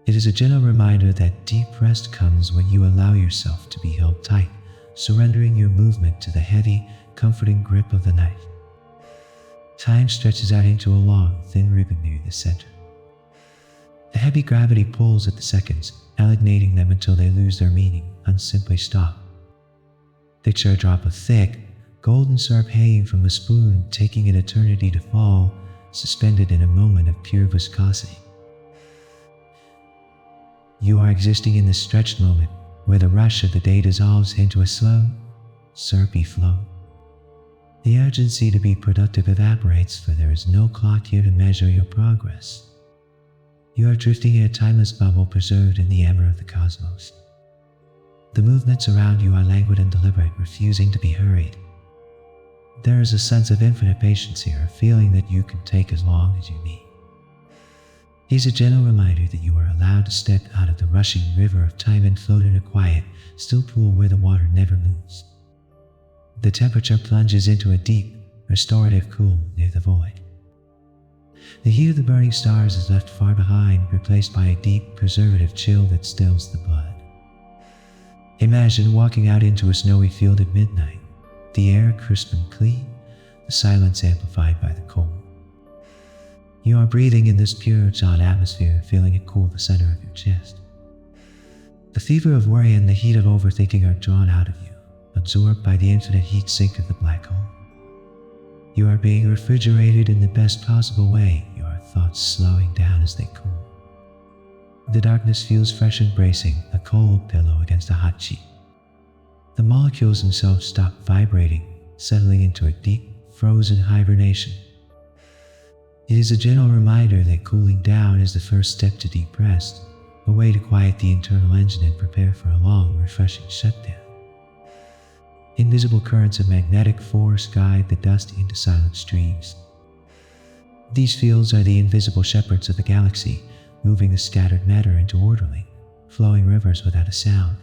It is a gentle reminder that deep rest comes when you allow yourself to be held tight, surrendering your movement to the heavy, comforting grip of the night. Time stretches out into a long, thin ribbon near the center. The heavy gravity pulls at the seconds, alienating them until they lose their meaning and simply stop. Picture a drop of thick, golden syrup hanging from a spoon, taking an eternity to fall, suspended in a moment of pure viscosity. You are existing in this stretched moment, where the rush of the day dissolves into a slow, syrupy flow. The urgency to be productive evaporates, for there is no clock here to measure your progress. You are drifting in a timeless bubble preserved in the amber of the cosmos. The movements around you are languid and deliberate, refusing to be hurried. There is a sense of infinite patience here, a feeling that you can take as long as you need. It is a gentle reminder that you are allowed to step out of the rushing river of time and float in a quiet, still pool where the water never moves. The temperature plunges into a deep, restorative cool near the void. The heat of the burning stars is left far behind, replaced by a deep, preservative chill that stills the blood. Imagine walking out into a snowy field at midnight, the air crisp and clean, the silence amplified by the cold. You are breathing in this pure, hot atmosphere, feeling it cool the center of your chest. The fever of worry and the heat of overthinking are drawn out of you, absorbed by the infinite heat sink of the black hole. You are being refrigerated in the best possible way, your thoughts slowing down as they cool. The darkness feels fresh and bracing, a cold pillow against a hot cheek. The molecules themselves stop vibrating, settling into a deep, frozen hibernation. It is a gentle reminder that cooling down is the first step to deep rest, a way to quiet the internal engine and prepare for a long, refreshing shutdown. Invisible currents of magnetic force guide the dust into silent streams. These fields are the invisible shepherds of the galaxy, moving the scattered matter into orderly, flowing rivers without a sound.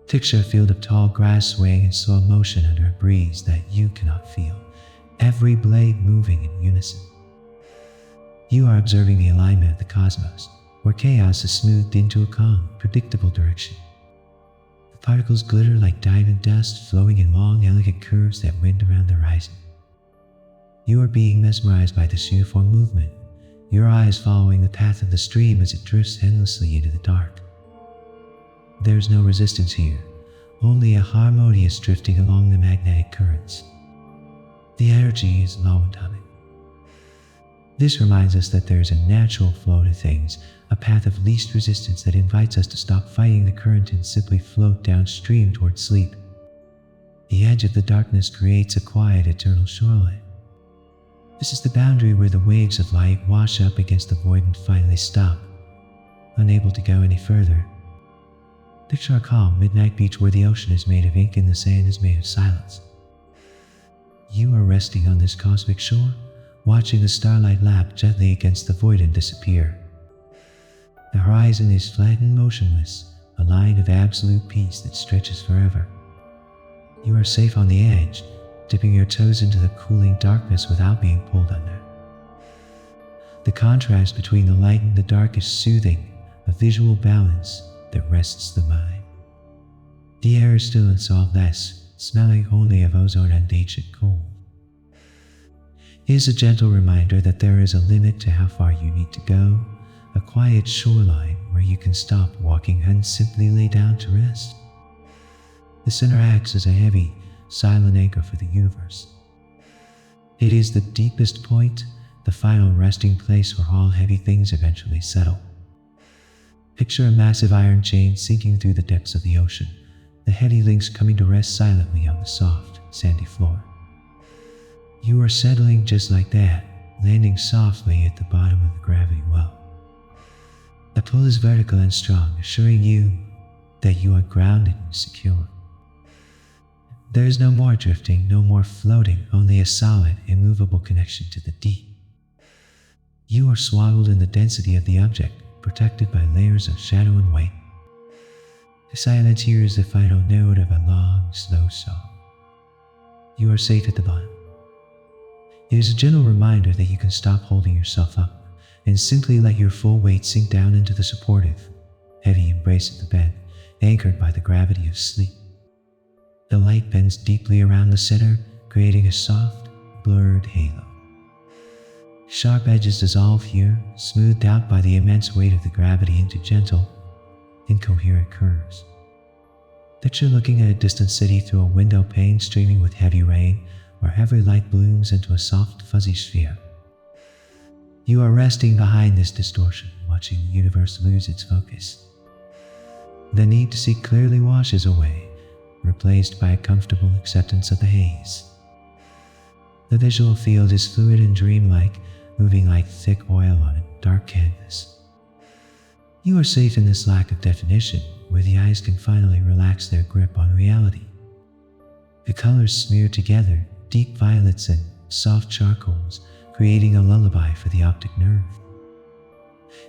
Picture a field of tall grass swaying in slow motion under a breeze that you cannot feel, every blade moving in unison. You are observing the alignment of the cosmos, where chaos is smoothed into a calm, predictable direction. The particles glitter like diamond dust, flowing in long, elegant curves that wind around the horizon. You are being mesmerized by this uniform movement, your eyes following the path of the stream as it drifts endlessly into the dark. There is no resistance here, only a harmonious drifting along the magnetic currents. The energy is low and humming. This reminds us that there is a natural flow to things, a path of least resistance that invites us to stop fighting the current and simply float downstream towards sleep. The edge of the darkness creates a quiet, eternal shoreline. This is the boundary where the waves of light wash up against the void and finally stop, unable to go any further. Picture a calm, midnight beach where the ocean is made of ink and the sand is made of silence. You are resting on this cosmic shore, watching the starlight lap gently against the void and disappear. The horizon is flat and motionless, a line of absolute peace that stretches forever. You are safe on the edge, dipping your toes into the cooling darkness without being pulled under. The contrast between the light and the dark is soothing, a visual balance that rests the mind. The air is still and saltless, smelling only of ozone and ancient cold. It is a gentle reminder that there is a limit to how far you need to go, a quiet shoreline where you can stop walking and simply lay down to rest. The center acts as a heavy, silent anchor for the universe. It is the deepest point, the final resting place where all heavy things eventually settle. Picture a massive iron chain sinking through the depths of the ocean, the heavy links coming to rest silently on the soft, sandy floor. You are settling just like that, landing softly at the bottom of the gravity well. The pull is vertical and strong, assuring you that you are grounded and secure. There is no more drifting, no more floating, only a solid, immovable connection to the deep. You are swaddled in the density of the object, protected by layers of shadow and weight. The silence here is the final note of a long, slow song. You are safe at the bottom. It is a gentle reminder that you can stop holding yourself up and simply let your full weight sink down into the supportive, heavy embrace of the bed, anchored by the gravity of sleep. The light bends deeply around the center, creating a soft, blurred halo. Sharp edges dissolve here, smoothed out by the immense weight of the gravity into gentle, incoherent curves. Picture looking at a distant city through a window pane streaming with heavy rain, where every light blooms into a soft, fuzzy sphere. You are resting behind this distortion, watching the universe lose its focus. The need to see clearly washes away, replaced by a comfortable acceptance of the haze. The visual field is fluid and dreamlike, moving like thick oil on a dark canvas. You are safe in this lack of definition, where the eyes can finally relax their grip on reality. The colors smear together, deep violets and soft charcoals, creating a lullaby for the optic nerve.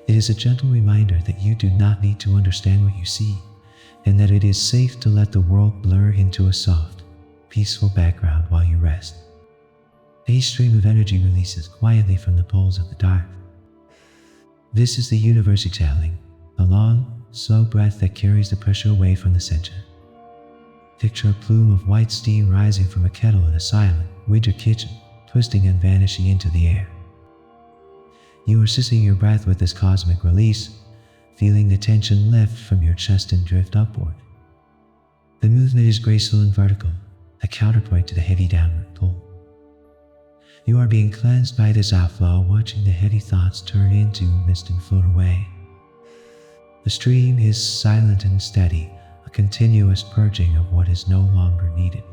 It is a gentle reminder that you do not need to understand what you see, and that it is safe to let the world blur into a soft, peaceful background while you rest. A stream of energy releases quietly from the poles of the dark. This is the universe exhaling, a long, slow breath that carries the pressure away from the center. Picture a plume of white steam rising from a kettle in a silent, winter kitchen, twisting and vanishing into the air. You are assisting your breath with this cosmic release, feeling the tension lift from your chest and drift upward. The movement is graceful and vertical, a counterpoint to the heavy downward pull. You are being cleansed by this outflow, watching the heavy thoughts turn into mist and float away. The stream is silent and steady, a continuous purging of what is no longer needed.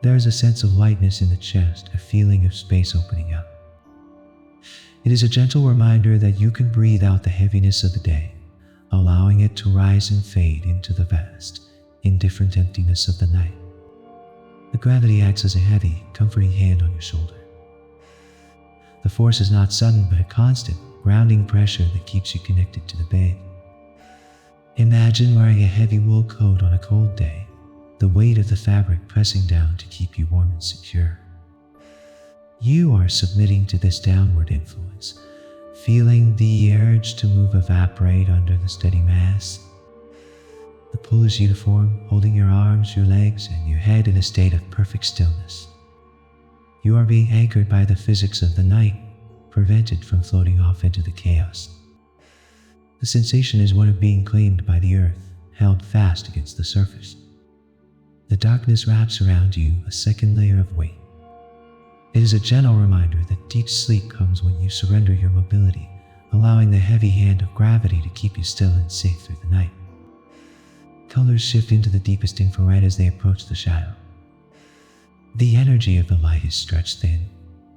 There is a sense of lightness in the chest, a feeling of space opening up. It is a gentle reminder that you can breathe out the heaviness of the day, allowing it to rise and fade into the vast, indifferent emptiness of the night. The gravity acts as a heavy, comforting hand on your shoulder. The force is not sudden, but a constant, grounding pressure that keeps you connected to the bed. Imagine wearing a heavy wool coat on a cold day, the weight of the fabric pressing down to keep you warm and secure. You are submitting to this downward influence, feeling the urge to move evaporate under the steady mass. The pull is uniform, holding your arms, your legs, and your head in a state of perfect stillness. You are being anchored by the physics of the night, prevented from floating off into the chaos. The sensation is one of being claimed by the earth, held fast against the surface. The darkness wraps around you a second layer of weight. It is a gentle reminder that deep sleep comes when you surrender your mobility, allowing the heavy hand of gravity to keep you still and safe through the night. Colors shift into the deepest infrared as they approach the shadow. The energy of the light is stretched thin,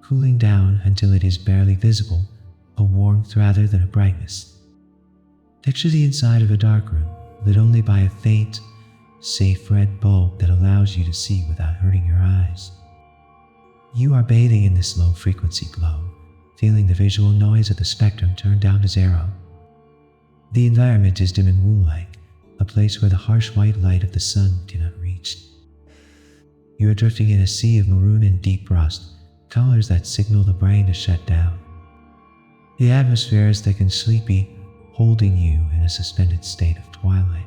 cooling down until it is barely visible, a warmth rather than a brightness. Picture the inside of a dark room, lit only by a faint, safe red bulb that allows you to see without hurting your eyes. You are bathing in this low-frequency glow, feeling the visual noise of the spectrum turn down to zero. The environment is dim and womb-like, a place where the harsh white light of the sun cannot reach. You are drifting in a sea of maroon and deep rust, colors that signal the brain to shut down. The atmosphere is thick and sleepy, holding you in a suspended state of twilight.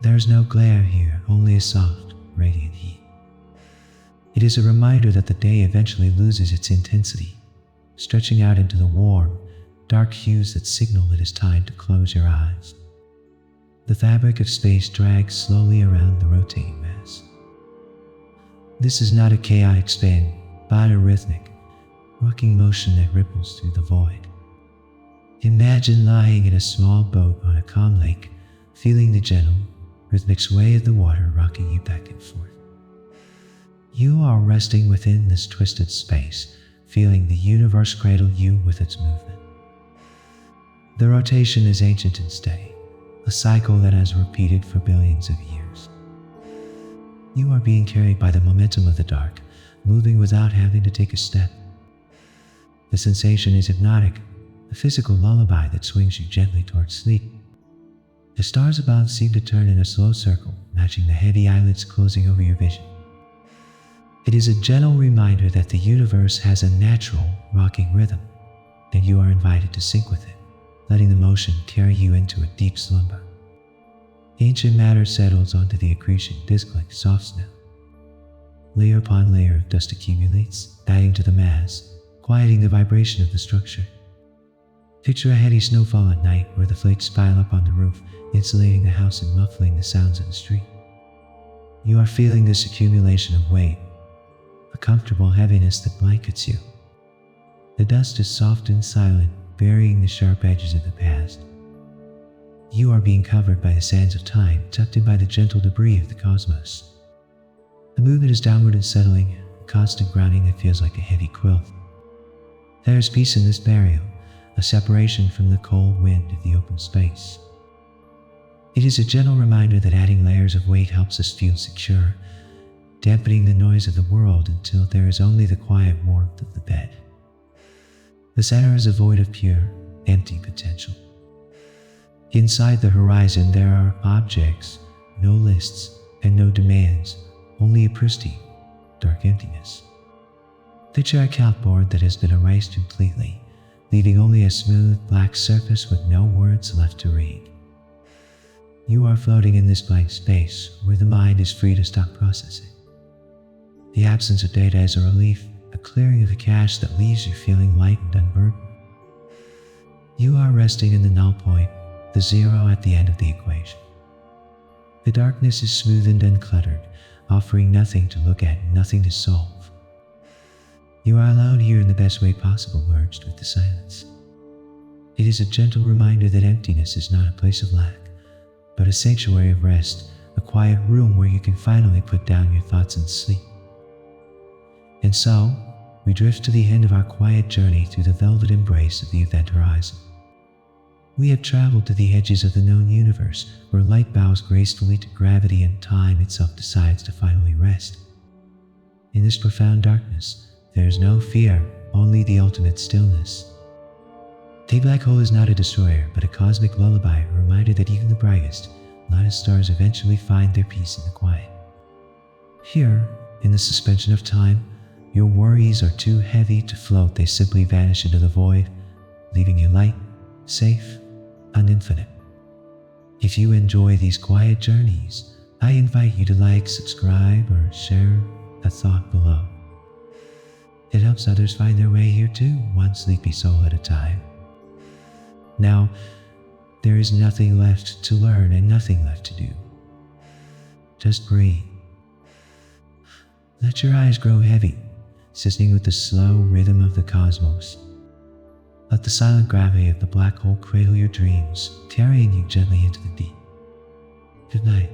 There is no glare here, only a soft, radiant heat. It is a reminder that the day eventually loses its intensity, stretching out into the warm, dark hues that signal it is time to close your eyes. The fabric of space drags slowly around the rotating mass. This is not a chaotic spin, but a rhythmic, rocking motion that ripples through the void. Imagine lying in a small boat on a calm lake, feeling the gentle, rhythmic sway of the water rocking you back and forth. You are resting within this twisted space, feeling the universe cradle you with its movement. The rotation is ancient and steady, a cycle that has repeated for billions of years. You are being carried by the momentum of the dark, moving without having to take a step. The sensation is hypnotic, a physical lullaby that swings you gently towards sleep. The stars above seem to turn in a slow circle, matching the heavy eyelids closing over your vision. It is a gentle reminder that the universe has a natural, rocking rhythm, and you are invited to sync with it, letting the motion carry you into a deep slumber. Ancient matter settles onto the accretion disk like soft snow. Layer upon layer of dust accumulates, adding to the mass, quieting the vibration of the structure. Picture a heavy snowfall at night where the flakes pile up on the roof, insulating the house and muffling the sounds of the street. You are feeling this accumulation of weight, a comfortable heaviness that blankets you. The dust is soft and silent, burying the sharp edges of the past. You are being covered by the sands of time, tucked in by the gentle debris of the cosmos. The movement is downward and settling, a constant grounding that feels like a heavy quilt. There is peace in this burial, a separation from the cold wind of the open space. It is a gentle reminder that adding layers of weight helps us feel secure, dampening the noise of the world until there is only the quiet warmth of the bed. The center is a void of pure, empty potential. Inside the horizon there are objects, no lists, and no demands, only a pristine, dark emptiness. Picture a chalkboard that has been erased completely, leaving only a smooth, black surface with no words left to read. You are floating in this blank space where the mind is free to stop processing. The absence of data is a relief, a clearing of the cache that leaves you feeling light and unburdened. You are resting in the null point, the zero at the end of the equation. The darkness is smooth and uncluttered, offering nothing to look at and nothing to solve. You are alone here in the best way possible, merged with the silence. It is a gentle reminder that emptiness is not a place of lack, but a sanctuary of rest, a quiet room where you can finally put down your thoughts and sleep. And so, we drift to the end of our quiet journey through the velvet embrace of the event horizon. We have traveled to the edges of the known universe, where light bows gracefully to gravity and time itself decides to finally rest. In this profound darkness, there is no fear, only the ultimate stillness. The black hole is not a destroyer, but a cosmic lullaby, a reminder that even the brightest, lightest stars eventually find their peace in the quiet. Here, in the suspension of time, your worries are too heavy to float. They simply vanish into the void, leaving you light, safe, and infinite. If you enjoy these quiet journeys, I invite you to like, subscribe, or share a thought below. It helps others find their way here too, one sleepy soul at a time. Now, there is nothing left to learn and nothing left to do. Just breathe. Let your eyes grow heavy, listening with the slow rhythm of the cosmos. Let the silent gravity of the black hole cradle your dreams, carrying you gently into the deep. Good night.